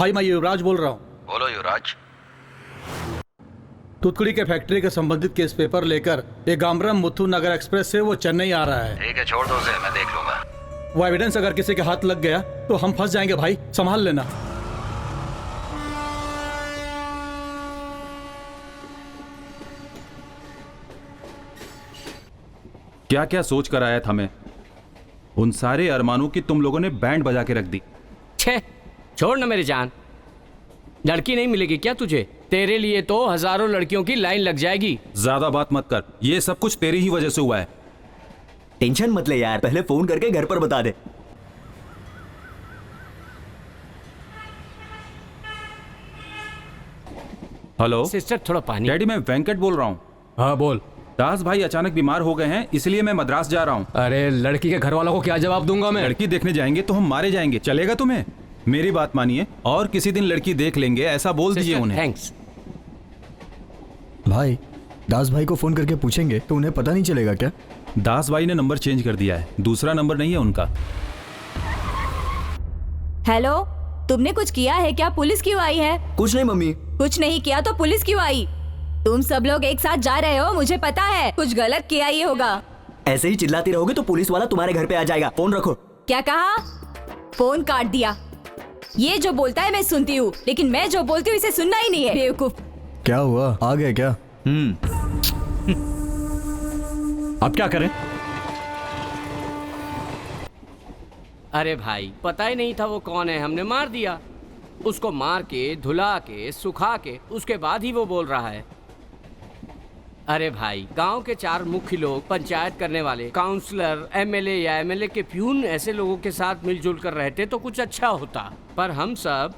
भाई मैं युवराज बोल रहा हूँ। बोलो युवराज। तुतकड़ी के फैक्ट्री के संबंधित केस पेपर लेकर एक गामरम मुथु नगर एक्सप्रेस से वो चेन्नई आ रहा है। ठीक है, छोड़ दो उसे, मैं देख लूंगा। वो एविडेंस अगर किसी के हाथ लग गया तो हम फंस जाएंगे भाई, संभाल लेना। क्या क्या सोच कर आया था मैं। उन सारे अरमानों की तुम लोगों ने बैंड बजा के रख दी। छे, छोड़ ना मेरी जान। लड़की नहीं मिलेगी क्या तुझे? तेरे लिए तो हजारों लड़कियों की लाइन लग जाएगी। ज्यादा बात मत कर, ये सब कुछ तेरी ही वजह से हुआ है। टेंशन मत ले यार, पहले फोन करके घर पर बता दे। हेलो सिस्टर, थोड़ा पानी। डैडी, मैं वेंकट बोल रहा हूँ। हाँ बोल। दास भाई अचानक बीमार हो गए हैं, इसलिए मैं मद्रास जा रहा हूँ। अरे लड़की के घर वालों को क्या जवाब दूंगा मैं? लड़की देखने जाएंगे तो हम मारे जाएंगे, चलेगा तुम्हें? मेरी बात मानिए, और किसी दिन लड़की देख लेंगे, ऐसा बोल दीजिए उन्हें। थैंक्स भाई, दास भाई को फोन करके पूछेंगे तो उन्हें पता नहीं चलेगा क्या? दास भाई ने नंबर चेंज कर दिया है, दूसरा नंबर नहीं है उनका। हेलो, तुमने कुछ किया है क्या? पुलिस क्यों आई है? कुछ नहीं मम्मी। कुछ नहीं किया तो पुलिस क्यों आई? तुम सब लोग एक साथ जा रहे हो, मुझे पता है कुछ गलत किया ही होगा। ऐसे ही चिल्लाती रहोगे तो पुलिस वाला तुम्हारे घर पे आ जाएगा। फोन रखो। क्या कहा? फोन काट दिया। ये जो बोलता है मैं सुनती हूँ, लेकिन मैं जो बोलती हूँ इसे सुनना ही नहीं है। बेवकूफ। क्या हुआ, आ गए क्या? अब क्या करें? अरे भाई, पता ही नहीं था वो कौन है, हमने मार दिया उसको। मार के, धुला के, सुखा के, उसके बाद ही वो बोल रहा है। अरे भाई, गांव के 4 मुख्य लोग, पंचायत करने वाले, काउंसलर, एमएलए या एमएलए के प्यून, ऐसे लोगों के साथ मिलजुल कर रहते तो कुछ अच्छा होता। पर हम सब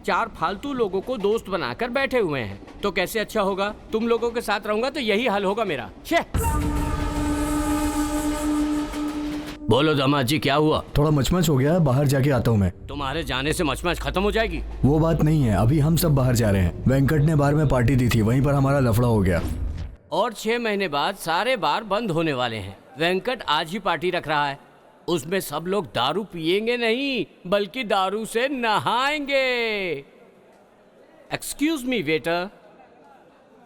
4 फालतू लोगों को दोस्त बनाकर बैठे हुए हैं, तो कैसे अच्छा होगा? तुम लोगों के साथ रहूंगा तो यही हाल होगा मेरा। बोलो दामाद जी, क्या हुआ? थोड़ा मचमच हो गया, बाहर जाके आता हूँ मैं। तुम्हारे जाने से मचमच खत्म हो जाएगी? वो बात नहीं है, अभी हम सब बाहर जा रहे हैं। वेंकट ने बार में पार्टी दी थी, वहीं पर हमारा लफड़ा हो गया। और 6 महीने बाद सारे बार बंद होने वाले हैं। वेंकट आज ही पार्टी रख रहा है। उसमें सब लोग दारू पिएंगे नहीं, बल्कि दारू से नहाएंगे। एक्सक्यूज मी वेटर,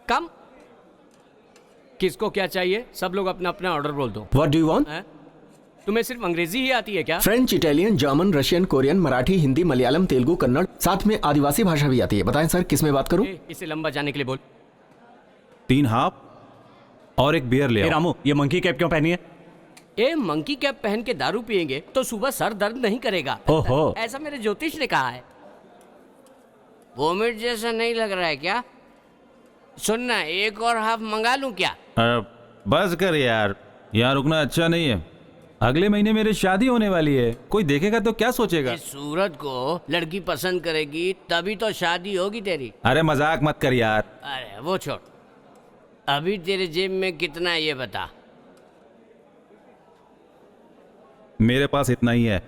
कम। किसको क्या चाहिए? सब लोग अपना अपना ऑर्डर बोल दो। What do you want? तुम्हें सिर्फ अंग्रेजी ही आती है क्या? French, Italian, German, Russian, Korean, Marathi, Hindi, Malayalam, Telugu, Kannada, साथ में आदिवासी भाषा भी आती है। बताएं सर, किस में बात करूं? इसे लंबा जाने के लिए बोल। 3 हाफ और एक बियर ले आओ। रामू, ये मंकी कैप क्यों पहनी है? ए, मंकी कैप पहन के दारू पिएंगे तो सुबह सर दर्द नहीं करेगा। ओहो। ऐसा मेरे ज्योतिष ने कहा है। वोमिट जैसा नहीं लग रहा है क्या? सुनना, एक और हाफ मंगा लूं क्या? बस कर यार, यहाँ रुकना अच्छा नहीं है। अगले महीने मेरी शादी होने वाली है, कोई देखेगा तो क्या सोचेगा? इस सूरत को लड़की पसंद करेगी तभी तो शादी होगी तेरी। अरे मजाक मत कर यार। अरे वो छोड़, अभी तेरे जेब में कितना है ये बता। मेरे पास इतना ही है।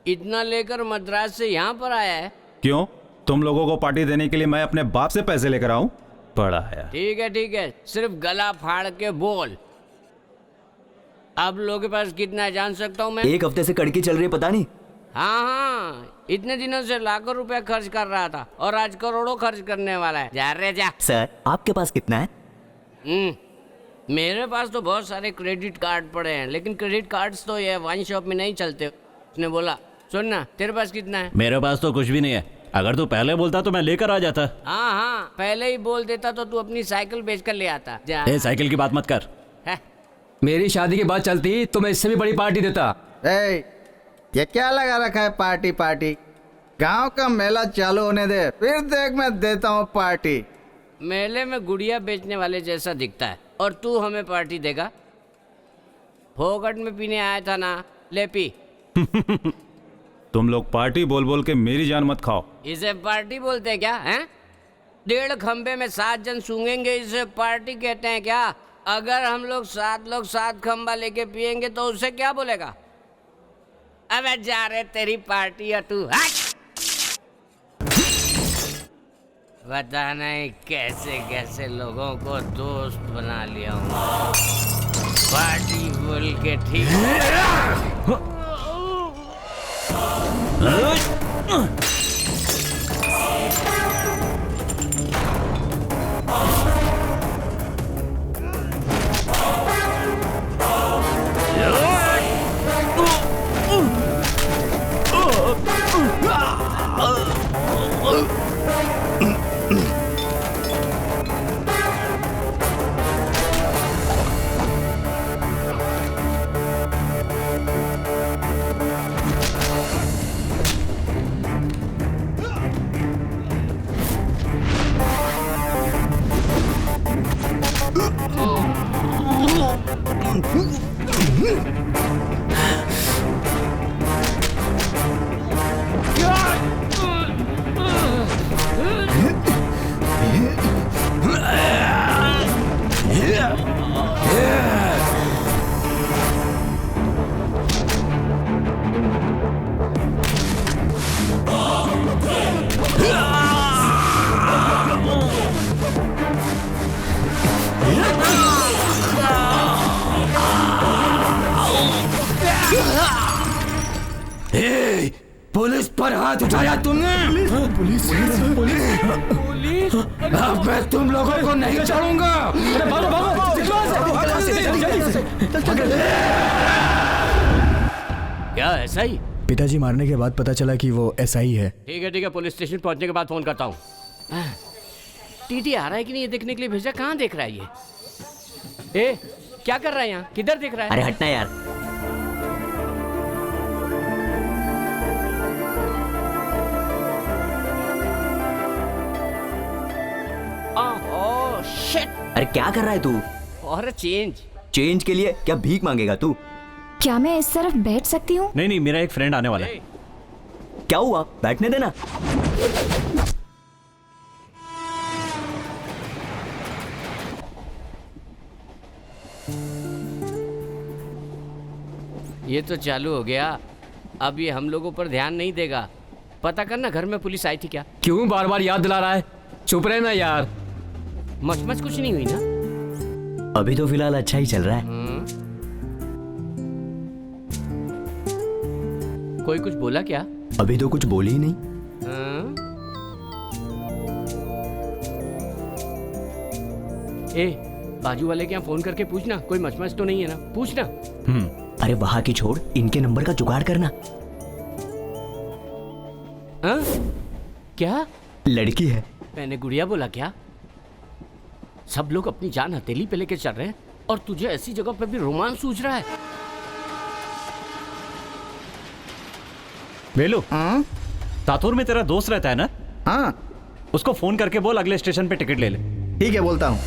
इतना लेकर मद्रास से यहाँ पर आया है? क्यों, तुम लोगों को पार्टी देने के लिए मैं अपने बाप से पैसे लेकर आऊं? पड़ा है। ठीक है, सिर्फ गला फाड़ के बोल। अब लोगों के पास कितना है जान सकता हूँ मैं? 1 हफ्ते से कड़की चल रही है, पता नहीं। हाँ, इतने दिनों से लाखों रुपया खर्च कर रहा था और आज करोड़ों खर्च करने वाला है। जा रे जा। सर, आपके पास कितना है? मेरे पास तो बहुत सारे क्रेडिट कार्ड पड़े हैं, लेकिन क्रेडिट कार्ड्स तो ये वाइन शॉप में नहीं चलते। उसने बोला, सुन ना, तेरे पास कितना है? मेरे पास तो कुछ भी नहीं है। अगर तू पहले बोलता तो मैं लेकर आ जाता। हाँ, पहले ही बोल देता तो तू अपनी साइकिल बेच कर ले आता। जा। ए, साइकिल की बात मत कर। है? मेरी शादी की बात चलती तो मैं इससे भी बड़ी पार्टी देता। ये क्या लगा रखा है पार्टी पार्टी? गांव का मेला चालू होने दे, फिर देख मैं देता हूँ पार्टी। मेले में गुड़िया बेचने वाले जैसा दिखता है और तू हमें पार्टी देगा? फोकट में पीने आया था ना, ले पी। तुम लोग पार्टी बोल बोल के मेरी जान मत खाओ। इसे पार्टी बोलते हैं क्या? हैं? 1.5 खंबे में 7 जन सूंघेंगे, इसे पार्टी कहते हैं क्या? अगर हम लोग 7 खंबा लेके पिएंगे तो उसे क्या बोलेगा? अबे जा रे, तेरी पार्टी है तू। पता नहीं कैसे कैसे लोगों को दोस्त बना लिया हूँ। पार्टी बोल के ठीक है। पुलिस पर हाथ उठाया तुमने? पुलिस अब मैं तुम लोगों को नहीं छोड़ूंगा। क्या ऐसा ही? पिताजी मारने के बाद पता चला कि वो SI है। ठीक है, पुलिस स्टेशन पहुंचने के बाद फोन करता हूँ। टीटी आ रहा है कि नहीं ये देखने के लिए भेजा। कहाँ देख रहा है ये? ए, क्या कर रहा है यहाँ? किधर देख रहा है? अरे हटना यार। Oh shit. अरे क्या कर रहा है तू? और चेंज के लिए क्या भीख मांगेगा तू? क्या मैं इस तरफ बैठ सकती हूँ? नहीं, मेरा एक फ्रेंड आने वाला है। क्या हुआ? बैठने देना। ये तो चालू हो गया। अब ये हम लोगों पर ध्यान नहीं देगा। पता करना घर में पुलिस आई थी क्या? क्यों बार बार याद दिला रहा है? चुप रहना यार। मचमच कुछ नहीं हुई ना? अभी तो फिलहाल अच्छा ही चल रहा है। कोई कुछ बोला क्या? अभी तो कुछ बोली ही नहीं। ए, बाजू वाले के यहाँ फोन करके पूछना कोई मचमच तो नहीं है ना। पूछना। अरे वहां की छोड़, इनके नंबर का जुगाड़ करना। क्या? लड़की है। मैंने गुड़िया बोला क्या? सब लोग अपनी जान हथेली पे लेके चल रहे हैं और तुझे ऐसी जगह पे भी रोमांस सूझ रहा है। वेलू, तातुर में तेरा दोस्त रहता है ना? हाँ उसको फोन करके बोल अगले स्टेशन पे टिकट ले ले। ठीक है, बोलता हूँ।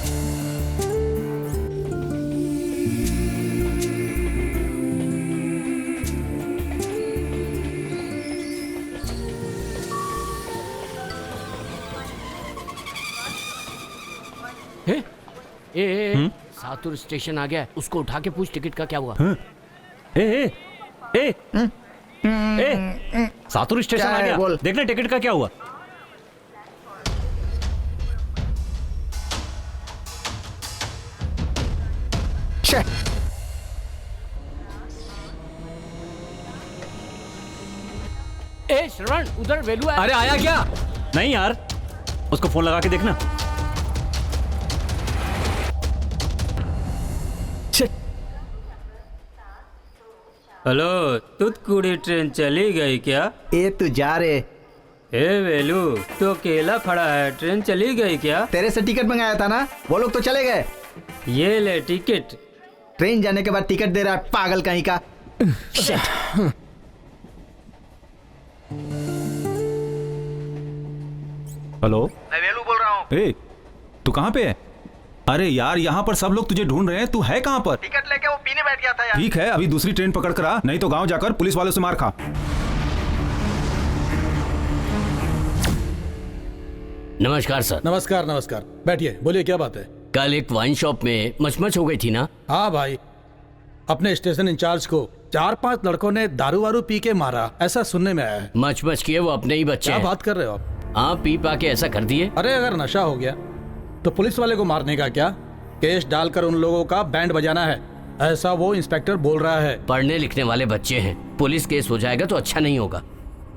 सातुर स्टेशन आ गया है। उसको उठा के पूछ टिकट का क्या हुआ। सातुर स्टेशन आ गया। बोल। देखना टिकट का क्या हुआ। ए श्रवण, उधर वेलू है। अरे आया क्या? नहीं यार, उसको फोन लगा के देखना। हेलो, तुतकुड़ी ट्रेन चली गई क्या? ए तू जा रे। ए वेलू, तो अकेला खड़ा है, ट्रेन चली गई क्या? तेरे से टिकट मंगाया था ना, वो लोग तो चले गए। ये ले टिकट। ट्रेन जाने के बाद टिकट दे रहा है, पागल कहीं का। हेलो, मैं वेलू बोल रहा हूँ। ए, तू कहाँ पे है? अरे यार, यहाँ पर सब लोग तुझे ढूंढ रहे हैं। तू है कहाँ पर? टिकट लेके वो पीने बैठ गया था यार। ठीक है, अभी दूसरी ट्रेन पकड़ कर आ, नहीं तो गांव जाकर पुलिस वालों से मार खा। नमस्कार सर। नमस्कार नमस्कार, बैठिए। बोलिए क्या बात है? कल एक वाइन शॉप में मचमच हो गई थी ना? हाँ भाई, अपने स्टेशन इंचार्ज को 4-5 लड़कों ने दारू वारू पी के मारा, ऐसा सुनने में आया है। मचमच किए वो अपने ही बच्चे क्या हैं। बात कर रहे हो आप? हाँ, पी पा के ऐसा कर दिए। अरे अगर नशा हो गया तो पुलिस वाले को मारने का क्या? केस डालकर उन लोगों का बैंड बजाना है, ऐसा वो इंस्पेक्टर बोल रहा है। पढ़ने लिखने वाले बच्चे हैं, पुलिस केस हो जाएगा तो अच्छा नहीं होगा,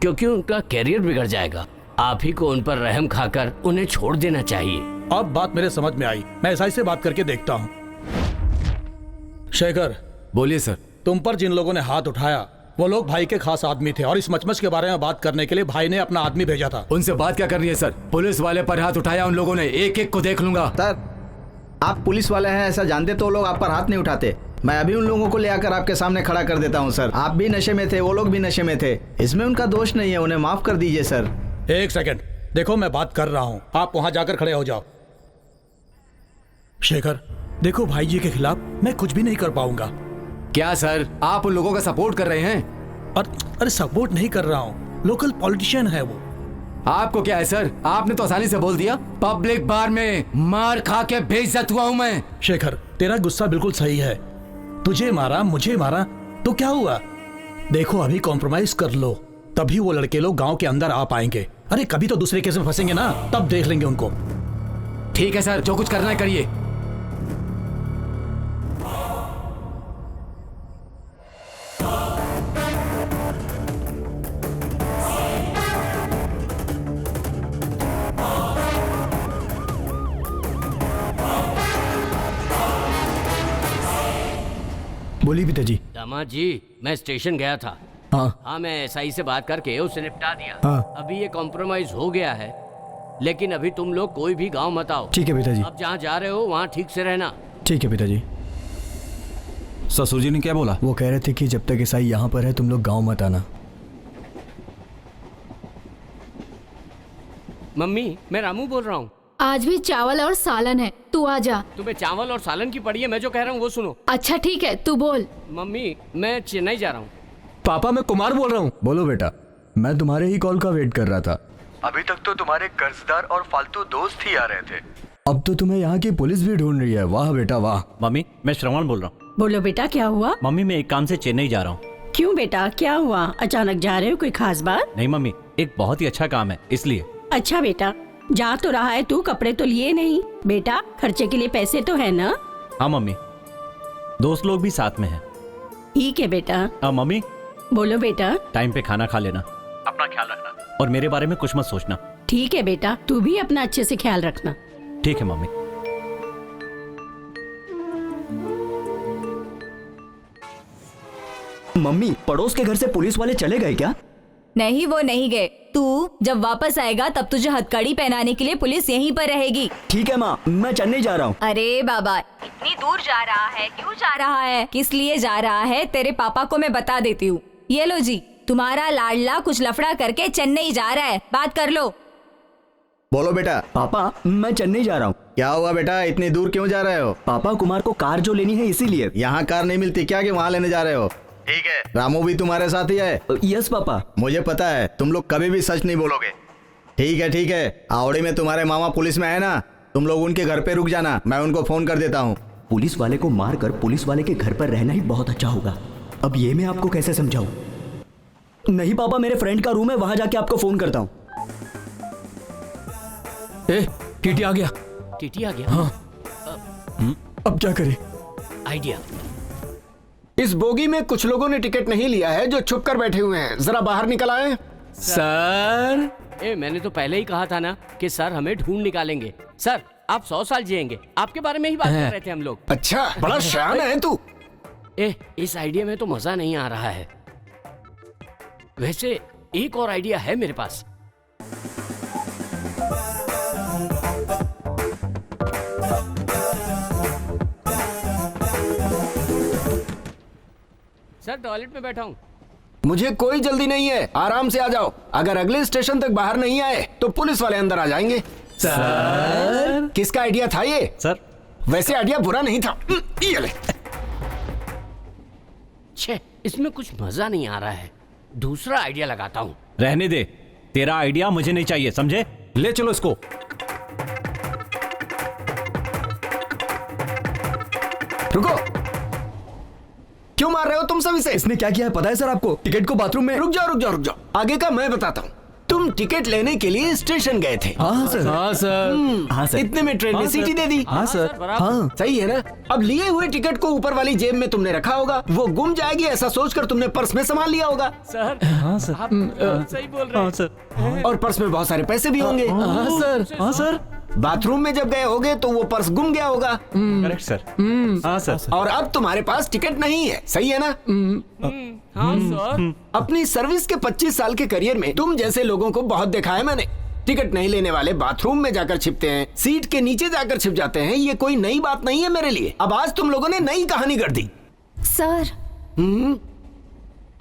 क्योंकि उनका कैरियर बिगड़ जाएगा। आप ही को उन पर रहम खाकर उन्हें छोड़ देना चाहिए। अब बात मेरे समझ में आई, मैं एसआई से बात करके देखता हूँ। शेखर, बोलिए सर। तुम पर जिन लोगों ने हाथ उठाया वो लोग भाई के खास आदमी थे और इस मचमच के बारे में बात करने के लिए भाई ने अपना आदमी भेजा था। उनसे बात क्या करनी है सर? पुलिस वाले पर हाथ उठाया उन लोगों ने, एक एक को देख लूंगा। सर, आप पुलिस वाले हैं ऐसा जानते तो लोग आप पर हाथ नहीं उठाते। मैं अभी उन लोगों को ले आकर आपके सामने खड़ा कर देता हूं सर। आप भी नशे में थे, वो लोग भी नशे में थे, इसमें उनका दोष नहीं है, उन्हें माफ कर दीजिए सर। एक सेकंड, देखो मैं बात कर रहा हूँ, आप वहां जाकर खड़े हो जाओ। शेखर, देखो भाई जी के खिलाफ मैं कुछ भी नहीं कर पाऊंगा। क्या सर, आप उन लोगों का सपोर्ट कर रहे हैं? और अरे सपोर्ट नहीं कर रहा हूँ, लोकल पॉलिटिशियन है वो। आपको क्या है सर, आपने तो आसानी से बोल दिया। पब्लिक बार में मार खा के बेइज्जत हुआ हूँ मैं। शेखर, तेरा गुस्सा बिल्कुल सही है। तुझे मारा, मुझे मारा तो क्या हुआ? देखो अभी कॉम्प्रोमाइज कर लो, तभी वो लड़के लोग गांव के अंदर आ पाएंगे। अरे कभी तो दूसरे केस में फंसेंगे ना, तब देख लेंगे उनको। ठीक है सर, जो कुछ करना है करिए। बोलिए पिताजी। दामाद जी, मैं स्टेशन गया था। हाँ मैं एसआई से बात करके उसे निपटा दिया। हाँ। अभी ये कॉम्प्रोमाइज हो गया है, लेकिन अभी तुम लोग कोई भी गांव मत आओ। ठीक है पिताजी। अब जहाँ जा रहे हो वहाँ ठीक से रहना। ठीक है पिताजी। ससुर जी ने क्या बोला? वो कह रहे थे कि जब तक ईसाई यहाँ पर है तुम लोग गांव मत आना। मम्मी, मैं रामू बोल रहा हूँ। आज भी चावल और सालन है, तू आ जा। तुम्हें चावल और सालन की पड़ी है, मैं जो कह रहा हूँ वो सुनो। अच्छा ठीक है, तू बोल। मम्मी, मैं चेन्नई जा रहा हूँ। पापा, मैं कुमार बोल रहा हूँ। बोलो बेटा, मैं तुम्हारे ही कॉल का वेट कर रहा था। अभी तक तो तुम्हारे कर्जदार और फालतू दोस्त ही आ रहे थे। अब तो तुम्हें यहाँ की पुलिस भी ढूंढ रही है। वाह बेटा वाह। मम्मी, मैं श्रवण बोल रहा हूँ। बोलो बेटा, क्या हुआ? मम्मी, मैं एक काम से चेन्नई जा रहा हूँ। क्यों बेटा, क्या हुआ? अचानक जा रहे हो, कोई खास बात? नहीं मम्मी, एक बहुत ही अच्छा काम है इसलिए। अच्छा बेटा, जा तो रहा है तू, कपड़े तो लिए नहीं। बेटा, खर्चे के लिए पैसे तो है ना? हाँ मम्मी, दोस्त लोग भी साथ में हैं। ठीक है बेटा। मम्मी, बोलो बेटा। टाइम पे खाना खा लेना, अपना ख्याल रखना और मेरे बारे में कुछ मत सोचना। ठीक है बेटा, तू भी अपना अच्छे से ख्याल रखना। ठीक है मम्मी। मम्मी, पड़ोस के घर से पुलिस वाले चले गए क्या? नहीं, वो नहीं गए। तू जब वापस आएगा तब तुझे हथकड़ी पहनाने के लिए पुलिस यहीं पर रहेगी। ठीक है माँ, मैं चेन्नई जा रहा हूँ। अरे बाबा, इतनी दूर जा रहा है, क्यों जा रहा है, किस लिए जा रहा है, तेरे पापा को मैं बता देती हूँ। ये लो जी, तुम्हारा लाडला कुछ लफड़ा करके चेन्नई जा रहा है, बात कर लो। बोलो बेटा। पापा, मैं चेन्नई जा रहा हूँ। क्या हुआ बेटा, इतनी दूर क्यों जा रहे हो? पापा, कुमार को कार जो लेनी है इसीलिए। यहाँ कार नहीं मिलती क्या कि वहाँ लेने जा रहे हो? ठीक है, रामू भी तुम्हारे साथ ही है? Yes papa. मुझे पता है तुम लोग कभी भी सच नहीं बोलोगे। ठीक है, आवड़ी में तुम्हारे मामा पुलिस में है ना, तुम लोग उनके घर पे रुक जाना, मैं उनको फोन कर देता हूँ। पुलिस वाले को मारकर पुलिस वाले के घर पर रहना ही बहुत अच्छा होगा। अब ये मैं आपको कैसे समझाऊं? नहीं पापा, मेरे फ्रेंड का रूम है, वहां जाके आपको फोन करता हूँ। टीटी आ गया। टीटी आ गया? हाँ। अब क्या करें? आइडिया। इस बोगी में कुछ लोगों ने टिकट नहीं लिया है जो छुप कर बैठे हुए हैं, जरा बाहर निकल आए। सर, मैंने तो पहले ही कहा था ना कि सर हमें ढूंढ निकालेंगे। सर, आप 100 साल जिएंगे, आपके बारे में ही बात कर रहे थे हम लोग। अच्छा, बड़ा शयान है तू। इस आइडिया में तो मजा नहीं आ रहा है। वैसे एक और आइडिया है मेरे पास। सर, टॉयलेट में बैठा हूँ। मुझे कोई जल्दी नहीं है, आराम से आ जाओ। अगर अगले स्टेशन तक बाहर नहीं आए तो पुलिस वाले अंदर आ जाएंगे। सर, किसका आइडिया था ये? सर, वैसे आइडिया बुरा नहीं था। ये ले। छे, इसमें कुछ मजा नहीं आ रहा है, दूसरा आइडिया लगाता हूँ। रहने दे, तेरा आइडिया मुझे नहीं चाहिए, समझे? ले चलो इसको। रुको, क्यों मार रहे हो तुम सब इसे? इसने क्या किया है पता है सर आपको? टिकट को बाथरूम में। रुक जाओ, आगे का मैं बताता हूँ। तुम टिकट लेने के लिए स्टेशन गए थे। हाँ सर। हाँ सर। हाँ सर। इतने में ट्रेन ने सीटी दे दी। हाँ सर। हाँ सही है ना? अब लिए हुए टिकट को ऊपर वाली जेब में तुमने रखा होगा, वो गुम जाएगी ऐसा सोचकर तुमने पर्स में संभाल लिया होगा। सर, हाँ सर। आप सही बोल रहे हैं। हाँ सर। और पर्स में बहुत सारे पैसे भी होंगे। हाँ सर। हाँ सर। बाथरूम में जब गए होगे तो वो पर्स गुम गया होगा। Correct sir. हाँ सर। और अब तुम्हारे पास टिकट नहीं है, सही है ना? हाँ सर। अपनी सर्विस के 25 साल के करियर में तुम जैसे लोगों को बहुत देखा है मैंने। टिकट नहीं लेने वाले बाथरूम में जाकर छिपते हैं, सीट के नीचे जाकर छिप जाते हैं। ये कोई नई बात नहीं है मेरे लिए। अब आज तुम लोगों ने नई कहानी कर दी। सर।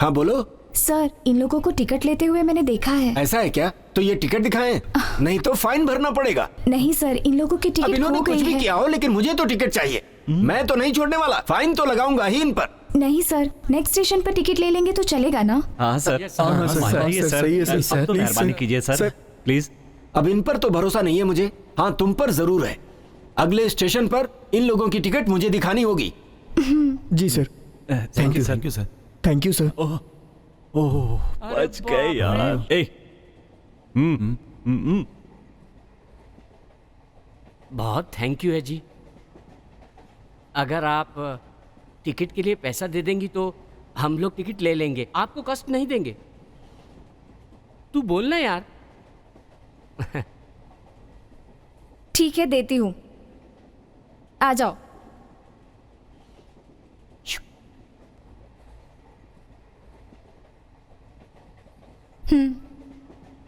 हाँ बोलो। सर, इन लोगों को टिकट लेते हुए मैंने देखा है। ऐसा है क्या? तो ये टिकट दिखाएं, नहीं तो फाइन भरना पड़ेगा। नहीं सर, इन लोगों की अब टिकट इन्होंने खो कुछ गई भी है। किया हो, लेकिन मुझे तो टिकट चाहिए। मैं तो नहीं छोड़ने वाला, फाइन तो लगाऊंगा ही इन पर। नहीं सर, नेक्स्ट स्टेशन पर टिकट ले लेंगे तो चलेगा ना? हाँ सर, सही है सर, अब तो मेहरबानी कीजिए सर, प्लीज। अब इन पर तो भरोसा नहीं है मुझे, हाँ तुम पर जरूर है। अगले स्टेशन पर इन लोगों की टिकट मुझे दिखानी होगी। जी sir, thank you sir. Thank you sir. Oh बच गए यार। ए बहुत थैंक यू है जी। अगर आप टिकट के लिए पैसा दे देंगी तो हम लोग टिकट ले लेंगे, आपको कष्ट नहीं देंगे। तू बोलना यार। ठीक है, देती हूँ, आ जाओ।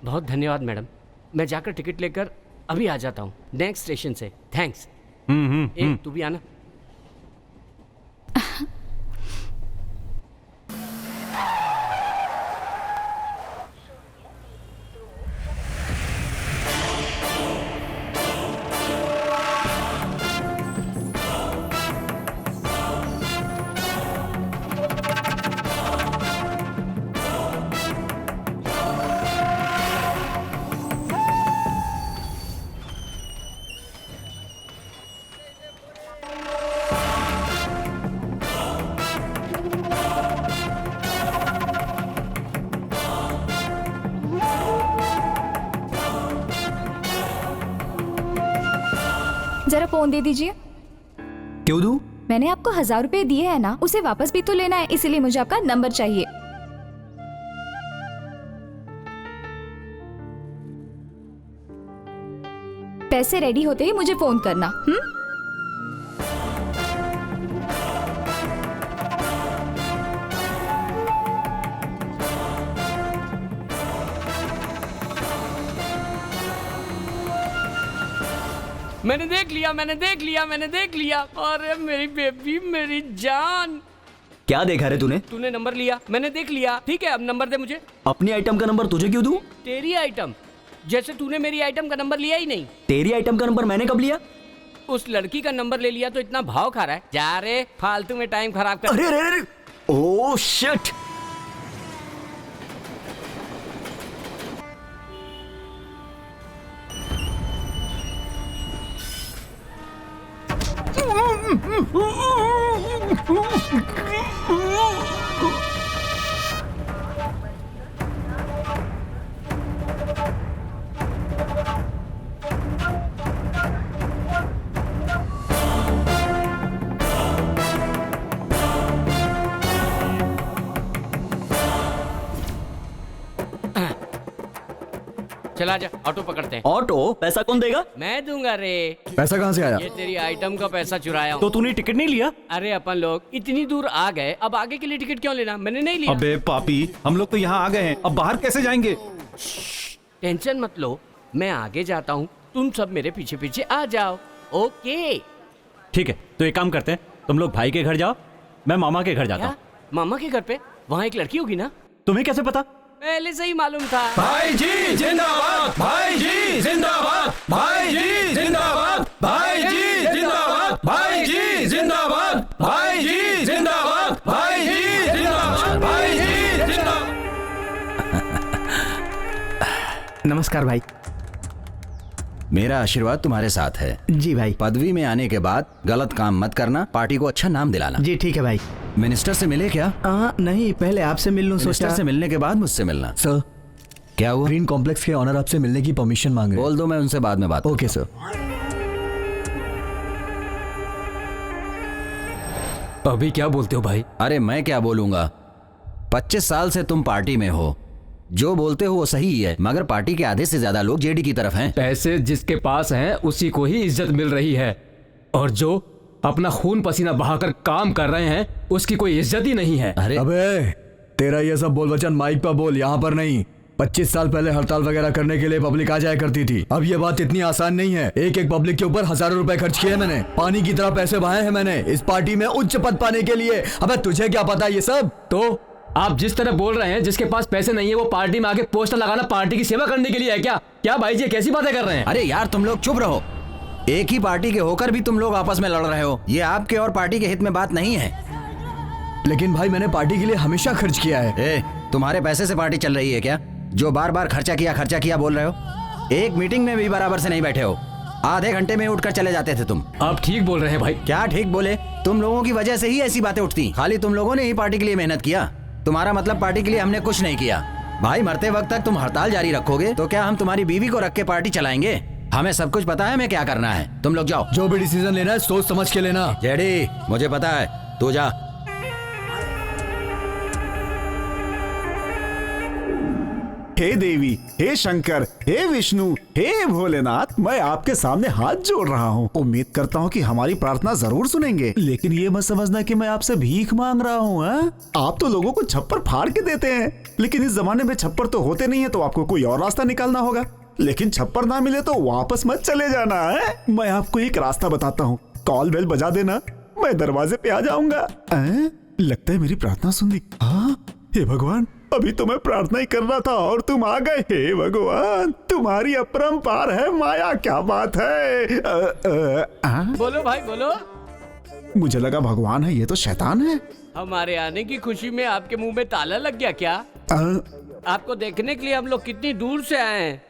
बहुत धन्यवाद मैडम, मैं जाकर टिकट लेकर अभी आ जाता हूँ नेक्स्ट स्टेशन से। थैंक्स। तू भी आना। जरा फोन दे दीजिए। क्यों दूं? मैंने आपको 1000 रुपए दिए हैं ना, उसे वापस भी तो लेना है, इसीलिए मुझे आपका नंबर चाहिए। पैसे रेडी होते ही मुझे फोन करना। मैंने देख लिया। अरे मेरी बेबी, मेरी जान। क्या देखा रे तूने? तूने नंबर लिया, मैंने देख लिया। ठीक है, अब नंबर दे मुझे। अपनी आइटम का नंबर तुझे क्यों दूं? तेरी आइटम? जैसे तूने मेरी आइटम का नंबर लिया ही नहीं। तेरी आइटम का नंबर मैंने कब लिया? उस लड़की का नंबर ले लिया तो इतना भाव खा रहा है। जा रे, फालतू में टाइम खराब कर। अरे अरे अरे, ओह शिट। चला जा, ऑटो पकड़ते हैं। ऑटो? पैसा कौन देगा? मैं दूंगा रे। पैसा कहाँ से आया? ये तेरी आइटम का पैसा चुराया हूँ। तो तूने टिकट नहीं लिया? अरे अपन लोग इतनी दूर आ गए, अब आगे के लिए टिकट क्यों लेना? मैंने नहीं लिया। अबे पापी, हम लोग तो यहाँ आ गए हैं, अब बाहर कैसे जाएंगे? टेंशन मत लो, मैं आगे जाता हूँ, तुम सब मेरे पीछे पीछे आ जाओ। ओके ठीक है, तो एक काम करते हैं, तुम लोग भाई के घर जाओ, मैं मामा के घर जाता हूँ। मामा के घर पे? वहाँ एक लड़की होगी ना? तुम्हें कैसे पता? पहले से ही मालूम था। भाई जी जिंदाबाद, भाई जी जिंदाबाद, भाई जी जिंदाबाद, भाई जी जिंदाबाद, भाई जी जिंदाबाद, भाई जी जिंदाबाद, भाई जी जिंदाबाद, भाई जी जिंदाबाद। नमस्कार भाई। मेरा आशीर्वाद तुम्हारे साथ है। जी भाई। पदवी में आने के बाद गलत काम मत करना, पार्टी को अच्छा नाम दिलाना। जी ठीक है भाई। मिनिस्टर से मिले क्या? नहीं, पहले आपसे मिल लूं सोचा। मिनिस्टर से मिलने के बाद मुझसे मिलना। सर, क्या हुआ? ग्रीन कॉम्प्लेक्स के ऑनर आपसे मिलने की परमिशन मांग रहे हैं। बोल दो, मैं उनसे बाद में बात। Okay sir. अभी क्या बोलते हो भाई? अरे मैं क्या बोलूंगा, 25 साल से तुम पार्टी में हो, जो बोलते हो वो सही ही है, मगर पार्टी के आधे से ज्यादा लोग जेडी की तरफ हैं। पैसे जिसके पास हैं उसी को ही इज्जत मिल रही है, और जो अपना खून पसीना बहाकर काम कर रहे हैं उसकी कोई इज्जत ही नहीं है। अरे अबे तेरा ये सब बोल वचन माइक पर बोल, यहाँ पर नहीं। 25 साल पहले हड़ताल वगैरह करने के लिए पब्लिक आ जाया करती थी, अब ये बात इतनी आसान नहीं है। एक एक पब्लिक के ऊपर हजारों रुपए खर्च किए मैंने, पानी की तरह पैसे बहाए हैं मैंने इस पार्टी में उच्च पद पाने के लिए। अबे तुझे क्या पता ये सब? तो आप जिस तरह बोल रहे हैं, जिसके पास पैसे नहीं है वो पार्टी में आके पोस्टर लगाना पार्टी की सेवा करने के लिए है क्या? क्या भाई जी कैसी बातें कर रहे हैं? अरे यार तुम लोग चुप रहो। एक ही पार्टी के होकर भी तुम लोग आपस में लड़ रहे हो। ये आपके और पार्टी के हित में बात नहीं है। लेकिन भाई मैंने पार्टी के लिए हमेशा खर्च किया है। तुम्हारे पैसे से पार्टी चल रही है क्या, जो बार बार खर्चा किया बोल रहे हो? एक मीटिंग में भी बराबर से नहीं बैठे हो, आधे घंटे में उठकर चले जाते थे तुम। आप ठीक बोल रहे हैं भाई। क्या ठीक बोले? तुम लोगों की वजह से ही ऐसी बातें उठती। खाली तुम लोगों ने ही पार्टी के लिए मेहनत किया। तुम्हारा मतलब पार्टी के लिए हमने कुछ नहीं किया। भाई मरते वक्त तक तुम हड़ताल जारी रखोगे तो क्या हम तुम्हारी बीवी को रख के पार्टी चलाएंगे? हमें सब कुछ पता है हमें क्या करना है। तुम लोग जाओ। जो भी डिसीजन लेना है सोच समझ के लेना। जेडी मुझे पता है, तू जा। हे देवी, हे शंकर, हे विष्णु, हे भोलेनाथ, मैं आपके सामने हाथ जोड़ रहा हूँ। उम्मीद करता हूँ कि हमारी प्रार्थना जरूर सुनेंगे, लेकिन ये मत समझना कि मैं आपसे भीख मांग रहा हूँ। आप तो लोगों को छप्पर फाड़ के देते हैं, लेकिन इस जमाने में छप्पर तो होते नहीं है, तो आपको कोई और रास्ता निकालना होगा। लेकिन छप्पर ना मिले तो वापस मत चले जाना है। मैं आपको एक रास्ता बताता हूँ, कॉल बेल बजा देना, मैं दरवाजे पे आ जाऊंगा। लगता है मेरी प्रार्थना सुन ली। हाँ, हे भगवान, अभी तो मैं प्रार्थना ही कर रहा था और तुम आ गए। हे भगवान, तुम्हारी अपरंपार है माया, क्या बात है। बोलो भाई बोलो। मुझे लगा भगवान है, ये तो शैतान है। हमारे आने की खुशी में आपके मुंह में ताला लग गया क्या? आपको देखने के लिए हम लोग कितनी दूर से आए हैं।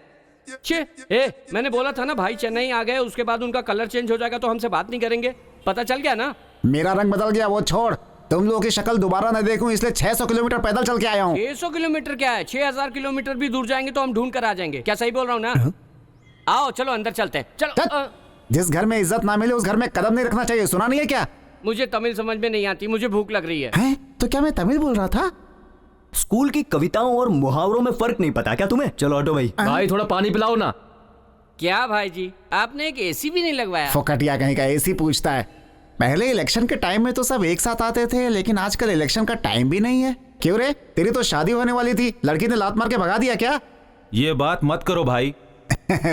मैंने बोला था ना भाई चेन्नई आ गए, उसके बाद उनका कलर चेंज हो जाएगा तो हमसे बात नहीं करेंगे। पता चल गया ना? मेरा रंग बदल गया, वो छोड़। तुम लोगों की शक्ल दोबारा न देखूं, इसलिए 600 किलोमीटर पैदल चल के आया हूँ। 600 किलोमीटर क्या है, 6000 किलोमीटर भी दूर जाएंगे तो हम ढूंढ कर आ जाएंगे। क्या सही बोल रहा हूँ ना? आओ चलो अंदर चलते हैं। चलो। जिस घर में इज्जत ना मिले उस घर में कदम नहीं रखना चाहिए, सुना नहीं है क्या? मुझे तमिल समझ में नहीं आती, मुझे भूख लग रही है। तो क्या मैं तमिल बोल रहा था? स्कूल की कविताओं और मुहावरों में फर्क नहीं पता क्या तुम्हें? चलो ऑटो भाई। भाई थोड़ा पानी पिलाओ ना। क्या भाई जी, आपने एक एसी भी नहीं लगवाया? फोकटिया कहीं का एसी पूछता है। पहले इलेक्शन के टाइम में तो सब एक साथ आते थे, लेकिन आजकल इलेक्शन का टाइम भी नहीं है। क्यों रे, तेरी तो शादी होने वाली थी, लड़की ने लात मार के भगा दिया क्या? ये बात मत करो भाई।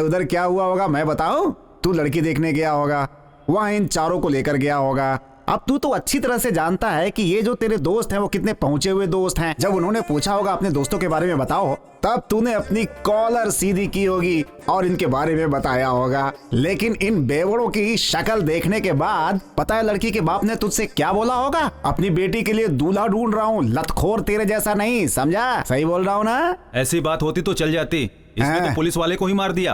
उधर क्या हुआ होगा मैं बताऊं? तू लड़की देखने गया होगा, वहां इन चारों को लेकर गया होगा। अब तू तो अच्छी तरह से जानता है कि ये जो तेरे दोस्त हैं वो कितने पहुंचे हुए दोस्त हैं। जब उन्होंने पूछा होगा अपने दोस्तों के बारे में बताओ, तब तूने अपनी कॉलर सीधी की होगी और इनके बारे में बताया होगा। लेकिन इन बेवड़ों की शक्ल देखने के बाद पता है लड़की के बाप ने तुझसे क्या बोला होगा? अपनी बेटी के लिए दूल्हा ढूंढ रहा हूँ, लतखोर तेरे जैसा नहीं, समझा? सही बोल रहा हूँ ना? ऐसी बात होती तो चल जाती, इसने तो पुलिस वाले को ही मार दिया।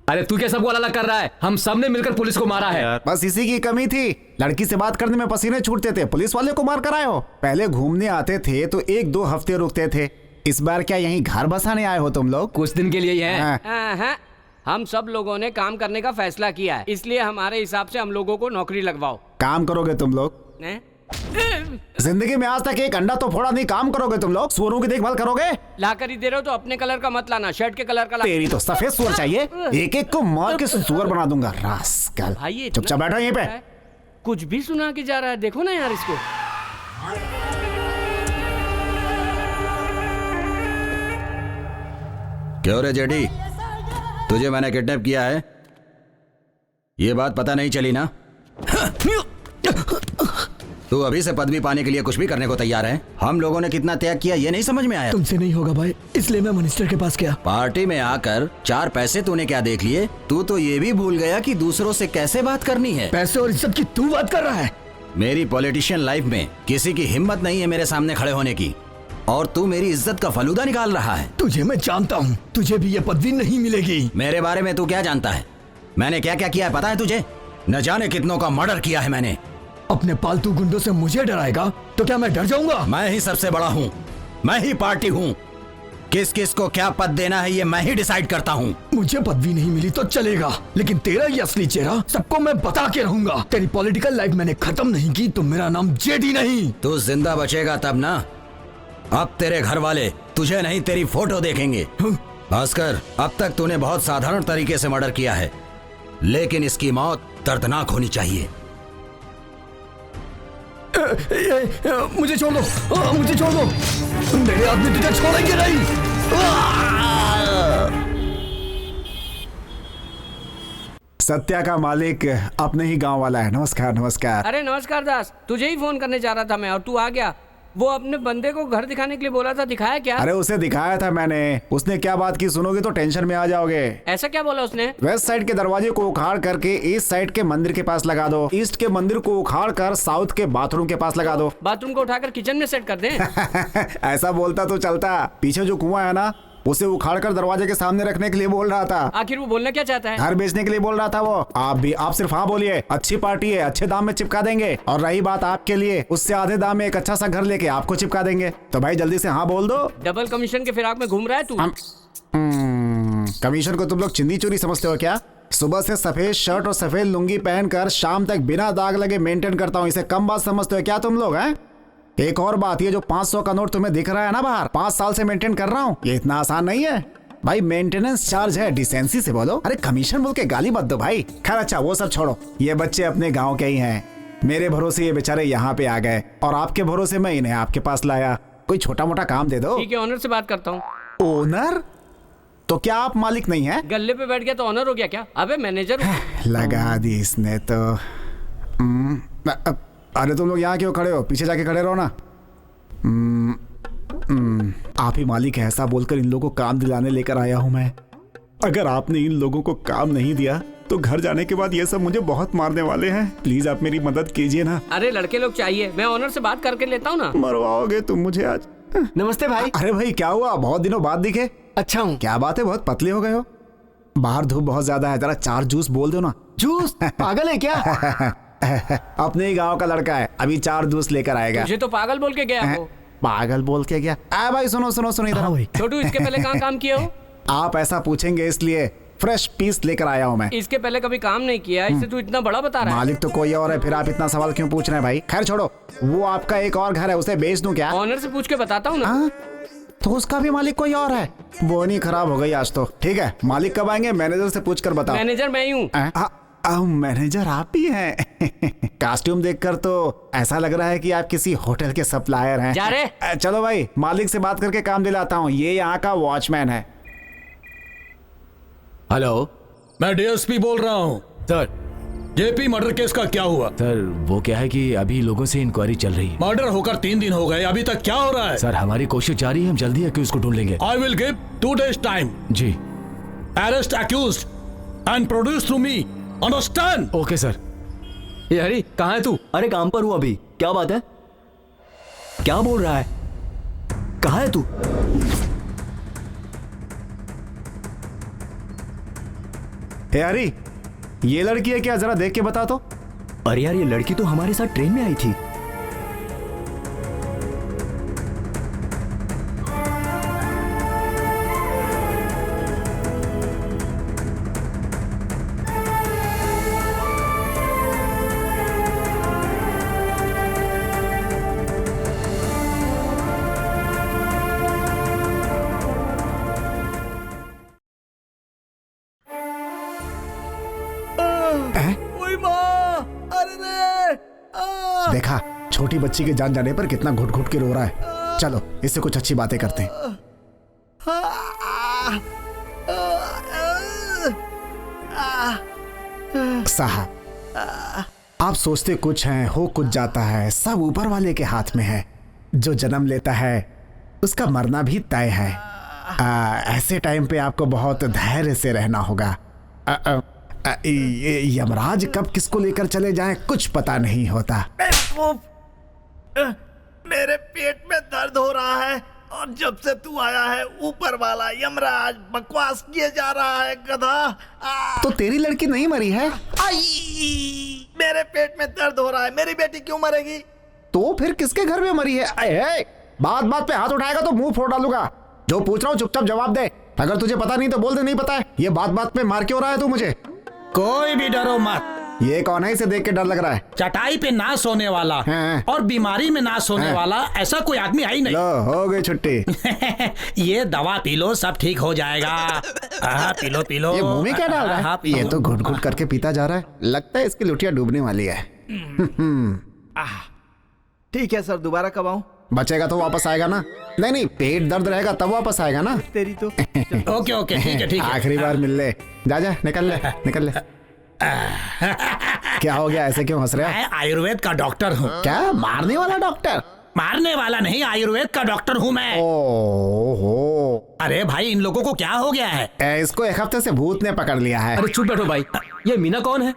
अरे तू क्या सबको अलग कर रहा है? हम सबने मिलकर पुलिस को मारा है। बस इसी की कमी थी, लड़की से बात करने में पसीने छूटते थे, पुलिस वाले को मार कर आए हो। पहले घूमने आते थे तो 1-2 हफ्ते रुकते थे, इस बार क्या यहीं घर बसाने आए हो तुम लोग? कुछ दिन के लिए ही है। हम सब लोगों ने काम करने का फैसला किया है, इसलिए हमारे हिसाब से हम लोगों को नौकरी लगवाओ। काम करोगे तुम लोग? जिंदगी में आज तक एक अंडा तो फोड़ा नहीं, काम करोगे तुम लोग? सुअरों की देखभाल करोगे? लाकर ही दे रहे हो तो अपने कलर का मत लाना, शर्ट के कलर का ला। तेरी तो सफेद सुअर चाहिए, एक-एक को मार के सुअर बना दूंगा, रास्कल। चुपचाप बैठो यहीं पे। कुछ भी सुना के जा रहा है, देखो ना यार इसको। क्यों रे जेडी, तुझे मैंने किडनैप किया है? ये बात पता नहीं चली ना? तू अभी से पदवी पाने के लिए कुछ भी करने को तैयार है। हम लोगों ने कितना त्याग किया ये नहीं समझ में आया? तुमसे नहीं होगा भाई, इसलिए मैं मिनिस्टर के पास गया। पार्टी में आकर 4 पैसे तूने क्या देख लिए? तू तो ये भी भूल गया कि दूसरों से कैसे बात करनी है। पैसे और इज्जत की तू बात कर रहा है? मेरी पॉलिटिशियन लाइफ में किसी की हिम्मत नहीं है मेरे सामने खड़े होने की, और तू मेरी इज्जत का फलूदा निकाल रहा है। तुझे मैं जानता हूँ, तुझे भी ये पदवी नहीं मिलेगी। मेरे बारे में तू क्या जानता है? मैंने क्या क्या किया है पता है तुझे? न जाने कितनों का मर्डर किया है मैंने। अपने पालतू गुंडों से मुझे डराएगा तो क्या मैं डर जाऊंगा? मैं ही सबसे बड़ा हूँ, मैं ही पार्टी हूँ, किस किस को क्या पद देना है ये मैं ही डिसाइड करता हूँ। मुझे पदवी नहीं मिली तो चलेगा, लेकिन तेरा ये असली चेहरा सबको मैं बता के रहूंगा। तेरी पॉलिटिकल लाइफ मैंने खत्म नहीं की तो मेरा नाम जेडी नहीं। तू जिंदा बचेगा तब ना, अब तेरे घर वाले तुझे नहीं तेरी फोटो देखेंगे। भास्कर, अब तक तूने बहुत साधारण तरीके से मर्डर किया है, लेकिन इसकी मौत दर्दनाक होनी चाहिए। मुझे छोड़ दो, मुझे छोड़ दो, मेरे आदमी तुझे छोड़ेंगे नहीं। सत्या का मालिक अपने ही गांव वाला है। नमस्कार। नमस्कार। अरे नमस्कार दास, तुझे ही फोन करने जा रहा था मैं और तू आ गया। वो अपने बंदे को घर दिखाने के लिए बोला था, दिखाया क्या? अरे उसे दिखाया था मैंने। उसने क्या बात की सुनोगे तो टेंशन में आ जाओगे। ऐसा क्या बोला उसने? वेस्ट साइड के दरवाजे को उखाड़ करके ईस्ट साइड के मंदिर के पास लगा दो, ईस्ट के मंदिर को उखाड़ कर साउथ के बाथरूम के पास लगा दो। बाथरूम को उठाकर किचन में सेट कर दें? ऐसा बोलता तो चलता, पीछे जो कुआं है ना उसे उखाड़ कर दरवाजे के सामने रखने के लिए बोल रहा था। आखिर वो बोलना क्या चाहता है? घर बेचने के लिए बोल रहा था वो। आप सिर्फ हाँ बोलिए, अच्छी पार्टी है, अच्छे दाम में चिपका देंगे। और रही बात आपके लिए, उससे आधे दाम में एक अच्छा सा घर लेके आपको चिपका देंगे। तो भाई जल्दी से हाँ बोल दो। डबल कमीशन के फिराक में घूम रहा है तू? कमीशन को तुम लोग चिंदी चोरी समझते हो क्या? सुबह से सफेद शर्ट और सफेद लुंगी पहनकर शाम तक बिना दाग लगे मेंटेन करता हूँ। इसे कम बात समझते हो क्या तुम लोग? हैं? एक और बात, ये जो 500 का नोट तुम्हें दिख रहा है ना बाहर, 5 साल से मेंटेन कर रहा हूँ, ये इतना आसान नहीं है भाई। मेंटेनेंस चार्ज है, डिसेंसी से बोलो। अरे कमीशन बोल के गाली मत दो भाई। खैर अच्छा वो सब छोड़ो, ये बच्चे अपने गांव के ही हैं। मेरे भरोसे ये बेचारे यहाँ पे आ गए और आपके भरोसे मैं इन्हें आपके पास लाया। कोई छोटा मोटा काम दे दो। ठीक है, ऑनर से बात करता हूँ। ओनर? तो क्या आप मालिक नहीं है? गल्ले पे बैठ गया तो ऑनर हो गया क्या? अबे मैनेजर हूँ। लगा दी इसने तो। अरे तुम लोग यहाँ क्यों खड़े हो? पीछे जाके खड़े रहो ना। आप ही मालिक है ऐसा बोलकर इन लोगों को काम दिलाने लेकर आया हूं मैं। अगर आपने इन लोगों को काम नहीं दिया तो घर जाने के बाद ये सब मुझे बहुत मारने वाले हैं। प्लीज आप मेरी मदद कीजिए ना। अरे लड़के लोग चाहिए, मैं ऑनर से बात करके लेता हूँ ना। मरवाओगे तुम मुझे आज। नमस्ते भाई। अरे भाई क्या हुआ, बहुत दिनों बाद दिखे। अच्छा हूँ। क्या बात है, बहुत पतले हो गए हो। बाहर धूप बहुत ज्यादा है, जरा 4 जूस बोल दो ना। जूस? पागल है क्या? अपने ही गांव का लड़का है, अभी 4 जूस लेकर आएगा। तुझे तो पागल बोल के गया वो। पागल बोल के गया? भाई सुनो सुनो सुनो इधर आओ। छोटू इसके पहले कहाँ काम किया हो? आप ऐसा पूछेंगे इसलिए फ्रेश पीस लेकर आया हूँ मैं। इसके पहले कभी काम नहीं किया, इसे तू इतना बड़ा बता रहा है। मालिक तो कोई और है, फिर आप इतना सवाल क्यों पूछ रहे हैं भाई? खैर छोड़ो, वो आपका एक और घर है, उसे बेच दूं क्या? ऑनर से पूछ के बताता हूँ ना। तो उसका भी मालिक कोई और है? वो नहीं, खराब हो गई आज तो। ठीक है, मालिक कब आएंगे? मैनेजर से पूछ कर बताओ। मैनेजर मैं ही हूँ। मैनेजर आप ही हैं? कॉस्ट्यूम देखकर तो ऐसा लग रहा है कि आप किसी होटल के सप्लायर हैं। जा रहे? चलो भाई, मालिक से बात करके काम दिलाता हूँ। ये यहाँ का वॉचमैन है। हेलो, मैं डीएसपी बोल रहा हूँ। सर, जेपी मर्डर केस का क्या हुआ? सर वो क्या है कि अभी लोगों से इंक्वायरी चल रही है। मर्डर होकर 3 दिन हो गए, अभी तक क्या हो रहा है? सर हमारी कोशिश जारी है, हम जल्दी है कि उसको ढूंढ लेंगे। I will give 2 days time. जी। Arrest accused and produce to me, understand? Okay sir. ये हरी कहाँ है तू? अरे काम पर हूँ अभी। क्या बात है? क्या बोल रहा है? कहाँ है तू? अरे ये लड़की है क्या? जरा देख के बता तो। अरे यार, ये लड़की तो हमारे साथ ट्रेन में आई थी। देखा, छोटी बच्ची के जान जाने पर कितना घुट घुट के रो रहा है। चलो इससे कुछ अच्छी बातें करते हैं। साहब, आप सोचते कुछ हैं, हो कुछ जाता है, सब ऊपर वाले के हाथ में है। जो जन्म लेता है उसका मरना भी तय है। ऐसे टाइम पे आपको बहुत धैर्य से रहना होगा। यमराज कब किसको लेकर चले जाएं कुछ पता नहीं होता। मेरे पेट में दर्द हो रहा है और जब से तू आया है ऊपर वाला यमराज बकवास किए जा रहा है गधा। तो तेरी लड़की नहीं मरी है? मेरे पेट में दर्द हो रहा है, मेरी बेटी क्यों मरेगी? तो फिर किसके घर में मरी है? बात बात पे हाथ उठाएगा तो मुंह फोड़ डालूंगा। जो पूछ रहा हूँ चुपचाप जवाब दे। अगर तुझे पता नहीं तो बोल दे नहीं पता है। ये बात बात पे मार क्यों रहा है तू मुझे? कोई भी डरो मत। ये कौन है? इसे देख के डर लग रहा है। चटाई पे ना सोने वाला और बीमारी में ना सोने वाला ऐसा कोई आदमी है ही नहीं। लो हो गई छुट्टी। ये दवा पी लो, सब ठीक हो जाएगा। पी लो पी लो। ये मुंह में क्या डाल रहा है? ये तो घुट घुट करके पीता जा रहा है। लगता है इसकी लुटिया डूबने वाली है। ठीक है सर, दोबारा कब आऊं? बचेगा तो वापस आएगा ना? नहीं, पेट दर्द रहेगा तब वापस आएगा ना? तेरी तो। ओके ओके, ठीक है ठीक है। आखिरी बार मिल ले। जा निकल ले निकल ले। क्या हो गया? ऐसे क्यों हंस रहे हो? मैं आयुर्वेद का डॉक्टर हूँ। क्या मारने वाला डॉक्टर? मारने वाला नहीं, आयुर्वेद का डॉक्टर हूँ मैं। ओहो। अरे भाई इन लोगों को क्या हो गया है? इसको एक हफ्ते से भूत ने पकड़ लिया है। अरे चुप बैठो भाई, ये मीना कौन है?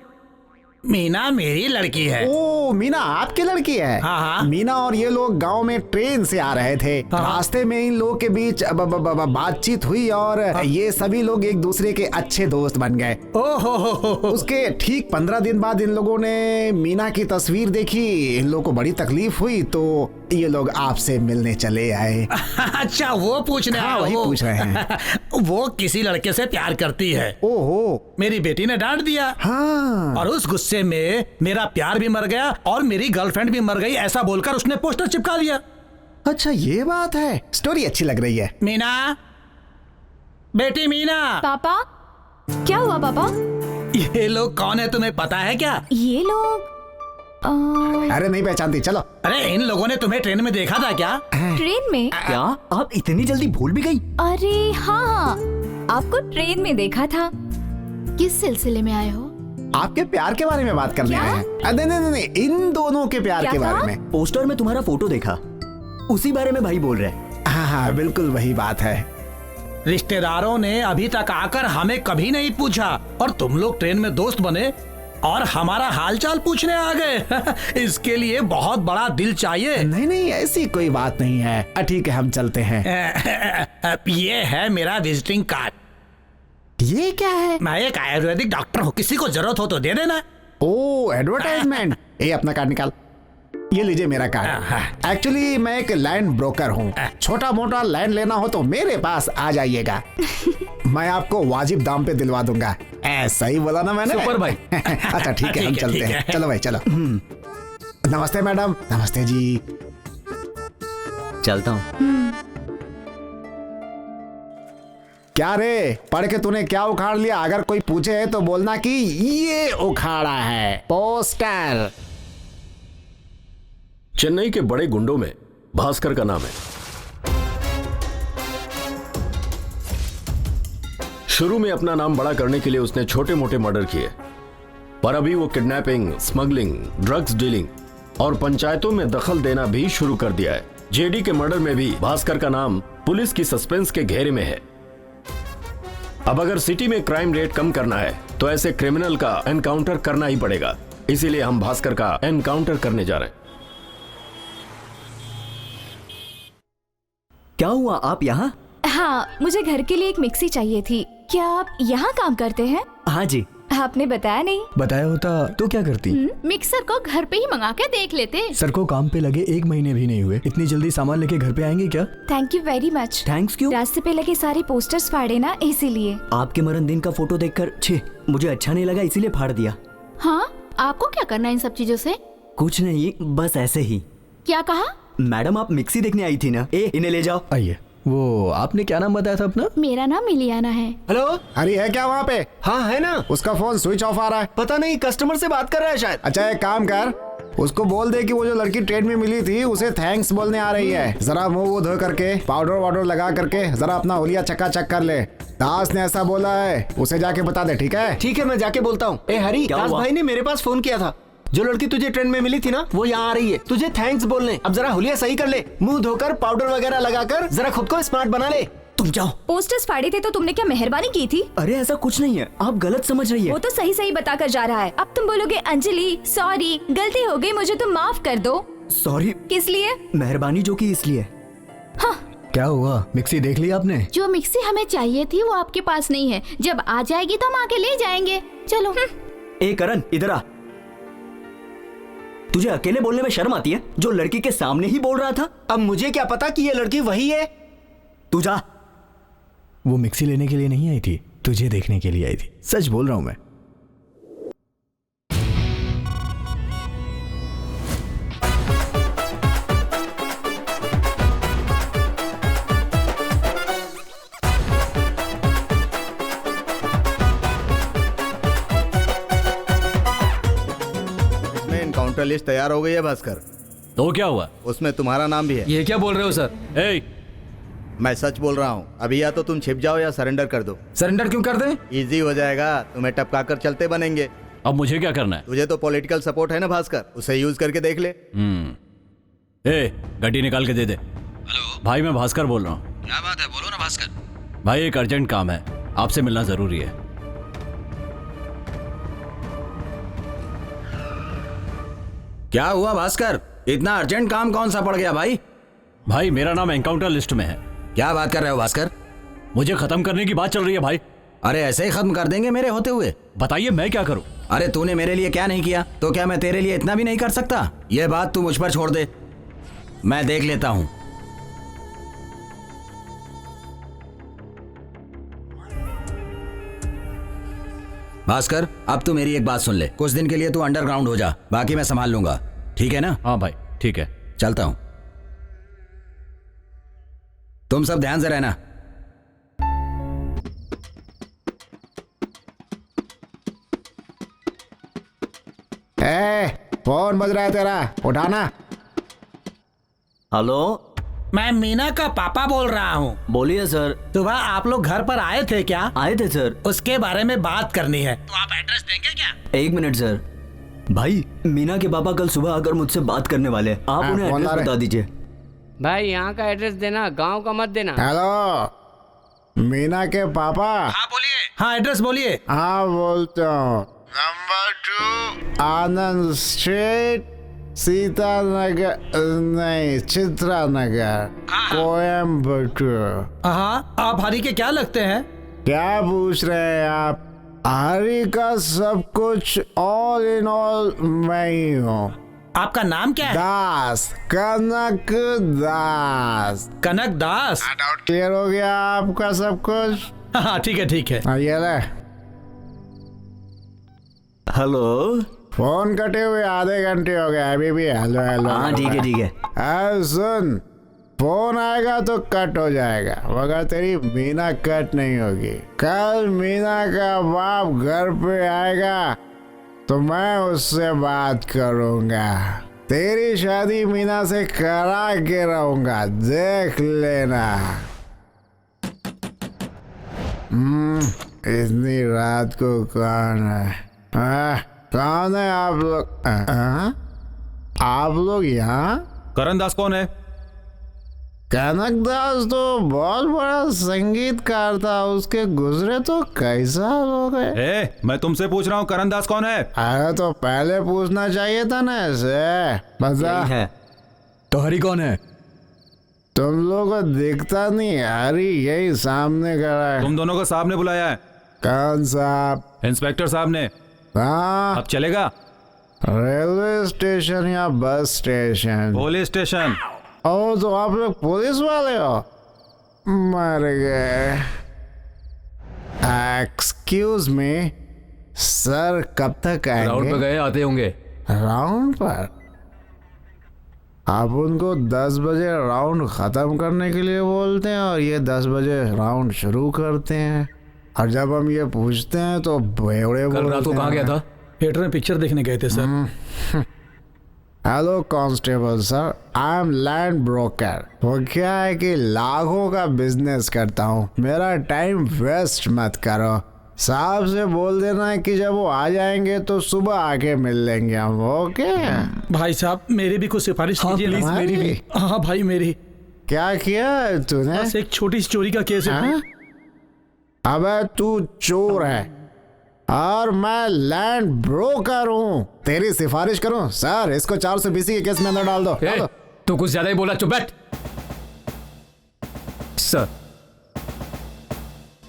मीना मेरी लड़की है। ओ, मीना आपकी लड़की है? हाँ हाँ। मीना और ये लोग गांव में ट्रेन से आ रहे थे। हाँ। रास्ते में इन लोगों के बीच बातचीत हुई और ये सभी लोग एक दूसरे के अच्छे दोस्त बन गए। ओहो उसके ठीक 15 दिन बाद इन लोगों ने मीना की तस्वीर देखी। इन लोगों को बड़ी तकलीफ हुई तो ये लोग आपसे मिलने चले आए। अच्छा, वो पूछने हाँ, आए वही हो। पूछ रहे हैं। वो किसी लड़के से प्यार करती है। ओहो। मेरी बेटी ने डांट दिया। हाँ। और उस गुस्से में मेरा प्यार भी मर गया और मेरी गर्लफ्रेंड भी मर गई, ऐसा बोलकर उसने पोस्टर चिपका दिया। अच्छा ये बात है, स्टोरी अच्छी लग रही है। मीना, बेटी मीना। पापा, क्या हुआ पापा? ये लोग कौन है तुम्हें पता है क्या? ये लोग अरे नहीं पहचानती, चलो। अरे इन लोगों ने तुम्हें ट्रेन में देखा था क्या? ट्रेन में? क्या आप इतनी जल्दी भूल भी गई? अरे हाँ, आपको ट्रेन में देखा था। किस सिलसिले में आए हो? आपके प्यार के बारे में बात करने आए हैं। नहीं, इन दोनों के प्यार के बारे में। पोस्टर में तुम्हारा फोटो देखा, उसी बारे में भाई बोल रहे हैं। हाँ, बिल्कुल वही बात है। रिश्तेदारों ने अभी तक आकर हमें कभी नहीं पूछा और तुम लोग ट्रेन में दोस्त बने और हमारा हालचाल पूछने आ गए। इसके लिए बहुत बड़ा दिल चाहिए। नहीं, ऐसी कोई बात नहीं है। ठीक है, हम चलते हैं। ये है मेरा विजिटिंग कार्ड। ये क्या है? मैं एक आयुर्वेदिक डॉक्टर हूँ, किसी को जरूरत हो तो दे देना। ओ, एडवर्टाइजमेंट। ये अपना कार्ड निकाल। ये लीजिए मेरा कार्ड। एक्चुअली मैं एक लैंड ब्रोकर हूँ। छोटा मोटा लैंड लेना हो तो मेरे पास आ जाइएगा। मैं आपको वाजिब दाम पे दिलवा दूंगा। ऐसा ही बोला ना मैंने? सुपर भाई। अच्छा ठीक है, हम चलते हैं। चलो भाई चलो। नमस्ते मैडम। नमस्ते जी। चलता हूँ। क्या रे, पढ़ के तूने क्या उखाड़ लिया? अगर कोई पूछे तो बोलना कि ये उखाड़ा है पोस्टर। चेन्नई के बड़े गुंडों में भास्कर का नाम है। शुरू में अपना नाम बड़ा करने के लिए उसने छोटे मोटे मर्डर किए, पर अभी वो किडनैपिंग, स्मगलिंग, ड्रग्स डीलिंग और पंचायतों में दखल देना भी शुरू कर दिया है। जेडी के मर्डर में भी भास्कर का नाम पुलिस की सस्पेंस के घेरे में है। अब अगर सिटी में क्राइम रेट कम करना है तो ऐसे क्रिमिनल का एनकाउंटर करना ही पड़ेगा। इसीलिए हम भास्कर का एनकाउंटर करने जा रहे हैं। क्या हुआ, आप यहाँ? हाँ, मुझे घर के लिए एक मिक्सी चाहिए थी। क्या आप यहाँ काम करते हैं? हाँ जी। आपने बताया नहीं। बताया होता तो क्या करती? मिक्सर को घर पे ही मंगा के देख लेते। सर को काम पे लगे 1 महीने भी नहीं हुए, इतनी जल्दी सामान लेके घर पे आएंगे क्या? Thank you very much. Thanks क्यों? रास्ते पे लगे सारे पोस्टर्स फाड़े ना, इसीलिए। आपके मरण दिन का फोटो देखकर छे मुझे अच्छा नहीं लगा, इसीलिए फाड़ दिया। हाँ, आपको क्या करना है इन सब चीजों से? कुछ नहीं, बस ऐसे ही। क्या कहा? मैडम आप मिक्सी देखने आई थी ना? इन्हें ले जाओ। आइए। वो आपने क्या नाम बताया था अपना? मेरा नाम मिलियाना है। हेलो, अरे है क्या वहाँ पे? हाँ है ना। उसका फोन स्विच ऑफ आ रहा है। पता नहीं, कस्टमर से बात कर रहा है शायद। अच्छा एक काम कर, उसको बोल दे कि वो जो लड़की ट्रेन में मिली थी उसे थैंक्स बोलने आ रही है। जरा मुंह वो धो करके पाउडर वाउडर लगा करके जरा अपना हुलिया चकाचक कर ले। दास ने ऐसा बोला है, उसे जाके बता दे। ठीक है? ठीक है, मैं जाके बोलता हूँ। ए हरी, दास भाई ने मेरे पास फोन किया था। जो लड़की तुझे ट्रेन में मिली थी ना, वो यहाँ आ रही है तुझे थैंक्स बोलने। अब जरा हुलिया सही कर ले, मुंह धोकर पाउडर वगैरह लगाकर जरा खुद को स्मार्ट बना ले। तुम जाओ। पोस्टर्स फाड़े थे तो तुमने क्या मेहरबानी की थी? अरे ऐसा कुछ नहीं है, आप गलत समझ रही है। वो तो सही सही बताकर जा रहा है। अब तुम बोलोगे अंजलि सॉरी, गलती हो गई, मुझे तुम माफ कर दो। सॉरी किस लिए? मेहरबानी जो की इसलिए। हाँ। क्या हुआ, मिक्सी देख ली आपने? जो मिक्सी हमें चाहिए थी वो आपके पास नहीं है। जब आ जाएगी तो हम आके ले जाएंगे। चलो। ए करण, इधर आ। तुझे अकेले बोलने में शर्म आती है? जो लड़की के सामने ही बोल रहा था। अब मुझे क्या पता कि ये लड़की वही है। तू जा। वो मिक्सी लेने के लिए नहीं आई थी, तुझे देखने के लिए आई थी। सच बोल रहा हूँ मैं। काउंटर लिस्ट तैयार हो गई है भास्कर। तो क्या हुआ? उसमें तुम्हारा नाम भी है। ये क्या बोल रहे हो सर? मैं सच बोल रहा हूँ। अभी या तो तुम छिप जाओ या सरेंडर कर दो। सरेंडर क्यों कर दें? इजी हो जाएगा, तुम्हें टपका कर चलते बनेंगे। अब मुझे क्या करना है? तुझे तो पॉलिटिकल सपोर्ट है ना भास्कर, उसे यूज करके देख ले। ए, गड्डी निकाल के दे दे। हेलो भाई, मैं भास्कर बोल रहा हूँ। क्या बात है, बोलो ना भास्कर। भाई एक अर्जेंट काम है, आपसे मिलना जरूरी है। क्या हुआ भास्कर, इतना अर्जेंट काम कौन सा पड़ गया भाई? भाई मेरा नाम एनकाउंटर लिस्ट में है। क्या बात कर रहे हो भास्कर? मुझे खत्म करने की बात चल रही है भाई। अरे ऐसे ही खत्म कर देंगे मेरे होते हुए? बताइए मैं क्या करूं? अरे तूने मेरे लिए क्या नहीं किया, तो क्या मैं तेरे लिए इतना भी नहीं कर सकता? यह बात तू मुझ पर छोड़ दे, मैं देख लेता हूं। भास्कर, अब तू मेरी एक बात सुन ले। कुछ दिन के लिए तू अंडरग्राउंड हो जा, बाकी मैं संभाल लूंगा, ठीक है ना? हाँ भाई ठीक है, चलता हूं। तुम सब ध्यान से रहना। फोन बज रहा है तेरा, उठाना। हेलो, मैं मीना का पापा बोल रहा हूँ। बोलिए सर। सुबह आप लोग घर पर आए थे क्या? आए थे सर। उसके बारे में बात करनी है, तो आप एड्रेस देंगे क्या? 1 मिनट सर। भाई मीना के पापा कल सुबह आकर मुझसे बात करने वाले हैं, आप उन्हें एड्रेस बता दीजिए। भाई यहाँ का एड्रेस देना, गांव का मत देना। हेलो, मीना के पापा। हाँ बोलिए। हाँ एड्रेस बोलिए। हाँ बोलता हूँ। नंबर 2 आनंद स्ट्रीट, सीता नगर, नहीं चित्रा नगर, कोयम्बटूर। हाँ, आप हरी के क्या लगते हैं? क्या पूछ रहे हैं आप? हरी का सब कुछ, ऑल इन ऑल मैं ही हूँ। आपका नाम क्या है? दास, कनक दास। कनक दास? क्लियर हो गया आपका सब कुछ? हाँ ठीक है ठीक है। ये ले। हेलो, फोन कटे हुए आधे घंटे हो गए, अभी भी हेलो हेलो। हाँ ठीक है ठीक है। सुन, फोन आएगा तो कट हो जाएगा, मगर तेरी मीना कट नहीं होगी। कल मीना का बाप घर पे आएगा तो मैं उससे बात करूंगा। तेरी शादी मीना से करा के रहूंगा, देख लेना। इतनी रात को कौन है? कौन है आप लोग? आप लोग यहाँ? करण दास कौन है? कनक दास तो बहुत बड़ा संगीतकार था, उसके गुजरे तो कई साल हो गए। मैं तुमसे पूछ रहा हूँ, करण दास कौन है? अरे तो पहले पूछना चाहिए था ना ऐसे। बता है। तो हरी कौन है? तुम लोगों को दिखता नहीं? हरी यही सामने खड़ा है। तुम दोनों को साहब ने बुलाया है। कौन साहब? इंस्पेक्टर साहब ने। हाँ, अब चलेगा? रेलवे स्टेशन या बस स्टेशन? Police station. ओ, तो आप लोग पुलिस वाले हो? मर गए। एक्सक्यूज मी सर, कब तक आएंगे? राउंड पे गए, आते होंगे। राउंड पर? आप उनको 10 बजे राउंड खत्म करने के लिए बोलते हैं और ये 10 बजे राउंड शुरू करते हैं, और जब हम ये पूछते हैं तो बेवड़े बोलते हैं। कल रात को कहाँ गया था? थिएटर में पिक्चर देखने गए थे sir. Hello constable sir, I am land broker. वो क्या है कि लाखों का बिजनेस करता हूँ, मेरा टाइम वेस्ट मत करो। साहब से बोल देना कि जब वो आ जाएंगे तो सुबह आके मिल लेंगे हम, ओके? भाई साहब मेरी भी कुछ सिफारिश कीजिए प्लीज। मेरी भी। हाँ भाई मेरी। क्या किया तूने? बस एक छोटी सी चोरी का केस है। अबे तू चोर है और मैं लैंड ब्रोकर हूँ, तेरी सिफारिश करूँ? सर इसको 420 के केस में अंदर डाल दो। तू कुछ ज्यादा ही बोला, चुप बैठ। सर।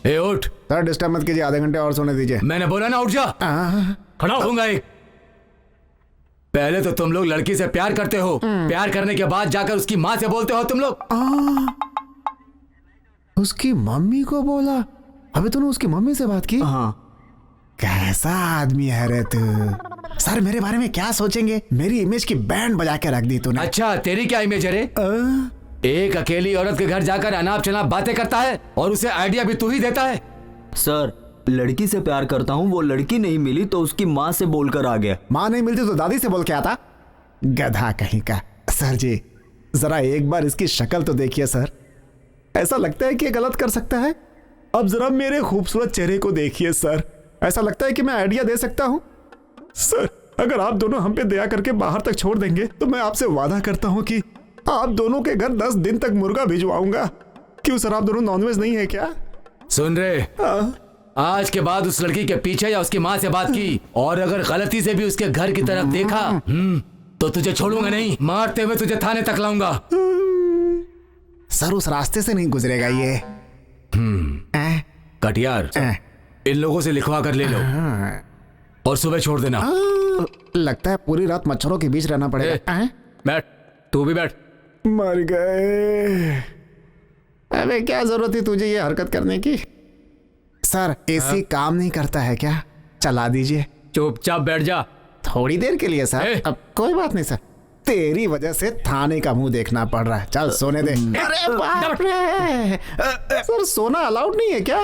ए उठ। सर डिस्टर्ब मत कीजिए, आधे घंटे और सोने दीजिए। मैंने बोला ना उठ जा। खड़ा होऊंगा एक। पहले तो तुम लोग लड़की से प्यार करते हो, प्यार करने के बाद जाकर उसकी माँ से बोलते हो तुम लोग। उसकी मम्मी को बोला? अबे तूने उसकी मम्मी से बात की? हाँ। कैसा आदमी है रे तू? सर मेरे बारे में क्या सोचेंगे? मेरी इमेज की बैंड बजा के रख दी तूने। अच्छा तेरी क्या इमेज है रे? एक अकेली औरत के घर जाकर अनाप शनाप बातें करता है और उसे आइडिया भी तू ही देता है। सर लड़की से प्यार करता हूँ, वो लड़की नहीं मिली तो उसकी माँ से बोलकर आ गया। माँ नहीं मिलती तो दादी से बोल के आता? गधा कहीं का। सर जी जरा एक बार इसकी शक्ल तो देखिए सर, ऐसा लगता है कि ये गलत कर सकता है। अब जरा मेरे खूबसूरत चेहरे को देखिए सर, ऐसा लगता है कि मैं आइडिया दे सकता हूँ। सर अगर आप दोनों हम पे दया करके बाहर तक छोड़ देंगे तो मैं आपसे वादा करता हूँ कि आप दोनों के घर 10 दिन तक मुर्गा भिजवाऊंगा। क्यों सर, आप दोनों नॉनवेज नहीं है क्या? सुन रहे, आज के बाद उस लड़की के पीछे या उसकी माँ से बात की और अगर गलती से भी उसके घर की तरफ देखा तो तुझे छोड़ूंगा नहीं, मारते हुए तुझे थाने तक लाऊंगा। सर उस रास्ते से नहीं गुजरेगा ये। कटियार, इन लोगों से लिखवा कर ले लो और सुबह छोड़ देना। लगता है पूरी रात मच्छरों के बीच रहना पड़ेगा। बैठ, तू भी बैठ। मर गए। अबे क्या जरूरत थी तुझे ये हरकत करने की? सर एसी काम नहीं करता है क्या? चला दीजिए। चुपचाप बैठ जा। थोड़ी देर के लिए सर। अब कोई बात नहीं सर, तेरी वजह से थाने का मुंह देखना पड़ रहा है। चल सोने दे। अरे बाप रे, सर सोना अलाउड नहीं है क्या?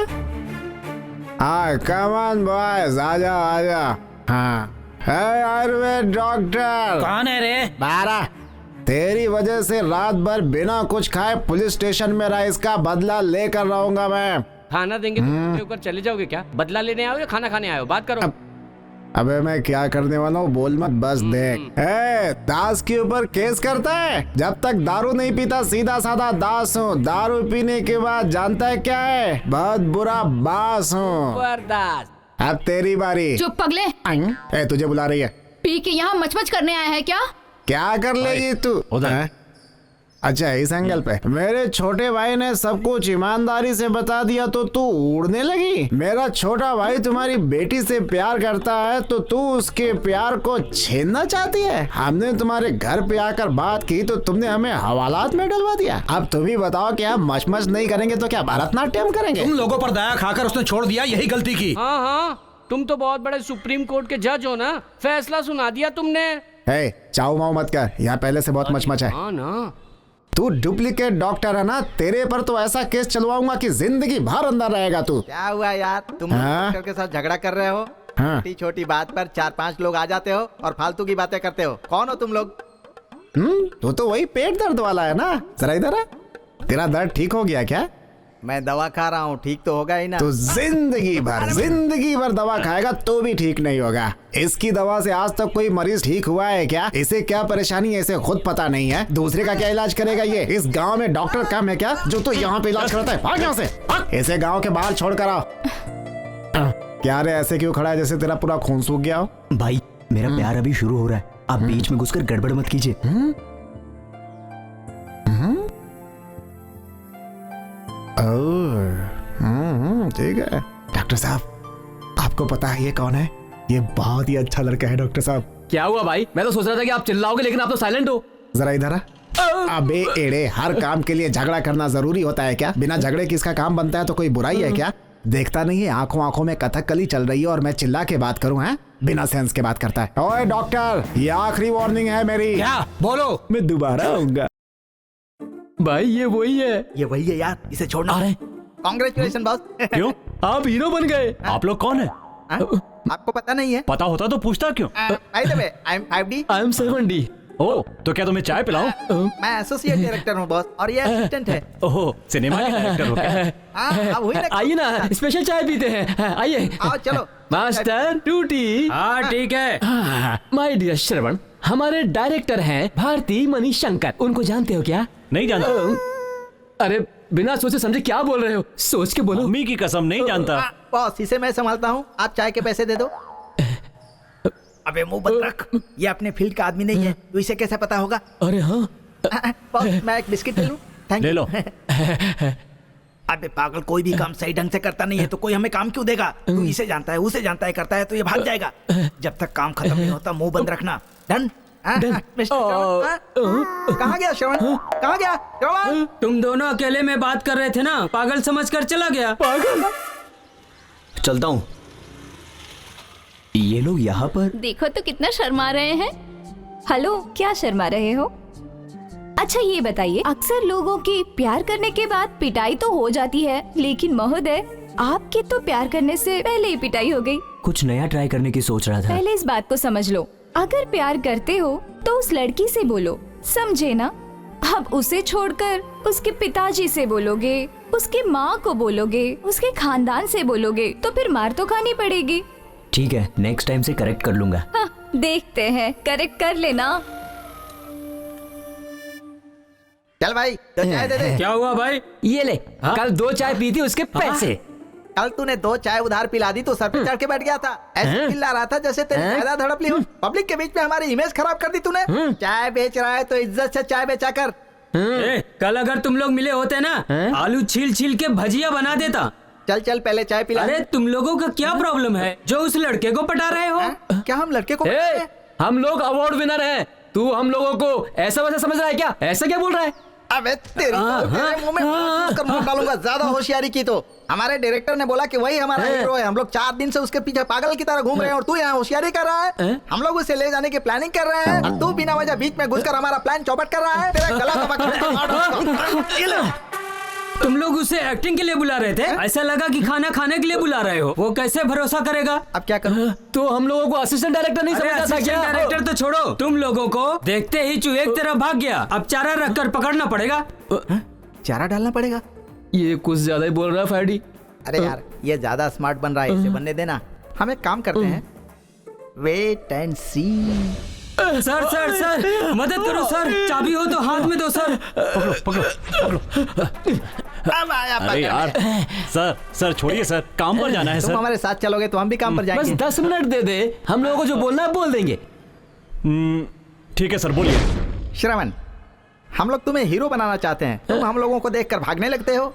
हाँ कम ऑन बॉयज, आजा आजा। हाँ है आयुर्वेद डॉक्टर। कौन है रे? 12। तेरी वजह से रात भर बिना कुछ खाए पुलिस स्टेशन में रहा, इसका बदला लेकर रहूंगा मैं। खाना देंगे तो उसके ऊपर चले जाओगे क्या? बदला लेने आओ या खाना खाने आओ? बात करो। अबे मैं क्या करने वाला हूँ बोल मत, बस देख। दास के ऊपर केस करता है। जब तक दारू नहीं पीता सीधा साधा दास हूँ, दारू पीने के बाद जानता है क्या है? बहुत बुरा बास हूँ। अब तेरी बारी। चुप पगले। तुझे बुला रही है। पी के यहाँ मचमच करने आया है क्या? क्या कर लेगी तू? अच्छा इस एंगल पे मेरे छोटे भाई ने सब कुछ ईमानदारी से बता दिया तो तू उड़ने लगी। मेरा छोटा भाई तुम्हारी बेटी से प्यार करता है तो तू उसके प्यार को छीनना चाहती है। हमने तुम्हारे घर पे आकर बात की तो तुमने हमें हवालात में डलवा दिया। अब तुम ही बताओ कि हम मचमच नहीं करेंगे तो क्या भरतनाट्यम करेंगे? तुम लोगों पर दया खाकर उसने छोड़ दिया, यही गलती की। हाँ हाँ, तुम तो बहुत बड़े सुप्रीम कोर्ट के जज हो ना, फैसला सुना दिया तुमने। चाऊ माऊ मत कर, यहाँ पहले से बहुत मचमच है। हाँ ना, तू डुप्लीकेट डॉक्टर है ना, तेरे पर तो ऐसा केस चलवाऊंगा कि जिंदगी भर अंदर रहेगा तू। क्या हुआ यार, तुम डॉक्टर के साथ झगड़ा कर रहे हो? छोटी छोटी बात पर 4-5 लोग आ जाते हो और फालतू की बातें करते हो। कौन हो तुम लोग? तू तो वही पेट दर्द वाला है ना। जरा इधर आ, तेरा दर्द ठीक हो गया क्या? मैं दवा खा रहा हूँ, ठीक तो होगा ही ना। तो जिंदगी भर दवा खाएगा तो भी ठीक नहीं होगा। इसकी दवा से आज तक कोई मरीज ठीक हुआ है क्या? इसे क्या परेशानी है इसे खुद पता नहीं है, दूसरे का क्या इलाज करेगा ये? इस गांव में डॉक्टर कम है क्या जो तो यहाँ पे इलाज करता है? भाग यहाँ से, इसे गांव के बाहर छोड़ कर आओ। क्या रे ऐसे क्यों खड़ा है जैसे तेरा पूरा खून सूख गया हो? भाई मेरा प्यार अभी शुरू हो रहा है, आप बीच में घुसकर गड़बड़ मत कीजिए। ठीक है डॉक्टर साहब, आपको पता है ये कौन है? ये बहुत ही अच्छा लड़का है डॉक्टर साहब। क्या हुआ भाई? मैं तो सोच रहा था कि आप चिल्लाओगे लेकिन आप तो साइलेंट हो। जरा इधर आ। अबे एड़े, हर काम के लिए झगड़ा करना जरूरी होता है क्या? बिना झगड़े किसका काम बनता है? तो कोई बुराई है क्या? देखता नहीं है आंखों आंखों में कथकली चल रही है और मैं चिल्ला के बात करूं? हैं बिना सेंस के बात करता है। ओए डॉक्टर, ये आखिरी वार्निंग है मेरी। क्या? बोलो। मैं दोबारा आऊंगा। भाई ये वही है यार, इसे छोड़ना। अरे कांग्रेचुलेशन बॉस। क्यों? आप हीरो बन गए। आप लोग कौन है? आपको पता नहीं है? पता होता तो पूछता क्यों? By the way, I am 5D। I am 7D। ओह, तो क्या तुम्हें चाय पिलाऊं? मैं एसोसिएट डायरेक्टर हूँ बॉस और ये असिस्टेंट है। ओह, सिनेमा के डायरेक्टर हो क्या? आइए ना, स्पेशल चाय पीते हैं। आइए। आओ चलो। मास्टर टूटी। हाँ ठीक है। माय डियर श्रवण, हमारे डायरेक्टर हैं भारती मणिशंकर। उनको जानते हो क्या? नहीं जानता। अरे बिना सोचे समझे क्या बोल रहे हो? सोच के बोलो। मम्मी की कसम नहीं जानता। बॉस इसे मैं संभालता हूँ, आप चाय के पैसे दे दो। अबे मुंह बंद रख, ये अपने फील्ड का आदमी नहीं है तो इसे कैसे पता होगा? अरे हाँ बॉस, मैं एक बिस्किट ले लूं? Thank you. ले लो। अबे पागल, कोई भी काम सही ढंग से करता नहीं है तो कोई हमें काम क्यों देगा? तू इसे जानता है उसे जानता है करता है तो ये भाग जाएगा। जब तक काम खत्म नहीं होता मुंह बंद रखना। डन? कहाँ गया श्रवण? कहाँ गया श्रवण? तुम दोनों अकेले में बात कर रहे थे ना, पागल समझकर चला गया। पागल? चलता हूँ। ये लोग यहाँ पर देखो तो कितना शर्मा रहे हैं। हेलो, क्या शर्मा रहे हो? अच्छा ये बताइए, अक्सर लोगों की प्यार करने के बाद पिटाई तो हो जाती है, लेकिन महोदय आपके तो प्यार करने से पहले ही पिटाई हो गई। कुछ नया ट्राई करने की सोच रहा था। पहले इस बात को समझ लो, अगर प्यार करते हो तो उस लड़की से बोलो, समझे ना? अब उसे छोड़कर उसके पिताजी से बोलोगे, उसके माँ को बोलोगे, उसके खानदान से बोलोगे तो फिर मार तो खानी पड़ेगी। ठीक है, नेक्स्ट टाइम से करेक्ट कर लूंगा। हाँ, देखते हैं, करेक्ट कर लेना। चल भाई तो चाय दे दे। क्या हुआ भाई? ये ले, कल 2 चाय पी थी उसके पैसे। कल तूने 2 चाय उधार पिला दी तो सर पे चढ़ के बैठ गया था, ऐसे चिल्ला रहा था जैसे तेरी जायदाद हड़प ली हो। पब्लिक के बीच में हमारी इमेज खराब कर दी तूने। चाय बेच रहा है तो इज्जत से चाय बेचा कर। कल अगर तुम लोग मिले होते ना, आलू छील छील के भजिया बना देता। चल चल पहले चाय पिला। अरे तुम लोगों का क्या प्रॉब्लम है जो उस लड़के को पटा रहे हो? क्या हम लड़के को? हम लोग अवार्ड विनर हैं, तू हम लोगों को ऐसा वैसा समझ रहा है क्या? ऐसा क्या बोल रहा है? अबे तेरे मुंह में मार डालूंगा, ज्यादा होशियारी की तो। हमारे डायरेक्टर ने बोला कि वही हमारा हीरो है, हम लोग 4 दिन से उसके पीछे पागल की तरह घूम रहे हैं और तू यहाँ होशियारी कर रहा है। हम लोग उसे ले जाने की प्लानिंग कर रहे हैं और तू बिना वजह बीच में घुसकर हमारा प्लान चौपट कर रहा है। तेरा गला दबा तुम लोग उसे एक्टिंग के लिए बुला रहे थे, ऐसा लगा कि खाना खाने के लिए बुला रहे हो। वो कैसे भरोसा करेगा? अब क्या करूं? तो हम लोगों को असिस्टेंट डायरेक्टर नहीं समझता था क्या? डायरेक्टर तो छोड़ो, तुम लोगों को देखते ही चूहे एक तरफ भाग गया। अब चारा रखकर पकड़ना पड़ेगा। चारा डालना पड़ेगा? ये कुछ ज्यादा ही बोल रहा है फैडी। अरे यार ये ज्यादा स्मार्ट बन रहा है, इसे बनने देना। हम एक काम करते हैं, wait and see. Sir sir sir मदद करो सर, चाबी हो तो हाथ में दो सर। पकड़ो पकड़ो पकड़ो। अरे यार सर छोड़िए सर, काम पर जाना है सर। तुम हमारे साथ चलोगे तो हम भी काम पर जाएंगे। बस 10 मिनट दे दे, हम लोगों को जो बोलना है बोल देंगे। ठीक है सर, बोलिए। श्रवण, हम लोग तुम्हें हीरो बनाना चाहते हैं, तुम हम लोगों को देखकर भागने लगते हो।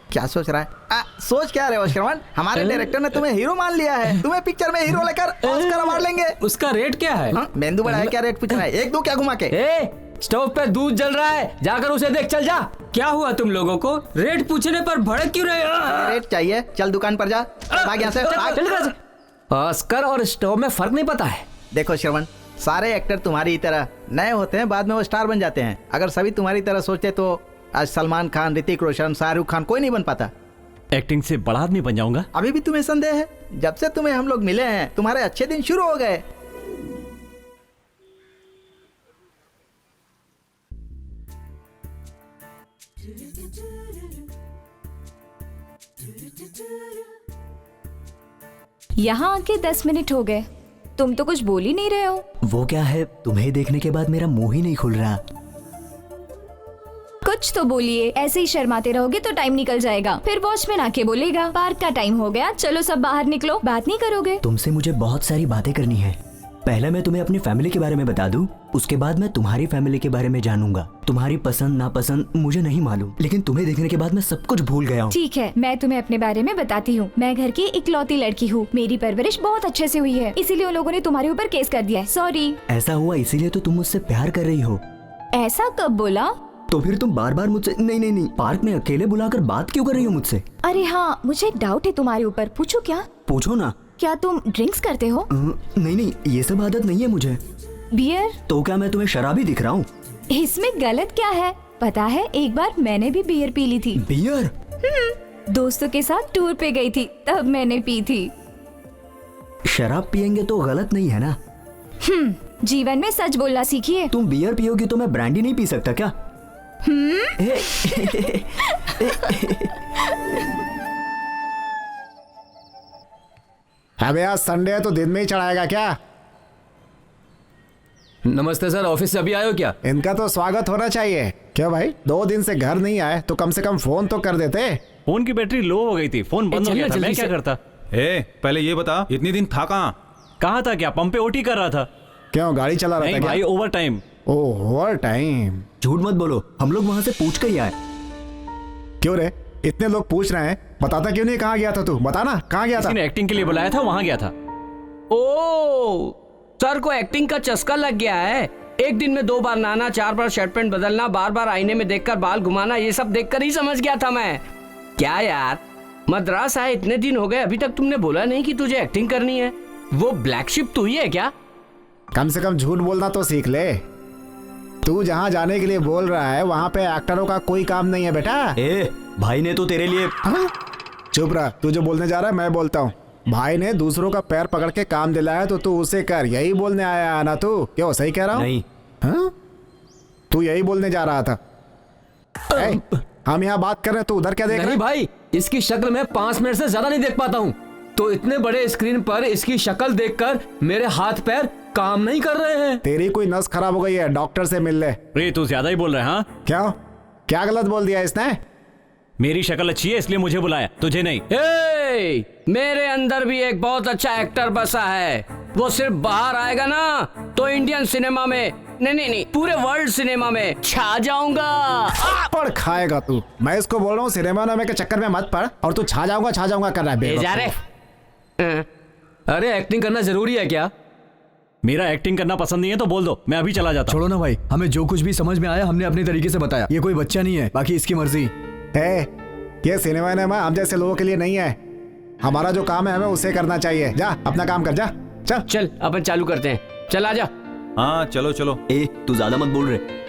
क्या सोच रहा है? सोच क्या रहे हो श्रवण? हमारे डायरेक्टर ने तुम्हें हीरो मान लिया है, तुम्हें पिक्चर में हीरो लेकर ऑस्कर अवार्ड लेंगे। उसका रेट क्या है? मेंदू बड़ा है, क्या रेट पूछ रहा है? 1-2 क्या घुमा के? स्टोव पे दूध जल रहा है, जाकर उसे देख, चल जा। क्या हुआ तुम लोगों को? रेट पूछने पर भड़क क्यों रहे हो? रेट चाहिए, चल दुकान पर जा, भाग यहाँ से। ऑस्कर और स्टोव में फर्क नहीं पता है। देखो श्रवण, सारे एक्टर तुम्हारी तरह नए होते हैं, बाद में वो स्टार बन जाते हैं। अगर सभी तुम्हारी तरह सोचते तो आज सलमान खान, ऋतिक रोशन, शाहरुख खान कोई नहीं बन पाता। एक्टिंग से बड़ा आदमी बन जाऊंगा। अभी भी तुम्हें संदेह है? जब से तुम्हें हम लोग मिले हैं तुम्हारे अच्छे दिन शुरू हो गए। यहाँ आके 10 मिनट हो गए, तुम तो कुछ बोल ही नहीं रहे हो। वो क्या है, तुम्हें देखने के बाद मेरा मुंह ही नहीं खुल रहा। कुछ तो बोलिए, ऐसे ही शर्माते रहोगे तो टाइम निकल जाएगा। फिर वॉचमैन आके बोलेगा पार्क का टाइम हो गया, चलो सब बाहर निकलो। बात नहीं करोगे? तुमसे मुझे बहुत सारी बातें करनी है। पहले मैं तुम्हें अपनी फैमिली के बारे में बता दूं, उसके बाद मैं तुम्हारी फैमिली के बारे में जानूंगा। तुम्हारी पसंद नापसंद मुझे नहीं मालूम, लेकिन तुम्हें देखने के बाद मैं सब कुछ भूल गया हूँ। ठीक है, मैं तुम्हें अपने बारे में बताती हूँ। मैं घर की इकलौती लड़की हूँ, मेरी परवरिश बहुत अच्छे से हुई है, इसीलिए उन लोगों ने तुम्हारे ऊपर केस कर दिया है। सॉरी। ऐसा हुआ इसीलिए तो तुम मुझसे प्यार कर रही हो? ऐसा कब बोला? तो फिर तुम बार बार मुझसे नहीं पार्क में अकेले बुलाकर बात क्यों कर रही हो मुझसे? अरे हाँ, मुझे एक डाउट है तुम्हारे ऊपर। पूछो क्या? पूछो ना। क्या तुम ड्रिंक्स करते हो? नहीं, ये सब आदत नहीं है मुझे। बियर? तो क्या मैं तुम्हें शराबी दिख रहा हूँ? इसमें गलत क्या है? पता है, एक बार मैंने भी बियर पी ली थी। बियर? दोस्तों के साथ टूर पे गई थी, तब मैंने पी थी। शराब पियेंगे तो गलत नहीं है ना? जीवन में सच बोलना सीखिए। तुम बियर पियोगी तो मैं ब्रांडी नहीं पी सकता क्या? अबे आज संडे है तो दिन में ही चढ़ाएगा क्या? नमस्ते सर, ऑफिस से अभी आए हो क्या? इनका तो स्वागत होना चाहिए। क्यों भाई, 2 दिन से घर नहीं आए तो कम से कम फोन तो कर देते। फोन की बैटरी लो हो गई थी, फोन बंद हो गया था, मैं क्या करता? पहले ये बता, इतने दिन था कहाँ था? क्या पंप पे ओटी कर रहा था? क्यों, गाड़ी चला रहा था क्या? भाई ओवर टाइम। Over time? झूठ मत बोलो, हम लोग वहाँ से पूछ कर ही आए। क्यों रे, इतने लोग पूछ रहे हैं, बताता क्यों नहीं कहाँ गया था तू? बता ना कहाँ गया था? किसी ने एक्टिंग के लिए बुलाया था, वहाँ गया था। ओ, सर को एक्टिंग का चस्का लग गया है। एक दिन में 2 बार नहाना, 4 बार शर्ट पैंट बदलना, बार बार आईने में देखकर बाल घुमाना, ये सब देखकर ही समझ गया था मैं। क्या यार, मद्रास आए इतने दिन हो गए, अभी तक तुमने बोला नहीं कि तुझे एक्टिंग करनी है। वो ब्लैक शिप तू ही है क्या? कम से कम झूठ बोलना तो सीख ले। तू जहाँ जाने के लिए बोल रहा है वहाँ पे एक्टरों का कोई काम नहीं है बेटा। भाई ने तो तेरे लिए। चुप रहा, तू जो बोलने जा रहा है मैं बोलता हूँ। भाई ने दूसरों का पैर पकड़ के काम दिलाया तो तू उसे कर, यही बोलने आया है ना तू? क्यों, सही कह रहा हूँ? नहीं। हाँ? तू यही बोलने जा रहा था। हम यहाँ बात कर रहे हैं, तू उधर क्या देख रहा है? नहीं भाई, इसकी शक्ल मैं 5 मिनट से ज्यादा नहीं देख पाता हूँ, तो इतने बड़े स्क्रीन पर इसकी शक्ल देखकर मेरे हाथ पैर काम नहीं कर रहे हैं। तेरी कोई नस खराब हो गई है, डॉक्टर से मिल ले। रे तू ज्यादा ही बोल रहा है। हाँ क्यों? क्या गलत बोल दिया इसने? मेरी शक्ल अच्छी है इसलिए मुझे बुलाया, तुझे नहीं। मेरे अंदर भी एक बहुत अच्छा एक्टर बसा है। वो सिर्फ बाहर आएगा ना तो इंडियन सिनेमा में नहीं पूरे वर्ल्ड सिनेमा में छा जाऊंगा। पढ़ खाएगा तू। मैं इसको बोल रहा हूँ सिनेमा नामे के चक्कर में मत पड़, और तू छा जाऊंगा कर रहा है। जा रे। अरे एक्टिंग करना जरूरी है क्या? मेरा एक्टिंग करना पसंद नहीं है तो बोल दो, मैं अभी चला जाता। छोड़ो ना भाई, हमें जो कुछ भी समझ में आया हमने अपने तरीके से बताया। ये कोई बच्चा नहीं है, बाकी इसकी मर्जी है। ये सिनेमा ने हम जैसे लोगों के लिए नहीं है। हमारा जो काम है हमें उसे करना चाहिए। जा अपना काम कर, जा चल अपन चालू करते हैं। चल आ जा। हाँ चलो चलो। ए तू ज्यादा मत बोल रहे।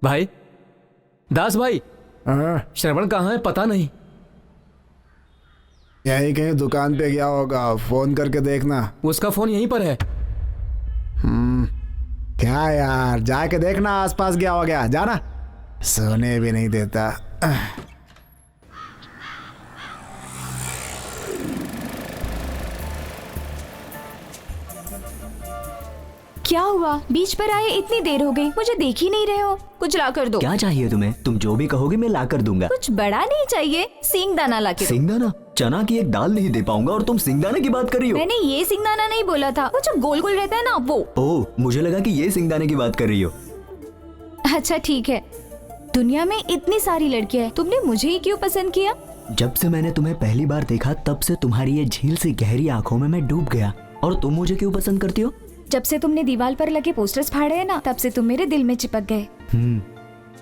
भाई दास भाई, श्रवण कहाँ है पता नहीं। यहीं कहीं दुकान पे गया होगा, फोन करके देखना। उसका फोन यहीं पर है। क्या यार, जाके देखना आसपास गया हो गया। जाना, सोने भी नहीं देता। क्या हुआ? बीच पर आए इतनी देर हो गई, मुझे देख ही नहीं रहे हो। कुछ ला कर दो। क्या चाहिए तुम्हें? तुम जो भी कहोगे मैं ला कर दूंगा। कुछ बड़ा नहीं चाहिए, सिंगदाना ला के दो। सिंगदाना? चना की एक दाल नहीं दे पाऊंगा और तुम सिंगदाना की बात कर रही हो। मैंने ये सिंगदाना नहीं बोला था, वो जो गोल गोल रहता है ना वो। ओह, मुझे लगा कि ये सिंगदाने की बात कर रही हो। अच्छा ठीक है। दुनिया में इतनी सारी लड़कियां हैं, तुमने मुझे ही क्यों पसंद किया? जब से मैंने तुम्हें पहली बार देखा तब से तुम्हारी ये झील सी गहरी आंखों में मैं डूब गया। और तुम मुझे क्यों पसंद करती हो? जब से तुमने दीवार पर लगे पोस्टर्स फाड़े हैं ना, तब से तुम मेरे दिल में चिपक गए।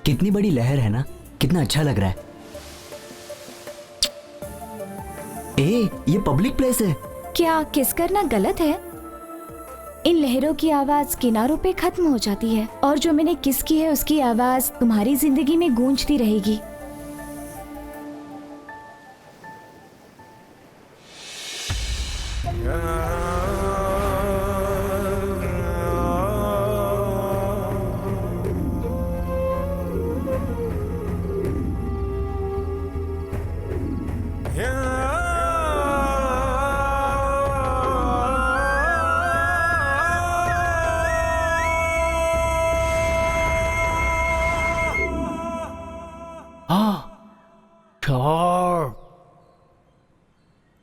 कितनी बड़ी लहर है ना, कितना अच्छा लग रहा है। ये पब्लिक प्लेस है। क्या किस करना गलत है? इन लहरों की आवाज किनारों पे खत्म हो जाती है, और जो मैंने किस की है उसकी आवाज तुम्हारी जिंदगी में गूंजती रहेगी।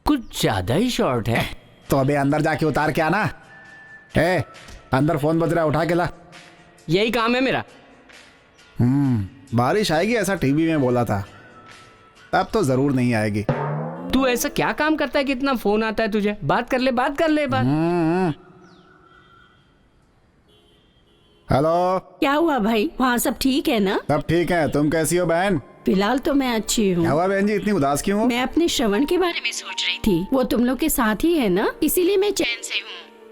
कुछ ज्यादा ही शॉर्ट है। तो अबे अंदर जाके उतार के आना। अंदर फोन बज रहा है, उठा के ला। यही काम है मेरा। बारिश आएगी ऐसा टीवी में बोला था, अब तो जरूर नहीं आएगी। तू ऐसा क्या काम करता है कि इतना फोन आता है तुझे? बात कर ले बात। हेलो, क्या हुआ भाई? वहाँ सब ठीक है ना? सब ठीक है। तुम कैसी हो बहन? फिलहाल तो मैं अच्छी हूँ। क्या हुआ बहन जी, इतनी उदास क्यों हो? मैं अपने श्रवण के बारे में सोच रही थी। वो तुम लोग के साथ ही है ना, इसीलिए मैं चैन से हूँ।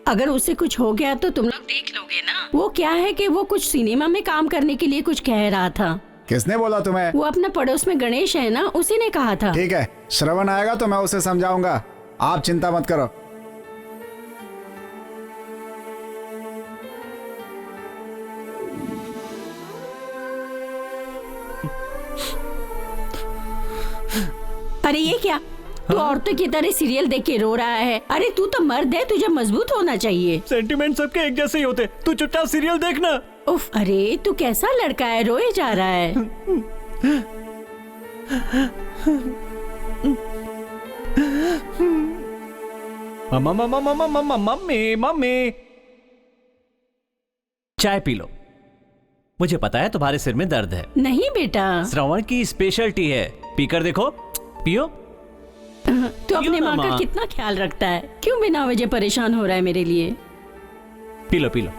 अगर उससे कुछ हो गया तो तुम लोग देख लोगे ना। वो क्या है कि वो कुछ सिनेमा में काम करने के लिए कुछ कह रहा था। किसने बोला तुम्हें? वो अपना पड़ोस में गणेश है ना, उसी ने कहा था। ठीक है, श्रवण आएगा तो मैं उसे समझाऊंगा, आप चिंता मत करो। अरे ये क्या? तू औरतों की तरह सीरियल देख के रो रहा है? अरे तू तो मर्द है, तुझे मजबूत होना चाहिए। सेंटिमेंट सबके एक जैसे ही होते, तू चुपचाप सीरियल देखना। उफ, अरे तू कैसा लड़का है, रोए जा रहा है। मम्मी चाय पी लो। मुझे पता है तुम्हारे सिर में दर्द है। नहीं बेटा, श्रवण की स्पेशलिटी है, पीकर देखो। पियो। तू अपने माँ का कितना ख्याल रखता है, क्यों बिना वजह परेशान हो रहा है मेरे लिए? पी लो पी लो।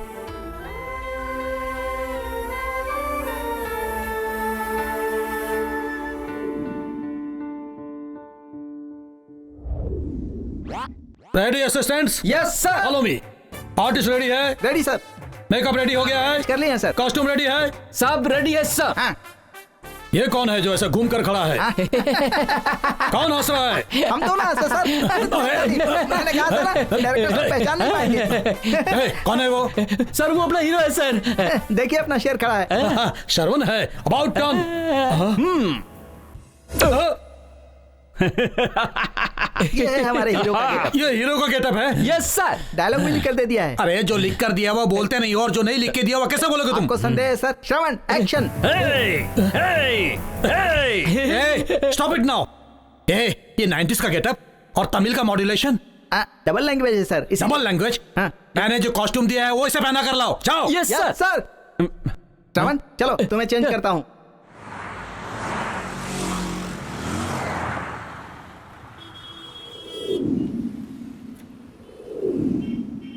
Ready assistants? Yes sir. Follow me. Artist ready है? Ready sir. मेकअप रेडी हो गया है? कर लिया सर। कॉस्ट्यूम रेडी है? सब रेडी है सर। हाँ। ये कौन है जो ऐसा घूम कर खड़ा है? कौन हंस रहा है? हम तो ना हंसे सर। मैंने कहा था ना, डायरेक्टर साहब पहचान नहीं पाएंगे। कौन है वो? सर वो अपना हीरो है सर। देखिए अपना शेर खड़ा है। श्रवण है। About turn. ये है हमारे हीरो का गेटअप। ये हीरो का गेटअप है? Yes sir. डायलॉग भी लिख कर दे दिया है। अरे जो लिख कर दिया वो बोलते नहीं, और जो नहीं लिख के दिया वो कैसे बोलोगे तुम? आपको संदेह है sir? Shravan action. Stop it now. ये 90s का गेटअप और तमिल का मॉड्यूलेशन। डबल लैंग्वेज है सर। Double language? मैंने जो कॉस्ट्यूम दिया है वो इसे पहना कर लाओ। जाओ। Yes sir. श्रवण चलो तुम्हें चेंज करता हूँ।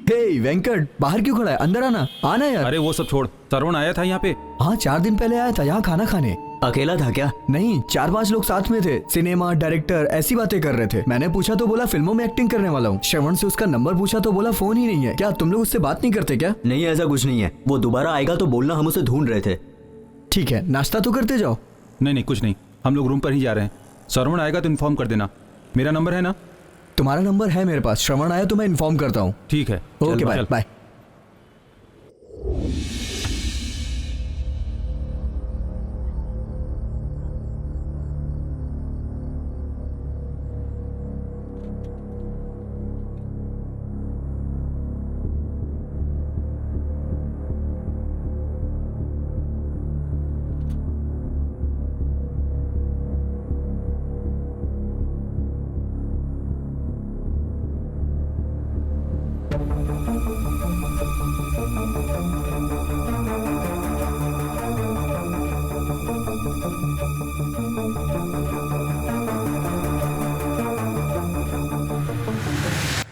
हे वेंकट, बाहर क्यों खड़ा है? अंदर आना। आना यार। अरे वो सब छोड़, श्रवण आया था यहाँ पे। हाँ 4 दिन पहले आया था यहाँ खाना खाने। अकेला था क्या? नहीं, 4-5 लोग साथ में थे। सिनेमा डायरेक्टर ऐसी बातें कर रहे थे। मैंने पूछा तो बोला फिल्मों में एक्टिंग करने वाला हूँ। श्रवण से उसका नंबर पूछा तो बोला फोन ही नहीं है। क्या तुम लोग उससे बात नहीं करते क्या? नहीं, ऐसा कुछ नहीं है। वो दोबारा आएगा तो बोलना, हम उसे ढूंढ रहे थे। ठीक है, नाश्ता तो करते जाओ। नहीं नहीं कुछ नहीं, हम लोग रूम पर ही जा रहे हैं। श्रवण आएगा तो इन्फॉर्म कर देना। मेरा नंबर है ना? तुम्हारा नंबर है मेरे पास। श्रवण आया तो मैं इन्फॉर्म करता हूँ। ठीक है। Okay bye bye.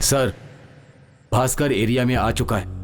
Sir, Bhaskar area में आ चुका है।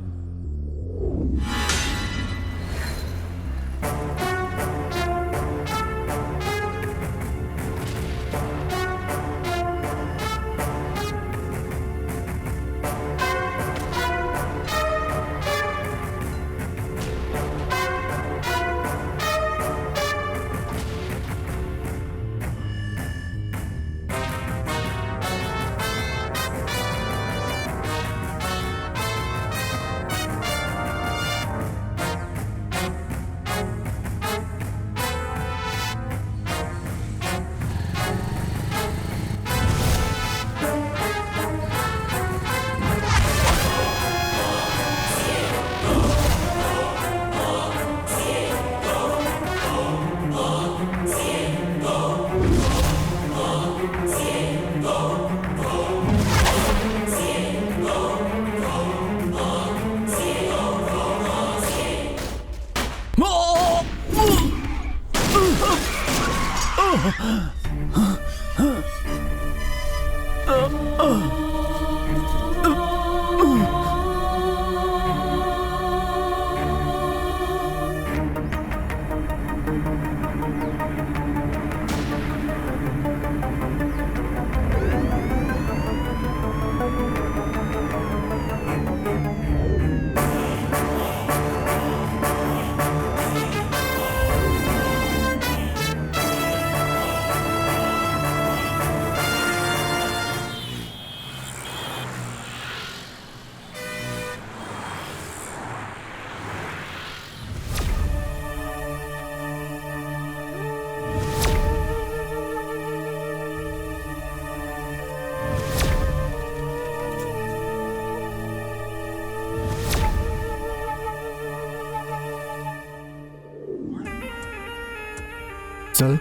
सर,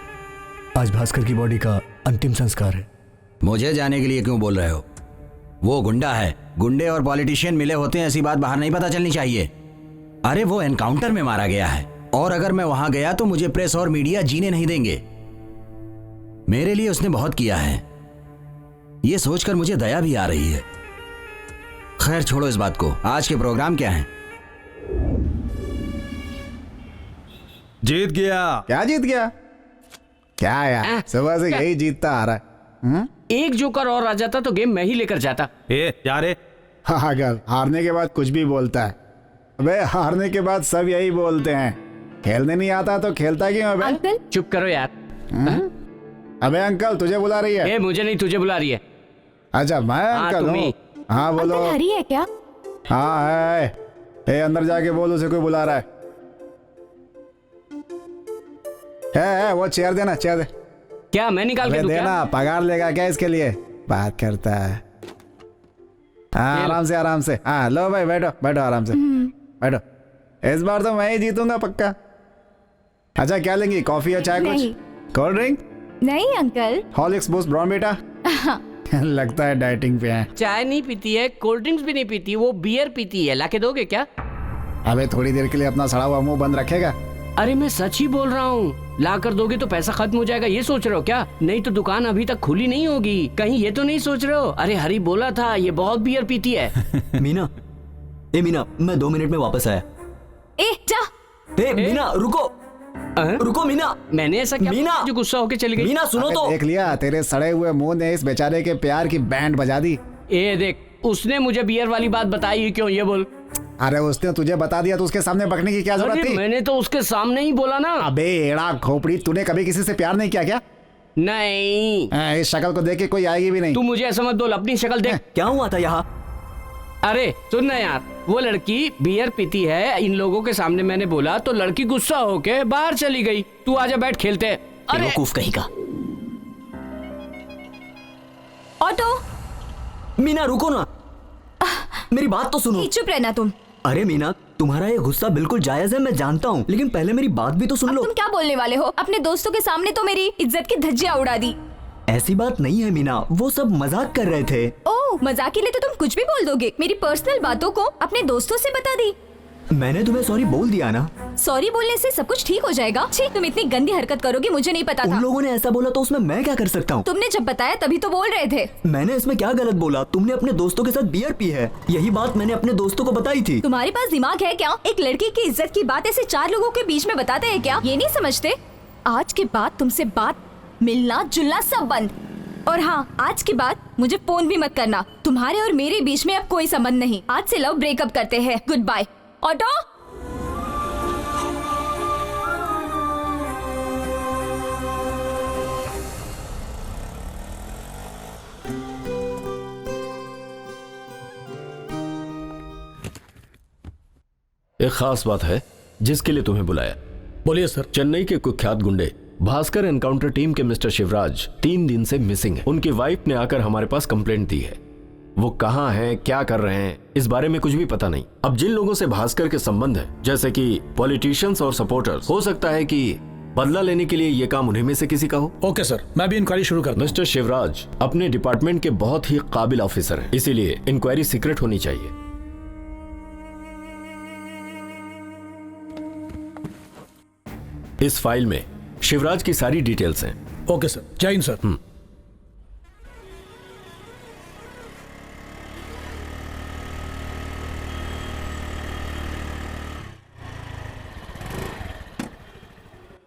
आज भास्कर की बॉडी का अंतिम संस्कार है। मुझे जाने के लिए क्यों बोल रहे हो? वो गुंडा है। गुंडे और पॉलिटिशियन मिले होते हैं, ऐसी बात बाहर नहीं पता चलनी चाहिए। अरे वो एनकाउंटर में मारा गया है, और अगर मैं वहां गया तो मुझे प्रेस और मीडिया जीने नहीं देंगे। मेरे लिए उसने बहुत किया है, ये सोचकर मुझे दया भी आ रही है। खैर छोड़ो इस बात को। आज के प्रोग्राम क्या है? जीत गया। क्या जीत गया? क्या यार, सुबह से यही जीतता आ रहा है। एक जोकर और आ जाता तो गेम मैं ही लेकर जाता। यार अगर हारने के बाद कुछ भी बोलता है वे हारने के बाद सब यही बोलते हैं, खेलने नहीं आता तो खेलता क्यों है बे? अंकल चुप करो यार। अबे अंकल तुझे बुला रही है। ए, मुझे नहीं, तुझे बुला रही है। अच्छा मैं अंकल हूँ। हाँ बोलो। अंकल हरी है क्या? हाँ है। ए अंदर जाके बोल, उसे कोई बुला रहा है। वो चेयर देना, चेयर दे। क्या मैं निकाल के दूं क्या? देना, पगार लेगा क्या इसके लिए? बात करता है। हाँ आराम से आराम से। हाँ लो भाई बैठो बैठो आराम से बैठो। इस बार तो मैं ही जीतूंगा पक्का। अच्छा क्या लेंगी, कॉफी या चाय? कुछ कोल्ड ड्रिंक? नहीं अंकल। Horlicks Boost Bournvita? लगता है डाइटिंग पे है। चाय नहीं पीती है, कोल्ड ड्रिंक्स भी नहीं पीती, वो बियर पीती है। लाके दोगे क्या? अबे थोड़ी देर के लिए अपना सड़ा हुआ मुंह बंद रखेगा। अरे मैं सच ही बोल रहा हूँ, ला कर दोगे तो पैसा खत्म हो जाएगा, ये सोच रहे हो क्या? नहीं तो दुकान अभी तक खुली नहीं होगी। कहीं ये तो नहीं सोच रहे हो? अरे हरी बोला था ये बहुत बियर पीती है। मीना, ए मीना, मैं 2 मिनट में वापस आया। ए जा। ए मीना रुको, रुको मीना। मैंने ऐसा क्या मीना जो गुस्सा होके चली गई? मीना सुनो तो। देख लिया, तेरे सड़े हुए मुंह ने इस बेचारे के प्यार की बैंड बजा दी। ए देख, उसने मुझे बियर वाली बात बताई क्यों, ये बोल। अरे उसने तुझे बता दिया तो उसके सामने बकने की क्या जरूरत थी? मैंने तो उसके सामने ही बोला ना। अबे एड़ा खोपड़ी, तूने कभी किसी से प्यार नहीं किया क्या? नहीं। इस शक्ल को देख के कोई आएगी भी नहीं। तू मुझे ऐसा मत बोल, अपनी शक्ल देख। क्या हुआ था यहाँ? अरे सुन ना यार, वो लड़की बियर पीती है, इन लोगों के सामने मैंने बोला तो लड़की गुस्सा होके बाहर चली गई। तू आजा बैठ खेलते हैं। अरे बेवकूफ कहीं का। ऑटो। मीना रुको ना, मेरी बात तो सुनो। चुप रहना तुम। अरे मीना, तुम्हारा ये गुस्सा बिल्कुल जायज है, मैं जानता हूँ, लेकिन पहले मेरी बात भी तो सुन लो। तुम क्या बोलने वाले हो? अपने दोस्तों के सामने तो मेरी इज्जत की धज्जियां उड़ा दी। ऐसी बात नहीं है मीना, वो सब मजाक कर रहे थे। ओह, मजाक के लिए तो तुम कुछ भी बोल दोगे। मेरी पर्सनल बातों को अपने दोस्तों से बता दी। मैंने तुम्हें सॉरी बोल दिया ना। सॉरी बोलने से सब कुछ ठीक हो जाएगा? छी, तुम इतनी गंदी हरकत करोगे मुझे नहीं पता था। उन लोगों ने ऐसा बोला तो उसमें मैं क्या कर सकता हूँ? तुमने जब बताया तभी तो बोल रहे थे। मैंने इसमें क्या गलत बोला? तुमने अपने दोस्तों के साथ बियर पी है, यही बात मैंने अपने दोस्तों को बताई थी। तुम्हारे पास दिमाग है क्या? एक लड़की की इज्जत की बात ऐसे 4 लोगों के बीच में बताते हैं क्या? ये नहीं समझते? आज के बाद तुमसे बात, मिलना जुलना सब बंद। और हाँ, आज के बाद मुझे फोन भी मत करना। तुम्हारे और मेरे बीच में अब कोई संबंध नहीं। आज से लव ब्रेकअप करते हैं। Good bye. ऑटो। एक खास बात है जिसके लिए तुम्हें बुलाया। बोलिए सर। चेन्नई के कुख्यात गुंडे भास्कर एनकाउंटर टीम के मिस्टर शिवराज 3 दिन से मिसिंग है। उनकी वाइफ ने आकर हमारे पास कंप्लेंट दी है। वो कहाँ हैं, क्या कर रहे हैं, इस बारे में कुछ भी पता नहीं। अब जिन लोगों से भास्कर के संबंध है, जैसे कि पॉलिटिशियंस और सपोर्टर्स, हो सकता है कि बदला लेने के लिए ये काम उन्हीं में से किसी का हो। ओके सर, मैं भी इंक्वायरी शुरू करता हूं। मिस्टर शिवराज अपने डिपार्टमेंट के बहुत ही काबिल ऑफिसर हैं, इसीलिए इंक्वायरी सीक्रेट होनी चाहिए। इस फाइल में शिवराज की सारी डिटेल्स हैं। Okay sir. जय हिंद सर।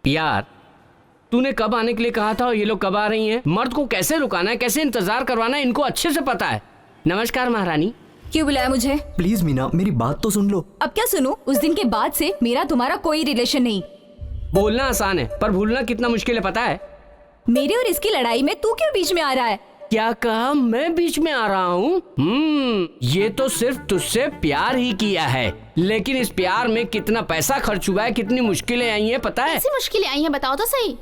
यार तूने कब आने के लिए कहा था और ये लोग कब आ रही हैं? मर्द को कैसे रुकाना है, कैसे इंतजार करवाना है, इनको अच्छे से पता है। नमस्कार महारानी। क्यों बुलाया मुझे? प्लीज मीना, मेरी बात तो सुन लो। अब क्या सुनूं? उस दिन के बाद से मेरा तुम्हारा कोई रिलेशन नहीं। बोलना आसान है पर भूलना कितना मुश्किल है पता है? मेरे और इसकी लड़ाई में तू क्यों बीच में आ रहा है? क्या कहा? मैं बीच में आ रहा हूँ? ये तो सिर्फ तुझसे प्यार ही किया है, लेकिन इस प्यार में कितना पैसा खर्च हुआ है, कितनी मुश्किलें आई हैं पता है? ऐसी मुश्किलें आई हैं बताओ तो सही।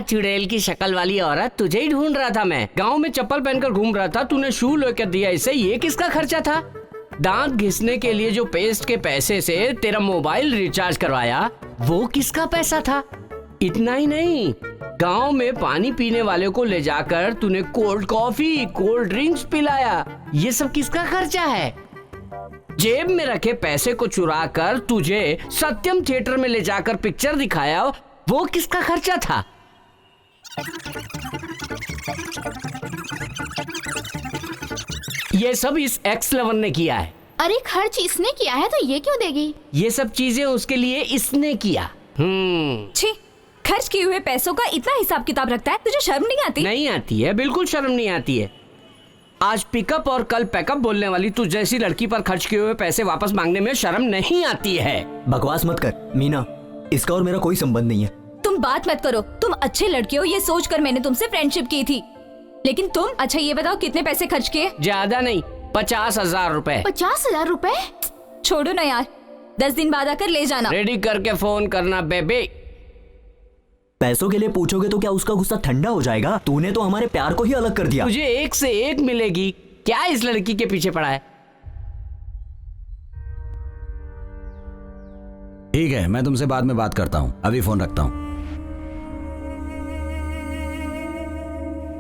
चुड़ैल की शक्ल वाली औरत, तुझे ही ढूंढ रहा था मैं। गांव में चप्पल पहनकर घूम रहा था, तूने शू लेकर दिया इसे। ये किसका खर्चा था? दांत घिसने के लिए जो पेस्ट के पैसे से तेरा मोबाइल रिचार्ज करवाया, वो किसका पैसा था? इतना ही नहीं, गांव में पानी पीने वाले को ले जाकर तूने कोल्ड कॉफी, कोल्ड ड्रिंक्स पिलाया। ये सब किसका खर्चा है? जेब में रखे पैसे को चुराकर तुझे सत्यम थिएटर में ले जाकर पिक्चर दिखाया, वो किसका खर्चा था? ये सब इस एक्स-11 ने किया है। अरे खर्च इसने किया है तो ये क्यों देगी? ये सब चीजें उसके लिए इसने किया। छी, खर्च किए हुए पैसों का इतना हिसाब किताब रखता है, तुझे शर्म नहीं आती? नहीं आती है, बिल्कुल शर्म नहीं आती है। आज पिकअप और कल पैकअप बोलने वाली तू जैसी लड़की पर खर्च किए हुए पैसे वापस मांगने में शर्म नहीं आती है? बकवास मत कर मीना, इसका और मेरा कोई संबंध नहीं है। तुम बात मत करो, तुम अच्छे लड़के हो ये सोचकर मैंने तुमसे फ्रेंडशिप की थी। लेकिन तुम, अच्छा ये बताओ कितने पैसे खर्च किए? ज्यादा नहीं, 50,000 रुपए। 50,000 रुपए? छोड़ो ना यार, 10 दिन बाद आकर ले जाना। रेडी करके फोन करना बेबी। पैसों के लिए पूछोगे तो क्या उसका गुस्सा ठंडा हो जाएगा? तूने तो हमारे प्यार को ही अलग कर दिया। तुझे एक से एक मिलेगी, क्या इस लड़की के पीछे पड़ा है? ठीक है, मैं तुमसे बाद में बात करता हूं, अभी फोन रखता हूं।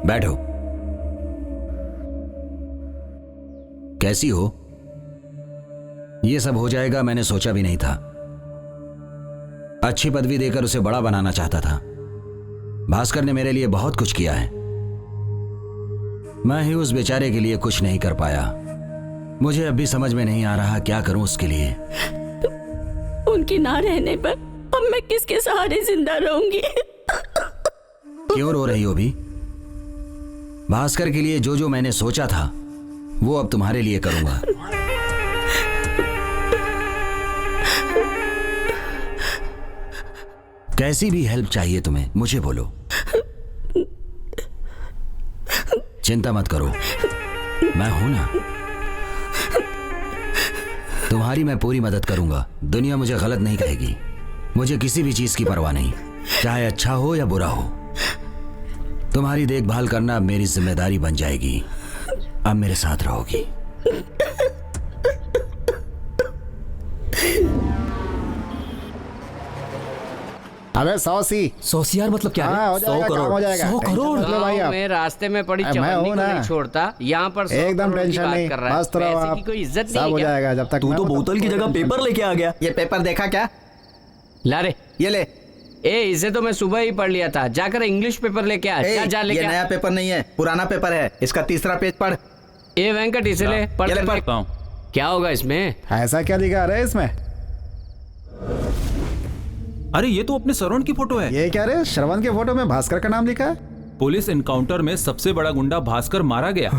बैठो। कैसी हो? ये सब हो जाएगा मैंने सोचा भी नहीं था। अच्छी पदवी देकर उसे बड़ा बनाना चाहता था। भास्कर ने मेरे लिए बहुत कुछ किया है, मैं ही उस बेचारे के लिए कुछ नहीं कर पाया। मुझे अब भी समझ में नहीं आ रहा क्या करूं उसके लिए। उनकी ना रहने पर अब मैं किसके सहारे जिंदा रहूंगी? क्यों रो रही हो भी? भास्कर के लिए जो जो मैंने सोचा था वो अब तुम्हारे लिए करूंगा। कैसी भी हेल्प चाहिए तुम्हें मुझे बोलो, चिंता मत करो, मैं हूं ना। तुम्हारी मैं पूरी मदद करूंगा। दुनिया मुझे गलत नहीं कहेगी। मुझे किसी भी चीज की परवाह नहीं, चाहे अच्छा हो या बुरा हो। तुम्हारी देखभाल करना अब मेरी जिम्मेदारी बन जाएगी। अब मेरे साथ रहोगी। अबे 100 यार मतलब क्या है? 100 करोड़ हो जाएगा। 100 करोड़ मतलब भाई आप मैं रास्ते में पड़ी चवन्नी को नहीं छोड़ता, यहाँ पर 100 एकदम करोड़ की टेंशन बात नहीं, कर रहा है। मस्त रहो पैसे आप, की कोई इज्जत सब नहीं हो है क्या? जाएगा जब तक तू तो बोतल की जगह पेपर लेके आ गया। ये पेपर देखा क्या? ला रे, ये ले। इसे तो मैं सुबह ही पढ़ लिया था। जाकर इंग्लिश पेपर लेके आ। जा लेके ये नया पेपर नहीं है, पुराना पेपर है। इसका तीसरा पेज पढ़। ए वेंकट, इसे ले पढ़। ये ले पढ़। क्या होगा इसमें? ऐसा क्या लिखा रहा है इसमें? अरे ये तो अपने श्रवण की फोटो है। ये क्या रे? श्रवण के फोटो में भास्कर का नाम लिखा है। पुलिस एनकाउंटर में सबसे बड़ा गुंडा भास्कर मारा गया।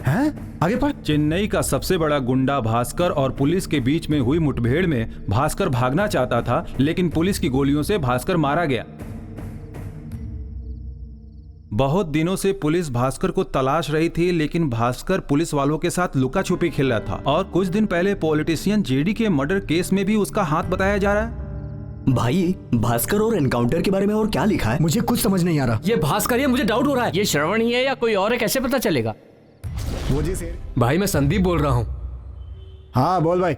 हैं? आगे पढ़। चेन्नई का सबसे बड़ा गुंडा भास्कर और पुलिस के बीच में हुई मुठभेड़ में भास्कर भागना चाहता था, लेकिन पुलिस की गोलियों से भास्कर मारा गया। बहुत दिनों से पुलिस भास्कर को तलाश रही थी, लेकिन भास्कर पुलिस वालों के साथ लुका छुपी खेल रहा था। और कुछ दिन पहले पॉलिटिशियन जेडी के मर्डर केस में भी उसका हाथ बताया जा रहा है। भाई, भास्कर और एनकाउंटर के बारे में और क्या लिखा है? मुझे कुछ समझ नहीं आ रहा। ये भास्कर है, मुझे डाउट हो रहा है। ये श्रवण ही है या कोई और है, कैसे पता चलेगा? वो जी से भाई मैं संदीप बोल रहा हूँ। हाँ बोल भाई।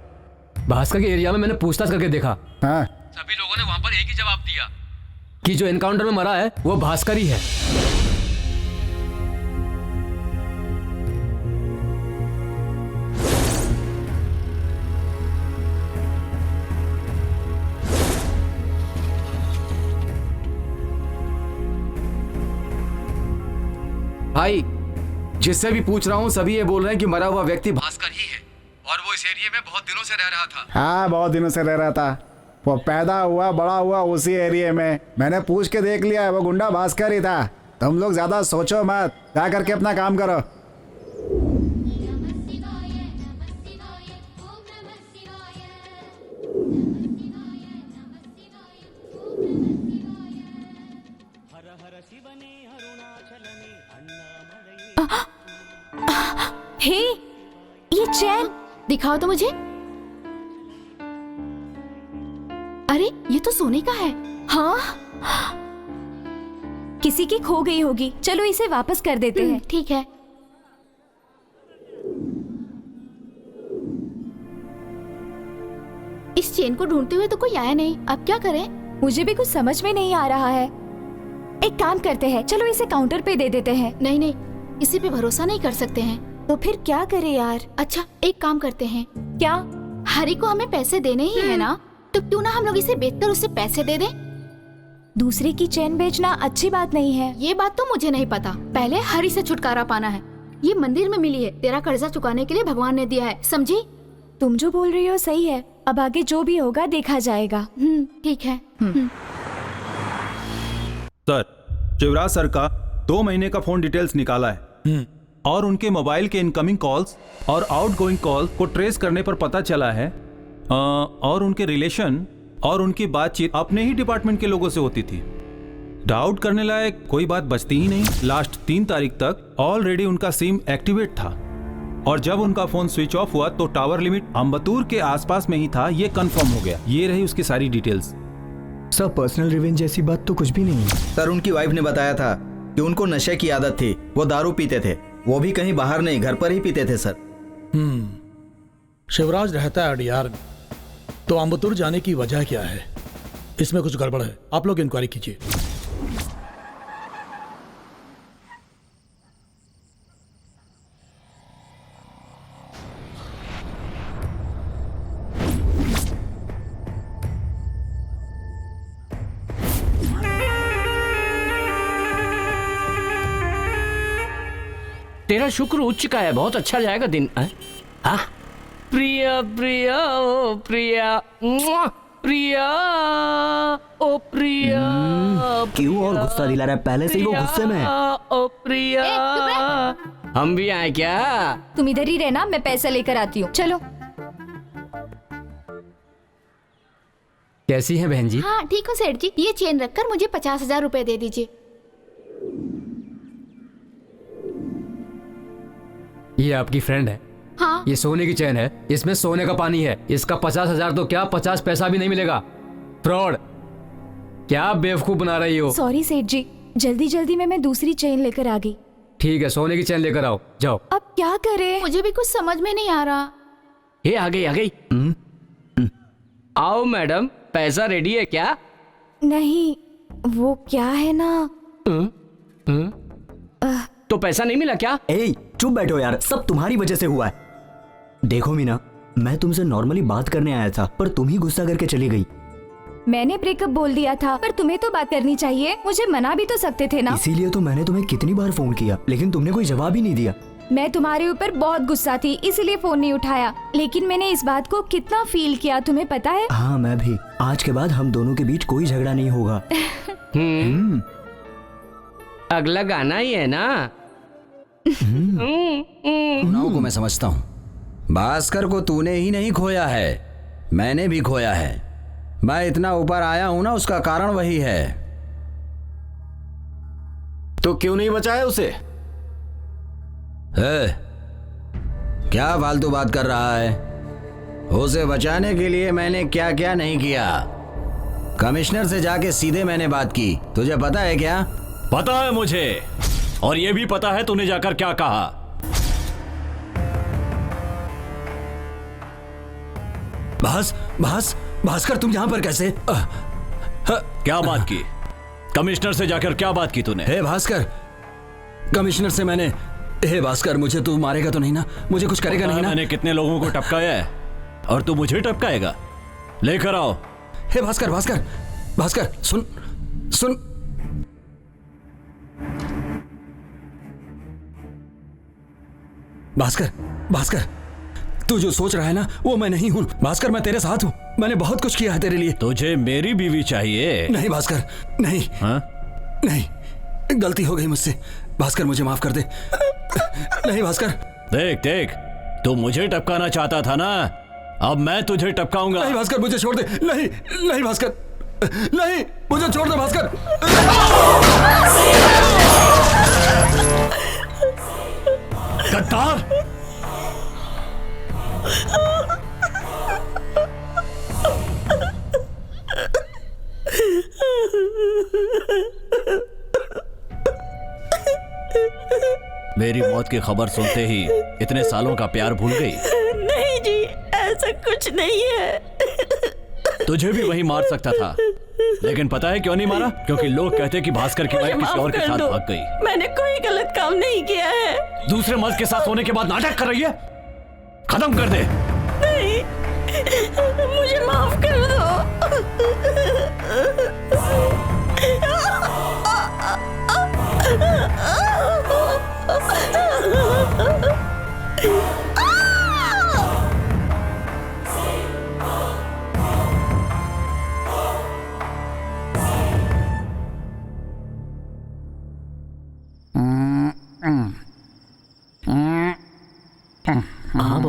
भास्कर के एरिया में मैंने पूछताछ करके देखा। हाँ। सभी लोगों ने वहां पर एक ही जवाब दिया कि जो एनकाउंटर में मरा है वो भास्कर ही है। भाई जिससे भी पूछ रहा हूँ सभी ये बोल रहे हैं कि मरा हुआ व्यक्ति भास्कर ही है और वो इस एरिया में बहुत दिनों से रह रहा था। हाँ बहुत दिनों से रह रहा था। वो पैदा हुआ बड़ा हुआ उसी एरिया में। मैंने पूछ के देख लिया, वो गुंडा भास्कर ही था। तुम लोग ज्यादा सोचो मत, जा करके अपना काम करो। हे, ये चैन दिखाओ तो मुझे। अरे ये तो सोने का है। हाँ, किसी की खो गई होगी। चलो इसे वापस कर देते हैं। ठीक है। इस चेन को ढूंढते हुए तो कोई आया नहीं, अब क्या करें? मुझे भी कुछ समझ में नहीं आ रहा है। एक काम करते हैं, चलो इसे काउंटर पे दे देते हैं। नहीं नहीं, इसी पे भरोसा नहीं कर सकते हैं। तो फिर क्या करें यार? अच्छा एक काम करते हैं। क्या? हरी को हमें पैसे देने ही है ना, तो क्यों ना हम लोग इसे बेचकर उसे पैसे दे दें? दूसरे की चैन बेचना अच्छी बात नहीं है। ये बात तो मुझे नहीं पता। पहले हरी से छुटकारा पाना है। ये मंदिर में मिली है, तेरा कर्जा चुकाने के लिए भगवान ने दिया है, समझी? तुम जो बोल रही हो सही है। अब आगे जो भी होगा देखा जाएगा। ठीक है। सर, शिवराज सर का 2 महीने का फोन डिटेल्स निकाला है और उनके मोबाइल के इनकमिंग कॉल्स और आउटगोइंग कॉल्स को ट्रेस करने पर पता चला है और उनके रिलेशन और उनकी बातचीत अपने ही डिपार्टमेंट के लोगों से होती थी। डाउट करने लायक कोई बात बचती ही नहीं। लास्ट 3 तारीख तक ऑलरेडी उनका सिम एक्टिवेट था और जब उनका फोन स्विच ऑफ हुआ तो टावर लिमिट अम्बतूर के आसपास में ही था, ये कंफर्म हो गया। ये रही उसकी सारी डिटेल्स। सर पर्सनल रिवेंज जैसी बात तो कुछ भी नहीं है। सर उनकी वाइफ ने बताया था कि उनको नशे की आदत थी, वो दारू पीते थे, वो भी कहीं बाहर नहीं घर पर ही पीते थे सर। शिवराज रहता है अडियार में, तो अम्बतूर जाने की वजह क्या है? इसमें कुछ गड़बड़ है, आप लोग इंक्वायरी कीजिए। तेरा शुक्र उच्च का है, बहुत अच्छा जाएगा दिन। हाँ प्रिया प्रिया ओ प्रिया, मुआ, प्रिया ओ प्रिया। क्यों और गुस्सा दिला रहा है? पहले से ही वो गुस्से में है। ओ प्रिया, हम भी आए क्या? तुम इधर ही रहना, मैं पैसा लेकर आती हूँ। चलो। कैसी हैं बहन जी? हाँ ठीक हो सेठ जी, ये चेन रखकर मुझे 50,000 रुपए दे दीजिए। ये आपकी फ्रेंड है? हाँ। ये सोने की चैन है, इसमें सोने का पानी है। इसका 50,000 तो क्या 50 पैसा भी नहीं मिलेगा। फ्रॉड। क्या बेवकूफ बना रही हो? सॉरी सेठ जी, जल्दी जल्दी में मैं दूसरी चेन लेकर आ गई। ठीक है, सोने की चैन लेकर आओ, जाओ। अब क्या करें? मुझे भी कुछ समझ में नहीं आ रहा। ये आ गई आ गई। आओ मैडम, पैसा रेडी है क्या? नहीं, वो क्या है ना। तो पैसा नहीं मिला क्या? ए, चुप बैठो यार, सब तुम्हारी वजह से हुआ है। देखो मीना, मैं तुमसे नॉर्मली बात करने आया था, पर तुम ही गुस्सा करके चली गई। मैंने ब्रेकअप बोल दिया था, पर तुम्हें तो बात करनी चाहिए, मुझे मना भी तो सकते थे ना। इसीलिए तो मैंने तुम्हें कितनी बार फोन किया, लेकिन तुमने कोई जवाब ही नहीं दिया। मैं तुम्हारे ऊपर बहुत गुस्सा थी, इसीलिए फोन नहीं उठाया। लेकिन मैंने इस बात को कितना फील किया, तुम्हें पता है? हाँ मैं भी। आज के बाद हम दोनों के बीच कोई झगड़ा नहीं होगा। अगला गाना ही है ना। भावनाओं को मैं समझता हूँ। भास्कर को तूने ही नहीं खोया है, मैंने भी खोया है। मैं इतना ऊपर आया हूं ना, उसका कारण वही है। तो क्यों नहीं बचाया उसे? क्या फालतू बात कर रहा है? उसे बचाने के लिए मैंने क्या क्या नहीं किया। कमिश्नर से जाके सीधे मैंने बात की, तुझे पता है क्या? पता है मुझे, और ये भी पता है तूने जाकर क्या कहा। भास्कर तुम यहाँ पर कैसे? क्या बात की? कमिश्नर से जाकर क्या बात की तूने? हे भास्कर, कमिश्नर से मैंने, हे भास्कर मुझे तू मारेगा तो नहीं ना? मुझे कुछ करेगा नहीं ना? मैंने कितने लोगों को टपकाया है और तू मुझे टपकाएगा? लेकर आओ। हे भास्कर, भास्कर, भास्कर सुन सुन। भास्कर, भास्कर तू जो सोच रहा है ना, वो मैं नहीं हूं। भास्कर मैं तेरे साथ हूं, मैंने बहुत कुछ किया है तेरे लिए। तुझे मेरी बीवी चाहिए? नहीं भास्कर, नहीं। हाँ? नहीं, गलती हो गई मुझसे। भास्कर मुझे माफ कर दे। नहीं भास्कर। देख देख, तू मुझे टपकाना चाहता था ना, अब मैं तुझे टपकाऊंगा। नहीं भास्कर मुझे छोड़ दे। नहीं नहीं भास्कर, नहीं मुझे छोड़ दे भास्कर। गद्दार! मेरी मौत की खबर सुनते ही इतने सालों का प्यार भूल गई? नहीं जी, ऐसा कुछ नहीं है। तुझे भी वही मार सकता था, लेकिन पता है क्यों नहीं मारा? क्योंकि लोग कहते कि भास्कर की वाइफ किसी और के साथ भाग गई। मैंने कोई गलत काम नहीं किया है। दूसरे मर्द के साथ होने के बाद नाटक कर रही है। खत्म कर दे। नहीं, मुझे माफ कर दो।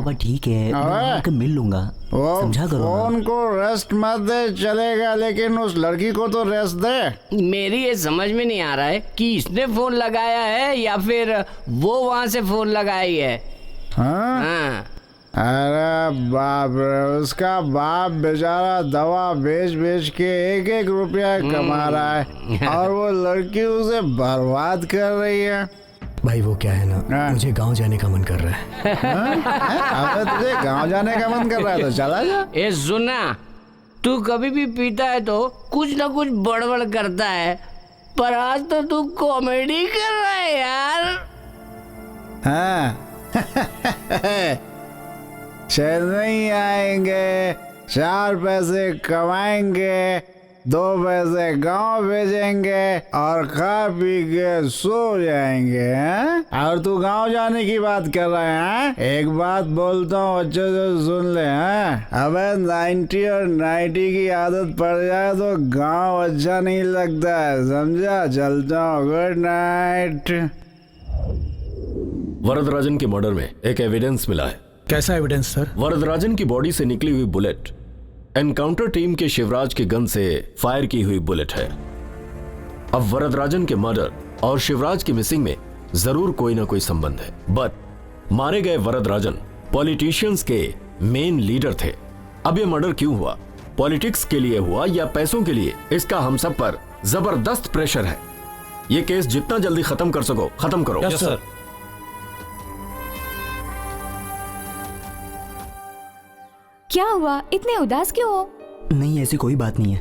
पापा ठीक है, मैं आकर मिल लूंगा, समझा करो ना। फोन को रेस्ट मत दे चलेगा, लेकिन उस लड़की को तो रेस्ट दे। मेरी ये समझ में नहीं आ रहा है कि इसने फोन लगाया है या फिर वो वहाँ से फोन लगाई है। हाँ? अरे बाप रे, उसका बाप बेचारा दवा बेच बेच के 1-1 रुपया कमा रहा है और वो लड़की उसे बर्बाद कर रही है। भाई वो क्या है ना, मुझे गांव जाने का मन कर रहा है। अबे तुझे गांव जाने का मन कर रहा है तो चला जा। ए सुना, तू कभी भी पीता है तो कुछ ना कुछ बड़बड़ करता है, पर आज तो तू कॉमेडी कर रहा है यार। हाँ चेन्नई आएंगे, 4 पैसे कमाएंगे, 2 पैसे गांव भेजेंगे और खा पी के सो जाएंगे। और तू गांव जाने की बात कर रहा है? एक बात बोलता हूँ अच्छे से सुन ले। अबे 90 और 90 की आदत पड़ जाए तो गांव अच्छा नहीं लगता है, समझा? चलता हूँ, गुड नाइट। वरदराजन के मर्डर में एक एविडेंस मिला है। कैसा एविडेंस सर? वरदराजन की बॉडी से निकली हुई बुलेट एनकाउंटर टीम के शिवराज के गन से फायर की हुई बुलेट है। अब वरदराजन के मर्डर और शिवराज की मिसिंग में जरूर कोई ना कोई संबंध है, बट मारे गए वरदराजन पॉलिटिशियंस के मेन लीडर थे। अब ये मर्डर क्यों हुआ, पॉलिटिक्स के लिए हुआ या पैसों के लिए, इसका हम सब पर जबरदस्त प्रेशर है। ये केस जितना जल्दी खत्म कर सको खत्म करो। Yes sir. क्या हुआ, इतने उदास क्यों हो? नहीं, ऐसी कोई बात नहीं है।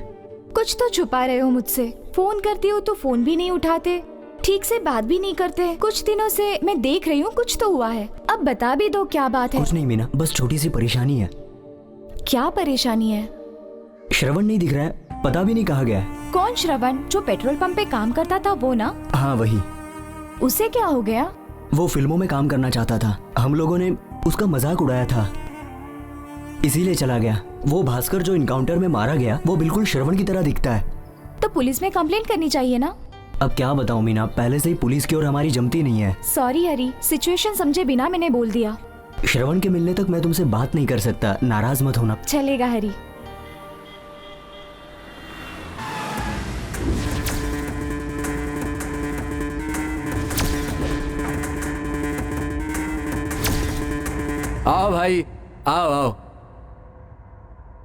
कुछ तो छुपा रहे हो मुझसे। फोन करती हो तो फोन भी नहीं उठाते, ठीक से बात भी नहीं करते। कुछ दिनों से मैं देख रही हूँ कुछ तो हुआ है, अब बता भी दो क्या बात है। कुछ नहीं मीना, बस छोटी सी परेशानी है। क्या परेशानी है? श्रवण नहीं दिख रहा है, पता भी नहीं कहाँ गया है। कौन श्रवण? जो पेट्रोल पंप पे काम करता था वो ना? हाँ वही। उसे क्या हो गया? वो फिल्मों में काम करना चाहता था, हम लोगों ने उसका मजाक उड़ाया था, इसीलिए चला गया। वो भास्कर जो इनकाउंटर में मारा गया वो बिल्कुल श्रवण की तरह दिखता है। तो पुलिस में कंप्लेंट करनी चाहिए ना? अब क्या बताऊं मीना, पहले से ही पुलिस की और हमारी जमती नहीं है। सॉरी हरी, सिचुएशन समझे बिना मैंने बोल दिया। श्रवण के मिलने तक मैं तुमसे बात नहीं कर सकता, नाराज मत होना। चलेगा हरी। आओ भाई, आओ आओ।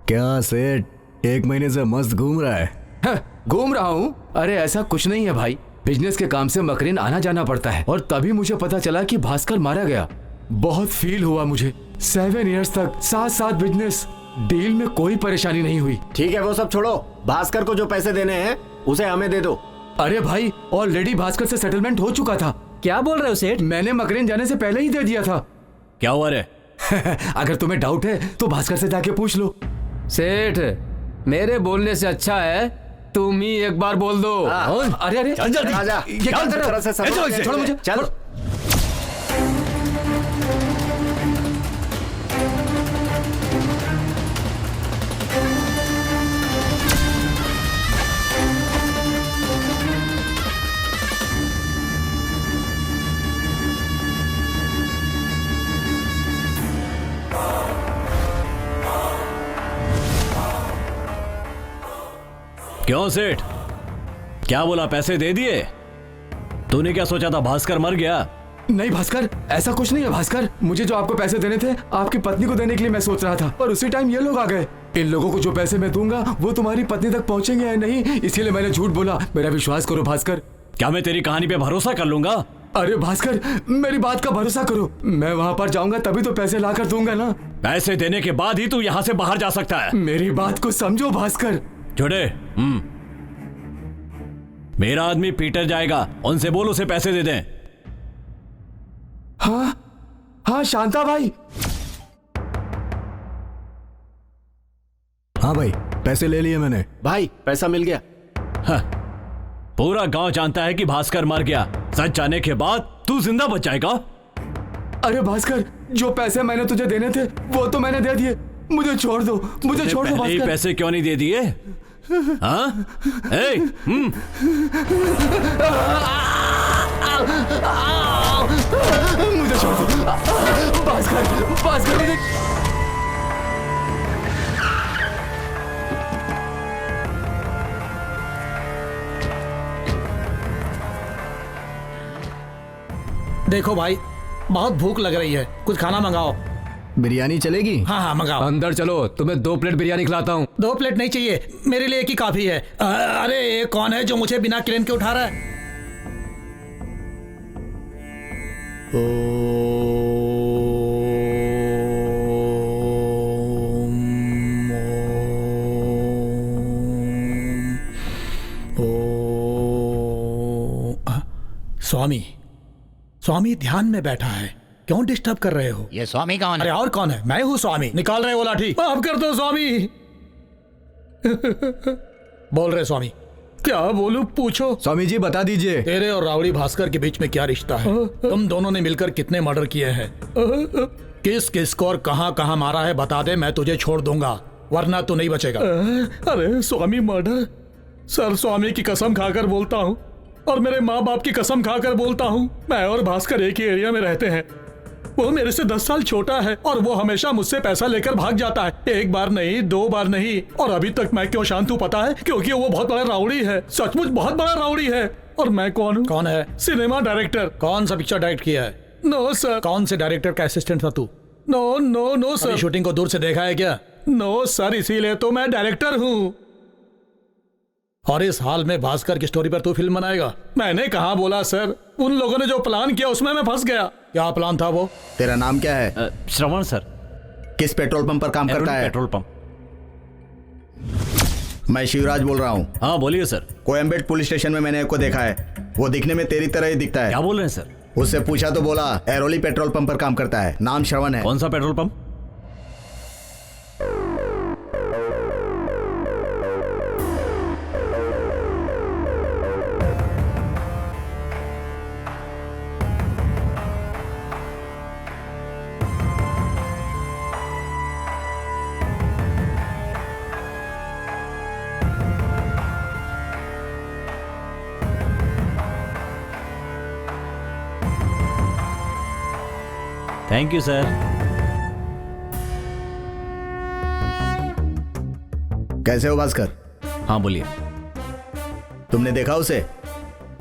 क्या सेठ, 1 महीने से मस्त घूम रहा है? घूम रहा हूँ? अरे ऐसा कुछ नहीं है भाई, बिजनेस के काम से मकरेन आना जाना पड़ता है और तभी मुझे पता चला कि भास्कर मारा गया। बहुत फील हुआ मुझे। 7 इयर्स तक साथ बिजनेस, डील में कोई परेशानी नहीं हुई। ठीक है वो सब छोड़ो, भास्कर को जो पैसे देने हैं उसे हमें दे दो। अरे भाई ऑलरेडी भास्कर से सेटलमेंट हो चुका था। क्या बोल रहे हो सेठ? मैंने मकरेन जाने से पहले ही दे दिया था। क्या हुआ रे? अगर तुम्हें डाउट है तो भास्कर से जाके पूछ लो। सेठ, मेरे बोलने से अच्छा है तुम ही एक बार बोल दो। अरे अरे चल जल्दी, ये क्या कर रहे हो? छोड़ो मुझे, चल। क्यों सेठ, क्या बोला, पैसे दे दिए? तूने क्या सोचा था भास्कर मर गया? नहीं भास्कर, ऐसा कुछ नहीं है भास्कर। मुझे जो आपको पैसे देने थे आपकी पत्नी को देने के लिए मैं सोच रहा था, पर उसी टाइम ये लोग आ गए। इन लोगों को जो पैसे मैं दूंगा वो तुम्हारी पत्नी तक पहुंचेंगे या नहीं, इसीलिए मैंने झूठ बोला। मेरा विश्वास करो भास्कर। क्या मैं तेरी कहानी पे भरोसा कर लूंगा? अरे भास्कर, मेरी बात का भरोसा करो। मैं वहाँ पर जाऊंगा तभी तो पैसे ला कर दूंगा ना। पैसे देने के बाद ही तू यहाँ से बाहर जा सकता है। मेरी बात को समझो भास्कर। छोड़े, मेरा आदमी पीटर जाएगा, उनसे बोल उसे पैसे दे दें। हाँ शांता भाई। हाँ भाई, पैसे ले लिए मैंने। भाई पैसा मिल गया। पूरा गांव जानता है कि भास्कर मर गया। सच जाने के बाद तू जिंदा बच जाएगा। अरे भास्कर, जो पैसे मैंने तुझे देने थे वो तो मैंने दे दिए। मुझे छोड़ दो, मुझे छोड़ दो भास्कर। पैसे क्यों नहीं दे दिए? हाँ? मुझे छोड़ दो भास्कर, भास्कर देख। देखो भाई, बहुत भूख लग रही है, कुछ खाना मंगाओ। बिरयानी चलेगी? हाँ हाँ मंगाओ। अंदर चलो, तुम्हें 2 प्लेट बिरयानी खिलाता हूँ। 2 प्लेट नहीं चाहिए, मेरे लिए एक ही काफी है। अरे ये कौन है जो मुझे बिना क्रेन के उठा रहा है? स्वामी, स्वामी ध्यान में बैठा है, क्यों डिस्टर्ब कर रहे हो? ये स्वामी कौन है? अरे और कौन है? मैं हूँ स्वामी। निकाल रहे हो लाठी? माफ कर दो स्वामी। बोल रहे स्वामी। क्या बोलूं? पूछो। स्वामी जी बता दीजिए। तेरे और रावड़ी भास्कर के बीच में क्या रिश्ता है? तुम दोनों ने मिलकर कितने मर्डर किए हैं? किस किस को और कहाँ कहाँ मारा है बता दे, मैं तुझे छोड़ दूंगा, वरना तू नहीं बचेगा। अरे स्वामी मर्डर? सर स्वामी की कसम खाकर बोलता हूँ और मेरे माँ बाप की कसम खाकर बोलता हूँ, मैं और भास्कर एक ही एरिया में रहते हैं। वो मेरे से 10 साल छोटा है और वो हमेशा मुझसे पैसा लेकर भाग जाता है। 1 बार नहीं, 2 बार नहीं, और अभी तक मैं क्यों शांत हूँ पता है? क्योंकि वो बहुत बड़ा राउडी है, सचमुच बहुत बड़ा राउडी है। और मैं कौन हूँ? कौन है? Cinema director. कौन सा पिक्चर डायरेक्ट किया है? No sir. कौन से डायरेक्टर का असिस्टेंट था तू? No no no sir. Shooting को दूर से देखा है क्या? नो सर, इसीलिए तो मैं डायरेक्टर हूँ। और इस हाल में भास्कर की स्टोरी पर तू फिल्म बनाएगा? मैंने कहा बोला सर, उन लोगों ने जो प्लान किया उसमें मैं फंस गया। क्या प्लान था वो? तेरा नाम क्या है? श्रवण सर। किस पेट्रोल पंप पर काम करता है? Petrol pump. मैं शिवराज बोल रहा हूँ। हाँ बोलिए सर। कोयम्बेड पुलिस स्टेशन में मैंने आपको देखा है, वो दिखने में तेरी तरह ही दिखता है। क्या बोल रहे हैं सर? उससे पूछा तो बोला एरोली पेट्रोल पंप पर काम करता है, नाम श्रवण है। कौन सा petrol pump? Thank you sir. कैसे हो भास्कर? हाँ बोलिए। तुमने देखा उसे?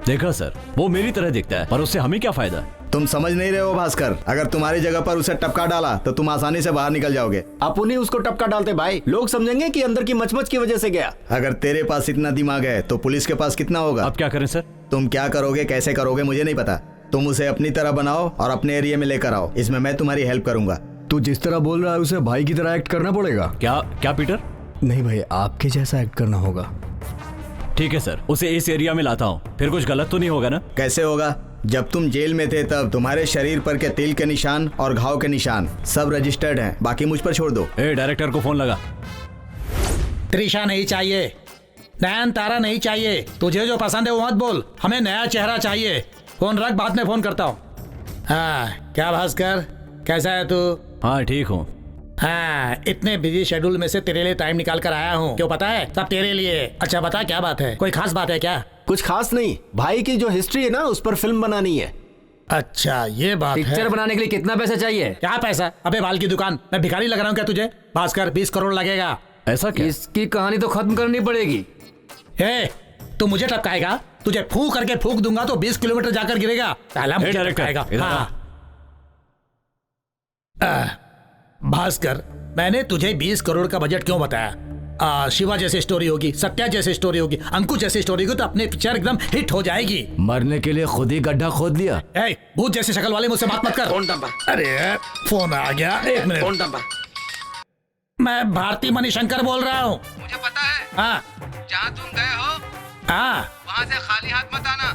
देखा सर, वो मेरी तरह दिखता है, पर उससे हमें क्या फायदा? तुम समझ नहीं रहे हो भास्कर, अगर तुम्हारी जगह पर उसे टपका डाला तो तुम आसानी से बाहर निकल जाओगे। आप उन्हें उसको टपका डालते भाई, लोग समझेंगे कि अंदर की मचमच की वजह से गया। अगर तेरे पास इतना दिमाग है तो पुलिस के पास कितना होगा? अब क्या करें सर? तुम क्या करोगे, कैसे करोगे मुझे नहीं पता, तुम उसे अपनी तरह बनाओ और अपने एरिया में लेकर आओ, इसमें मैं तुम्हारी हेल्प करूंगा। तू जिस तरह बोल रहा है उसे भाई की तरह एक्ट करना पड़ेगा। क्या पीटर? नहीं भाई, आपके जैसा एक्ट करना होगा। ठीक है सर, उसे इस एरिया में लाता हूँ, फिर कुछ गलत तो नहीं होगा ना? कैसे होगा? जब तुम जेल में थे तब तुम्हारे शरीर पर के तिल के निशान और घाव के निशान सब रजिस्टर्ड हैं, बाकी मुझ पर छोड़ दो। डायरेक्टर को फोन लगा। त्रिशा नहीं चाहिए, नयन तारा नहीं चाहिए, तुझे जो पसंद है वो मत बोल, हमें नया चेहरा चाहिए। फोन रख, बाद में फोन करता हूँ। हाँ क्या भास्कर, कैसा है तू? हाँ ठीक हूँ। हाँ, इतने बिजी शेड्यूल में से तेरे लिए टाइम निकाल कर आया हूँ। क्यों पता है? सब तेरे लिए। अच्छा बता क्या बात है, कोई खास बात है क्या? कुछ खास नहीं, भाई की जो हिस्ट्री है ना उस पर फिल्म बनानी है। अच्छा ये बात है। पिक्चर बनाने के लिए कितना पैसा चाहिए? क्या पैसा? अबे बाल की दुकान, मैं भिखारी लग रहा हूँ क्या तुझे? भास्कर 20 करोड़ लगेगा। ऐसा क्या? इसकी कहानी तो खत्म करनी पड़ेगी। तू मुझे टपकाएगा? तुझे फू करके फूक दूंगा तो 20 किलोमीटर जाकर गिरेगा। पहला मुझे टपकाएगा। भास्कर, मैंने तुझे 20 करोड़ का बजट क्यों बताया? शिवा जैसी स्टोरी होगी, सत्या जैसी स्टोरी होगी, अंकुश जैसी स्टोरी होगी तो अपनी पिक्चर एकदम हिट हो जाएगी। मरने के लिए खुद ही गड्ढा खोद लिया। भूत जैसी शक्ल वाले मुझसे बात मत कर। फोन डब्बा। अरे फोन आ गया, एक मिनट। फोन डब्बा। मैं भारती मणिशंकर बोल रहा हूँ। मुझे पता है। हाँ जहाँ तुम गए हो वहाँ से खाली हाथ मत आना,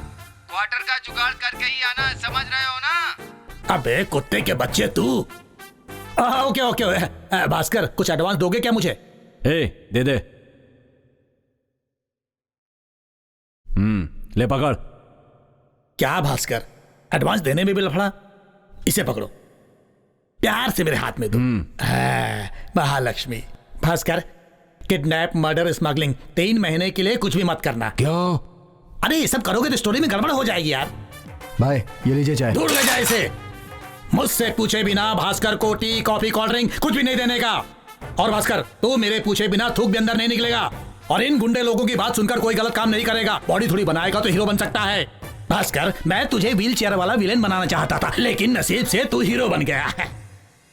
क्वार्टर का जुगाड़ करके ही आना, समझ रहे हो ना? अबे कुत्ते के बच्चे तू। ओके ओके भास्कर, कुछ एडवांस दोगे क्या मुझे? दे दे। ले पकड़। क्या भास्कर, एडवांस देने में भी लफड़ा? इसे पकड़ो, प्यार से मेरे हाथ में दो। Mahalakshmi. Bhaskar, kidnap, murder, smuggling 3 महीने के लिए कुछ भी मत करना। क्यों? अरे ये सब करोगे तो स्टोरी में गड़बड़ हो जाएगी यार। भाई ये लीजिए चाय। दूर ले जाए इसे। मुझसे पूछे बिना भास्कर को टी कॉफी कोल्ड ड्रिंक कुछ भी नहीं देने का। और भास्कर तू मेरे पूछे बिना थूक भी अंदर नहीं निकलेगा और इन गुंडे लोगों की बात सुनकर कोई गलत काम नहीं करेगा। बॉडी थोड़ी बनाएगा तो हीरो बन सकता है। भास्कर मैं तुझे व्हील चेयर वाला विलेन बनाना चाहता था, लेकिन नसीब से तू हीरो बन गया है।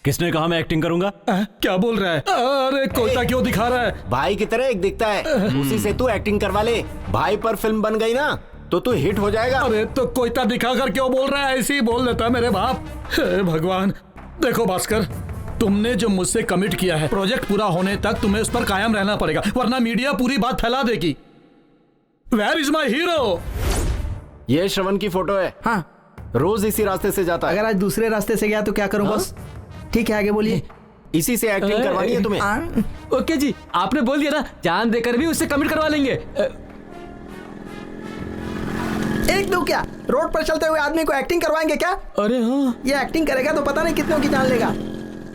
किसने कहा मैं एक्टिंग करूंगा? क्या बोल रहा है? अरे कोयता क्यों दिखा रहा है? भाई की तरह एक दिखता है, उसी से तू एक्टिंग करवा ले। भाई पर फिल्म बन गई ना तो तू हिट हो जाएगा। अरे तो कोयता दिखाकर क्यों बोल रहा है? ऐसे ही बोल देता मेरे बाप। हे भगवान, देखो भास्कर, तुमने जो मुझसे कमिट किया है, प्रोजेक्ट पूरा होने तक तुम्हें उस पर कायम रहना पड़ेगा, वरना मीडिया पूरी बात फैला देगी। Where is my hero? ये श्रवण की फोटो है। हाँ, रोज इसी रास्ते से जाता है। अगर आज दूसरे रास्ते से गया तो क्या करूं बॉस? ठीक है, आगे बोलिए। इसी से एक्टिंग करवानी है तुम्हें। ओके जी, आपने बोल दिया ना, जान देकर भी उससे कमिट करवा लेंगे। एक दो क्या, रोड पर चलते हुए आदमी को एक्टिंग करवाएंगे क्या? अरे हाँ, ये एक्टिंग करेगा तो पता नहीं कितनों की जान लेगा।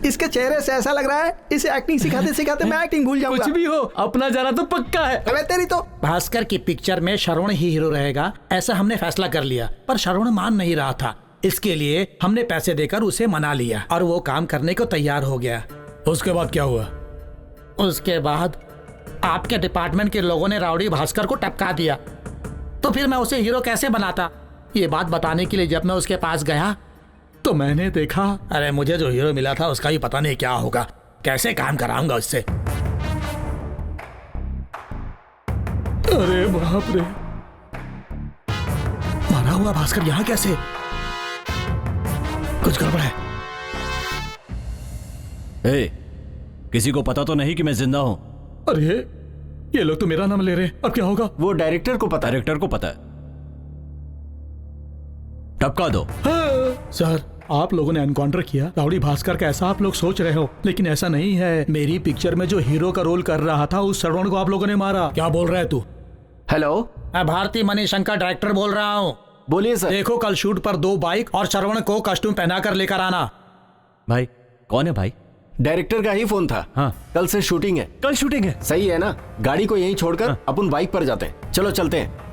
इसके चेहरे से ऐसा लग रहा है इसे एक्टिंग सिखाते सिखाते मैं एक्टिंग भूल जाऊंगा। कुछ भी हो, अपना जाना तो पक्का है। अबे तेरी तो। भास्कर की पिक्चर में श्रवण ही हीरो रहेगा, ऐसा हमने फैसला कर लिया, पर श्रवण मान नहीं रहा था। इसके लिए हमने पैसे देकर उसे मना लिया और वो काम करने को तैयार हो गया। उसके बाद क्या हुआ? उसके बाद आपके डिपार्टमेंट के लोगों ने राउडी भास्कर को टपका दिया, तो फिर मैं उसे हीरो कैसे बनाता? ये बात बताने के लिए जब मैं उसके पास गया तो मैंने देखा, अरे मुझे जो हीरो मिला था उसका ही पता नहीं क्या होगा, कैसे काम कराऊंगा उससे। अरे बाप रे, मारा हुआ भास्कर यहाँ कैसे? कुछ गड़बड़ है। किसी को पता तो नहीं कि मैं जिंदा हूं? अरे ये लोग तो मेरा नाम ले रहे हैं, अब क्या होगा? वो डायरेक्टर को पता। डायरेक्टर को पता है, टपका दो। सर, आप लोगों ने एनकाउंटर किया राउडी भास्कर का, ऐसा आप लोग सोच रहे हो, लेकिन ऐसा नहीं है। मेरी पिक्चर में जो हीरो का रोल कर रहा था उस श्रवण को आप लोगों ने मारा। क्या बोल रहा है तू? हेलो, मैं भारती मणिशंकर डायरेक्टर बोल रहा हूँ। बोलिए सर। देखो कल शूट पर 2 बाइक और श्रवण को कॉस्ट्यूम पहना कर लेकर आना। भाई कौन है भाई? डायरेक्टर का ही फोन था। हाँ, कल से शूटिंग है। कल शूटिंग है? सही है ना? गाड़ी को यहीं छोड़कर अपन बाइक पर जाते हैं। चलो चलते हैं।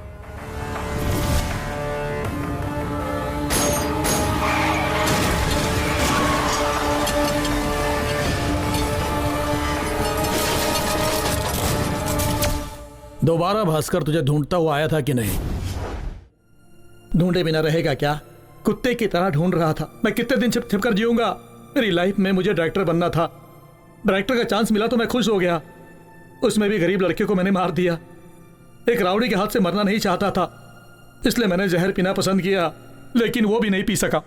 दोबारा भास्कर तुझे ढूंढता हुआ आया था कि नहीं? ढूंढे बिना रहेगा क्या? कुत्ते की तरह ढूंढ रहा था। मैं कितने दिन छिप छिप कर जीऊंगा? मेरी लाइफ में मुझे डायरेक्टर बनना था, डायरेक्टर का चांस मिला तो मैं खुश हो गया। उसमें भी गरीब लड़के को मैंने मार दिया। एक राउडी के हाथ से मरना नहीं चाहता था, इसलिए मैंने जहर पीना पसंद किया, लेकिन वो भी नहीं पी सका।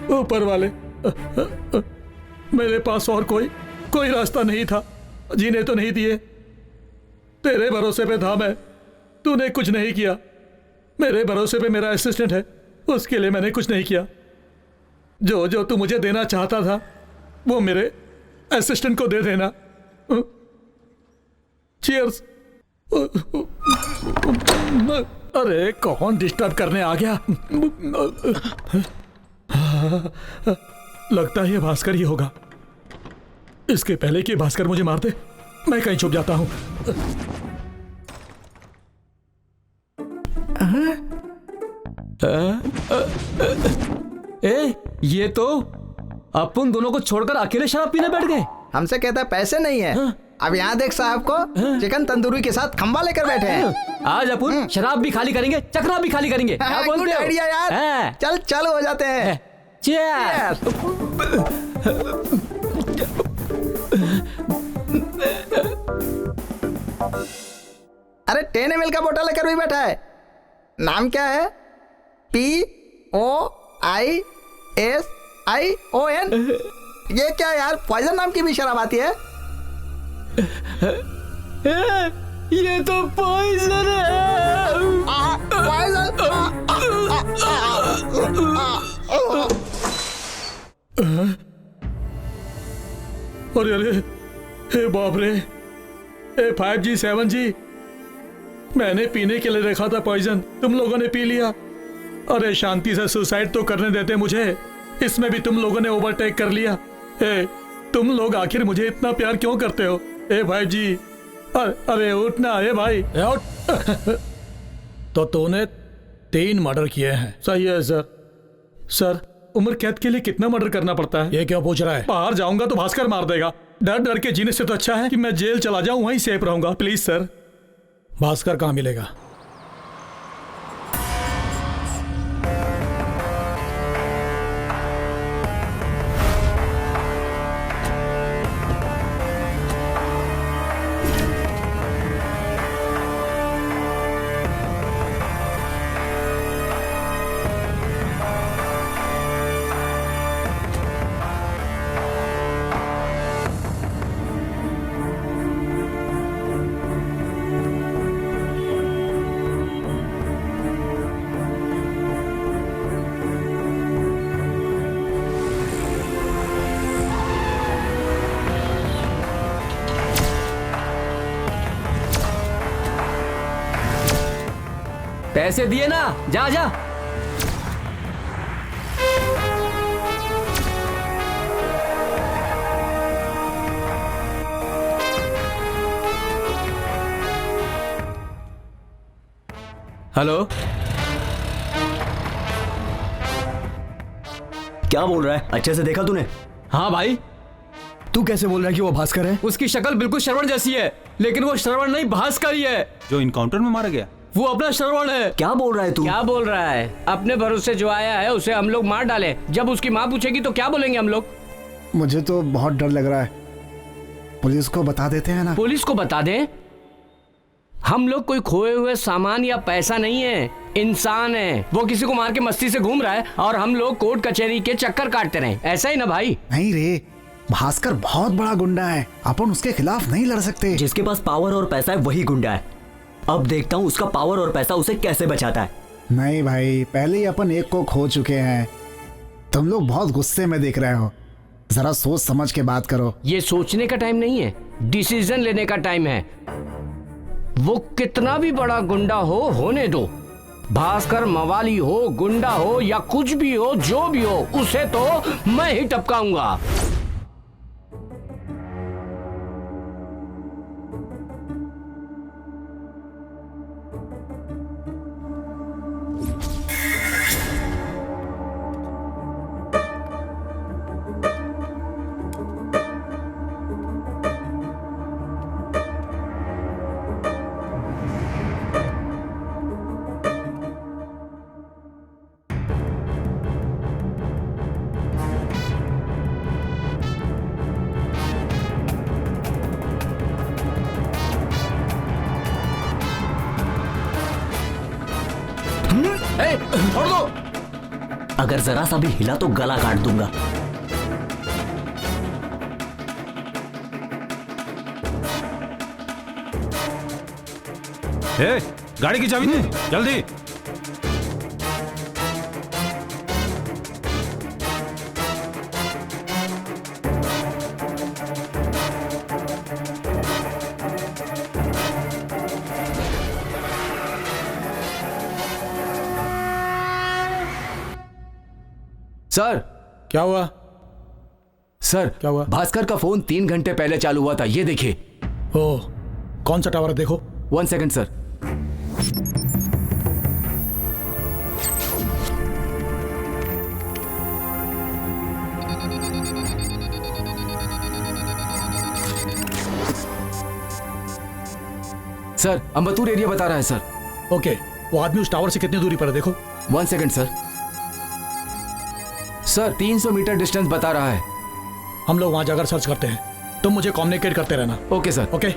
ऊपर वाले, मेरे पास और कोई रास्ता नहीं था, जीने तो नहीं दिए। तेरे भरोसे पे था मैं, तूने कुछ नहीं किया। मेरे भरोसे पे मेरा असिस्टेंट है, उसके लिए मैंने कुछ नहीं किया। जो जो तू मुझे देना चाहता था वो मेरे असिस्टेंट को दे देना। चीयर्स। अरे कौन डिस्टर्ब करने आ गया? लगता है ये भास्कर ही होगा। इसके पहले कि भास्कर मुझे मार दे मैं कहीं छुप जाता हूं। ये तो अपन दोनों को छोड़कर अकेले शराब पीने बैठ गए। हमसे कहता है पैसे नहीं है। अब यहाँ देख साहब को चिकन तंदूरी के साथ खंबा लेकर बैठे हैं। आज अपन शराब भी खाली करेंगे, चखना भी खाली करेंगे। क्या बोलते हो? आइडिया यार। चल हो जाते हैं। चीयर्स। अरे 10 ml का बोतल लेकर भी बैठा है। नाम क्या है? POISION। ये क्या यार, पॉइजन नाम की भी शराब आती है? ये तो पॉइजन है। अरे अरे, हे बाप रे, 5G 7G मैंने पीने के लिए रखा था पॉइजन, तुम लोगों ने पी लिया। अरे शांति से सुसाइड तो करने देते मुझे, इसमें भी तुम लोगों ने ओवरटेक कर लिया। तुम लोग आखिर मुझे इतना प्यार क्यों करते हो? भाई जी, अरे उठना। भाई उठ। तो तूने 3 मर्डर किए हैं? सही है सर। सर, उम्र कैद के लिए कितना मर्डर करना पड़ता है? ये क्यों पूछ रहा है? बाहर जाऊंगा तो भास्कर मार देगा। डर डर के जीने से तो अच्छा है कि मैं जेल चला जाऊं, वहीं सेफ रहूंगा। Please sir. भास्कर कहाँ मिलेगा? पैसे दिए ना, जा जा। हेलो, क्या बोल रहा है? अच्छे से देखा तूने? हाँ भाई। तू कैसे बोल रहा है कि वो भास्कर है? उसकी शक्ल बिल्कुल श्रवण जैसी है, लेकिन वो श्रवण नहीं, भास्कर ही है। जो इनकाउंटर में मारा गया वो अपना श्रवण है। क्या बोल रहा है तू? क्या बोल रहा है? अपने भरोसे जो आया है उसे हम लोग मार डाले। जब उसकी माँ पूछेगी तो क्या बोलेंगे हम लोग? मुझे तो बहुत डर लग रहा है। पुलिस को बता देते हैं ना? पुलिस को बता दें? हम लोग कोई खोए हुए सामान या पैसा नहीं है, इंसान है। वो किसी को मार के मस्ती से घूम रहा है और हम लोग कोर्ट कचहरी के चक्कर काटते रहे। ऐसा ही ना भाई? नहीं रे, भास्कर बहुत बड़ा गुंडा है, अपन उसके खिलाफ नहीं लड़ सकते। जिसके पास पावर और पैसा है वही गुंडा है। अब देखता हूँ उसका पावर और पैसा उसे कैसे बचाता है। नहीं भाई, पहले ही अपन एक को खो चुके हैं। तुम लोग बहुत गुस्से में देख रहे हो, जरा सोच समझ के बात करो। ये सोचने का टाइम नहीं है, डिसीजन लेने का टाइम है। वो कितना भी बड़ा गुंडा हो, होने दो। भास्कर मवाली हो, गुंडा हो या कुछ भी हो, जो भी हो, उसे तो मैं ही टपकाऊंगा। छोड़ दो। अगर जरा सा भी हिला तो गला काट दूंगा। गाड़ी की चाबी दे जल्दी। सर, क्या हुआ? सर, क्या हुआ? भास्कर का फोन 3 घंटे पहले चालू हुआ था, ये देखिए। ओह, कौन सा टावर है देखो। 1 second sir. Sir, Ambattur area बता रहा है सर। ओके, वो आदमी उस टावर से कितनी दूरी पर है देखो। 1 second sir. Sir, 300 metre distance बता रहा है। हम लोग वहां जाकर सर्च करते हैं, तुम मुझे कम्युनिकेट करते रहना। Okay sir. Okay.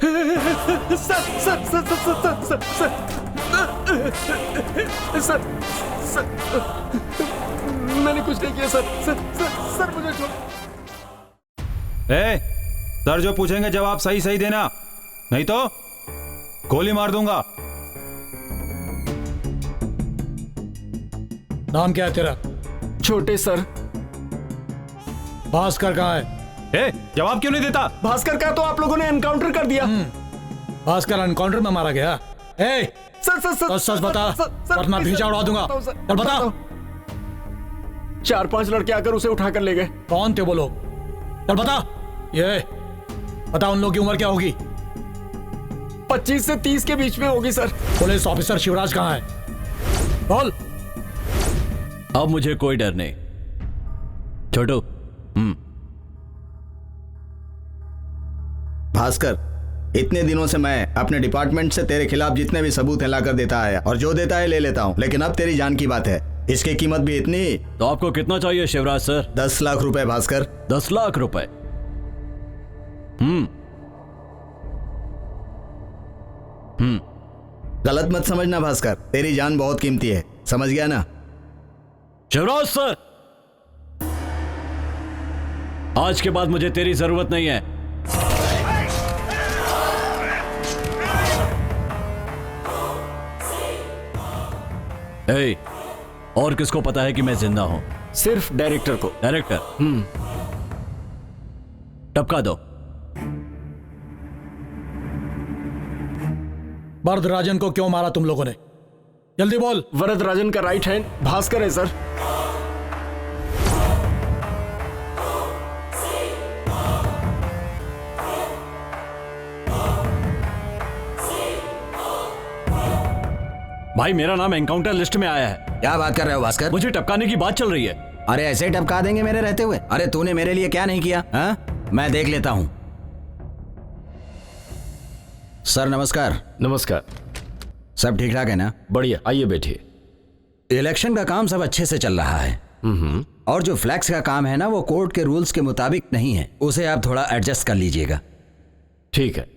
Sir sir sir sir sir sir sir sir मैंने कुछ नहीं किया सर सर सर सर मुझे छोड़। ए, सर जो पूछेंगे जवाब सही सही देना, नहीं तो गोली मार दूंगा। नाम क्या है तेरा? छोटे सर। भास्कर कहाँ है? ए, जवाब क्यों नहीं देता? भास्कर का तो आप लोगों ने एनकाउंटर कर दिया। भास्कर एनकाउंटर में मारा गया? ए, सर सर सर सच बता वरना भेजा उड़ा दूंगा। चल बता। 4-5 लड़के आकर उसे उठाकर ले गए। कौन थे वो लोग? चल बता। ये बता उन लोगों की उम्र क्या होगी? 25 से 30 के बीच में होगी सर। पुलिस ऑफिसर शिवराज कहाँ है? बोल। अब मुझे कोई डर नहीं। छोटू। भास्कर, इतने दिनों से मैं अपने डिपार्टमेंट से तेरे खिलाफ जितने भी सबूत है लाकर देता आया और जो देता है ले लेता हूँ, लेकिन अब तेरी जान की बात है, इसकी कीमत भी इतनी। तो आपको कितना चाहिए शिवराज सर? 10 लाख रुपए भास्कर। 10 लाख रुपए? गलत मत समझना भास्कर, तेरी जान बहुत कीमती है, समझ गया ना? शिवराज सर, आज के बाद मुझे तेरी जरूरत नहीं है। ए, और किसको पता है कि मैं जिंदा हूं? सिर्फ डायरेक्टर को। डायरेक्टर? टपका दो। वरदराजन को क्यों मारा तुम लोगों ने? जल्दी बोल। वरदराजन का राइट हैंड भास्कर है सर। भाई मेरा नाम एनकाउंटर लिस्ट में आया है। क्या बात कर रहे हो भास्कर? मुझे टपकाने की बात चल रही है। अरे ऐसे ही टपका देंगे मेरे रहते हुए? अरे तूने मेरे लिए क्या नहीं किया? हाँ, मैं देख लेता हूं। सर नमस्कार। नमस्कार। सब ठीक ठाक है ना? बढ़िया, आइए बैठिए। इलेक्शन का काम सब अच्छे से चल रहा है और जो फ्लैक्स का काम है ना, वो कोर्ट के रूल्स के मुताबिक नहीं है, उसे आप थोड़ा एडजस्ट कर लीजिएगा। ठीक है।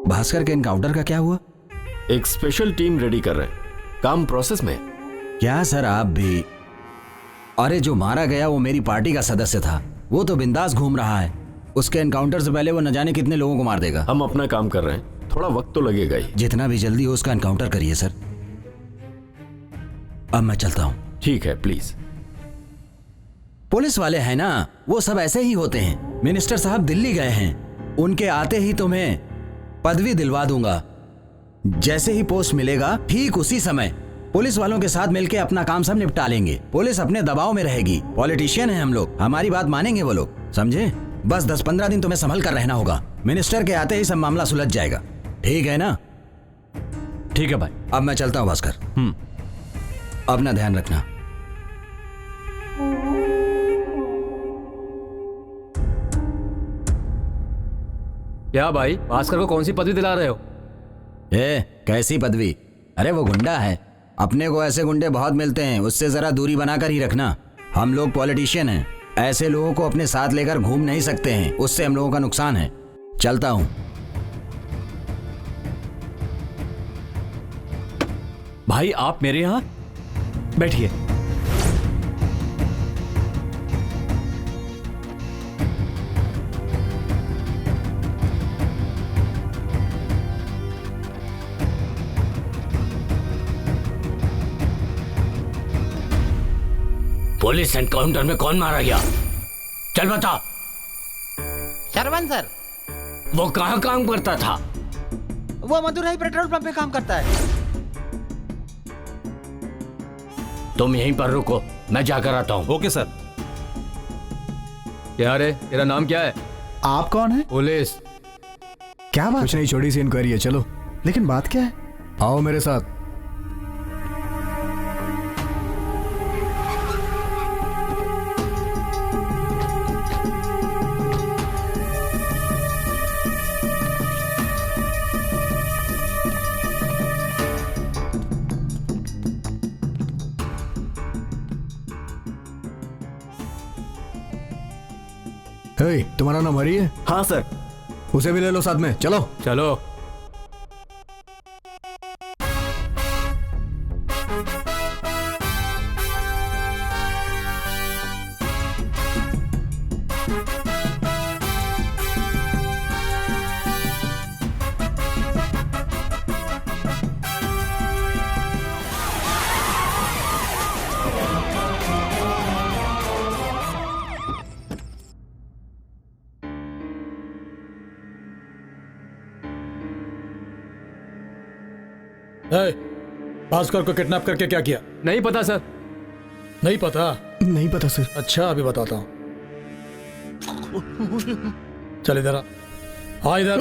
भास्कर के एनकाउंटर का क्या हुआ? एक स्पेशल टीम रेडी कर रहे हैं, काम प्रोसेस में। क्या सर आप भी? अरे जो मारा गया वो मेरी पार्टी का सदस्य था, वो तो बिंदास घूम रहा है। उसके एनकाउंटर से पहले वो न जाने कितने लोगों को मार देगा। हम अपना काम कर रहे हैं, थोड़ा वक्त तो लगेगा ही। जितना भी जल्दी हो उसका एनकाउंटर करिए सर। अब मैं चलता हूं। ठीक है, प्लीज। पुलिस वाले हैं ना, वो सब ऐसे ही होते हैं। मिनिस्टर साहब दिल्ली गए हैं, उनके आते ही तुम्हें पदवी दिलवा दूंगा। जैसे ही पोस्ट मिलेगा ठीक उसी समय पुलिस वालों के साथ मिलकर अपना काम सब निपटा लेंगे। पुलिस अपने दबाव में रहेगी, पॉलिटिशियन हैं हम लोग, हमारी बात मानेंगे वो लोग, समझे? बस 10-15 दिन तुम्हें संभल कर रहना होगा। मिनिस्टर के आते ही सब मामला सुलझ जाएगा, ठीक है ना? ठीक है भाई। अब मैं चलता हूं भास्कर। अपना ध्यान रखना। क्या भाई, भास्कर को कौन सी पदवी दिला रहे हो? कैसी पदवी? अरे वो गुंडा है, अपने को ऐसे गुंडे बहुत मिलते हैं, उससे जरा दूरी बनाकर ही रखना। हम लोग पॉलिटिशियन हैं, ऐसे लोगों को अपने साथ लेकर घूम नहीं सकते हैं, उससे हम लोगों का नुकसान है। चलता हूं। भाई आप मेरे यहां बैठिए। पुलिस एनकाउंटर में कौन मारा गया? चल बता। शरवण सर। वो कहाँ काम करता था? वो मदुरई पेट्रोल पंप पे काम करता है। तुम यहीं पर रुको, मैं जाकर आता हूँ। Okay sir. क्या रे, तेरा नाम क्या है? आप कौन है? पुलिस। क्या बात? कुछ नहीं, छोटी सी इंक्वायरी है, चलो। लेकिन बात क्या है? आओ मेरे साथ। हे, तुम्हारा नाम हरी है? हाँ सर। उसे भी ले लो साथ में, चलो चलो। भास्कर को किडनैप करके क्या किया? नहीं पता सर। नहीं पता? नहीं पता सर। अच्छा, अभी बताता हूँ। चल इधर आ। हाँ इधर।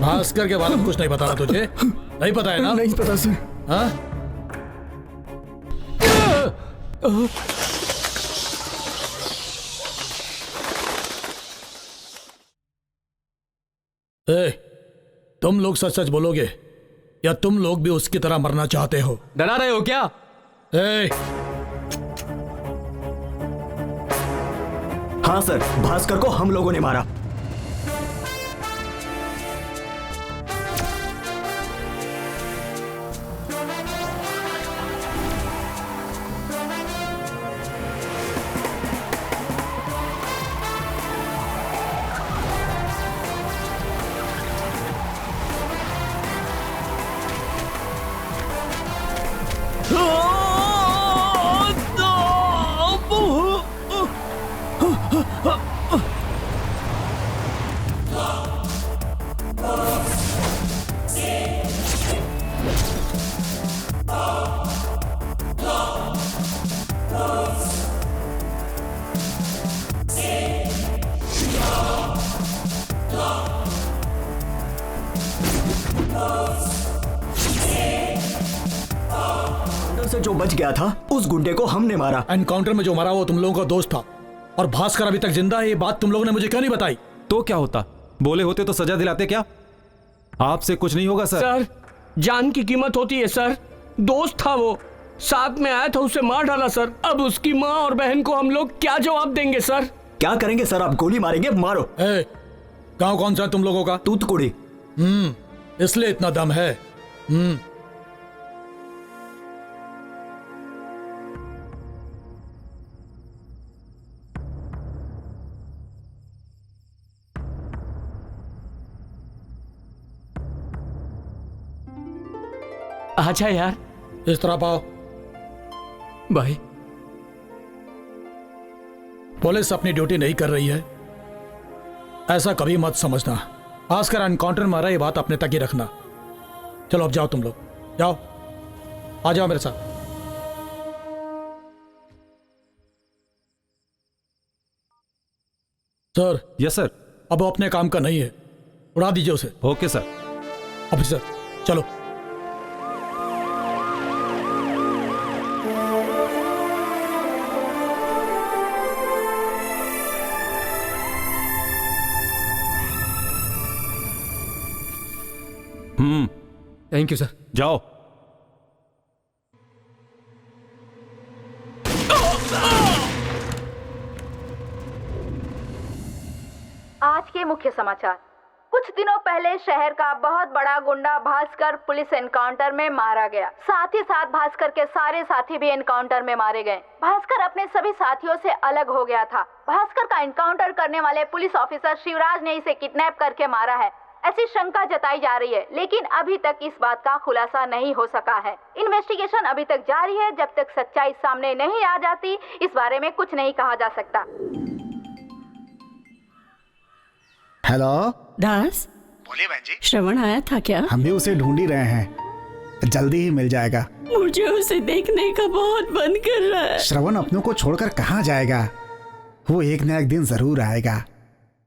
भास्कर के बारे में कुछ नहीं पता तुझे? नहीं पता है ना? नहीं पता सर। हाँ? तुम लोग सच सच बोलोगे या तुम लोग भी उसकी तरह मरना चाहते हो? डरा रहे हो क्या? हाँ सर, भास्कर को हम लोगों ने मारा। से जो बच गया था उस गुंडे को हमने मारा। एनकाउंटर में जो मारा वो तुम लोगों का दोस्त था और भास्कर अभी तक जिंदा है। ये बात तुम लोगों ने मुझे क्यों नहीं बताई? तो क्या होता, बोले होते तो सजा दिलाते क्या? आपसे कुछ नहीं होगा सर। सर, जान की कीमत होती है सर। दोस्त था वो, साथ में आया था, उसे मार डाला सर। अब उसकी माँ और बहन को हम लोग क्या जवाब देंगे सर? क्या करेंगे सर? आप गोली मारेंगे? मारो। गांव कौन सा है तुम लोगों का? तूतकुड़ी। इसलिए इतना दम है। अच्छा यार, इस तरह पाओ। भाई, पुलिस अपनी ड्यूटी नहीं कर रही है ऐसा कभी मत समझना। भास्कर एनकाउंटर मारा, ये बात अपने तक ही रखना। चलो अब जाओ, तुम लोग जाओ, आ जाओ मेरे साथ। सर। Yes sir. अब वो अपने काम का नहीं है, उड़ा दीजिए उसे। Okay sir. ऑफिसर चलो। Thank you sir. जाओ। आज के मुख्य समाचार। कुछ दिनों पहले शहर का बहुत बड़ा गुंडा भास्कर पुलिस एनकाउंटर में मारा गया। साथ ही साथ भास्कर के सारे साथी भी एनकाउंटर में मारे गए। भास्कर अपने सभी साथियों से अलग हो गया था। भास्कर का एनकाउंटर करने वाले पुलिस ऑफिसर शिवराज ने इसे किडनैप करके मारा है, ऐसी शंका जताई जा रही है, लेकिन अभी तक इस बात का खुलासा नहीं हो सका है। इन्वेस्टिगेशन अभी तक जारी है। जब तक सच्चाई सामने नहीं आ जाती इस बारे में कुछ नहीं कहा जा सकता। हेलो दास। बोलिए बहन जी। श्रवण आया था क्या? हम भी उसे ढूंढ ही रहे हैं, जल्दी ही मिल जाएगा। मुझे उसे देखने का बहुत मन कर रहा है। श्रवण अपनों को छोड़कर कहाँ जाएगा? वो एक न एक दिन जरूर आएगा।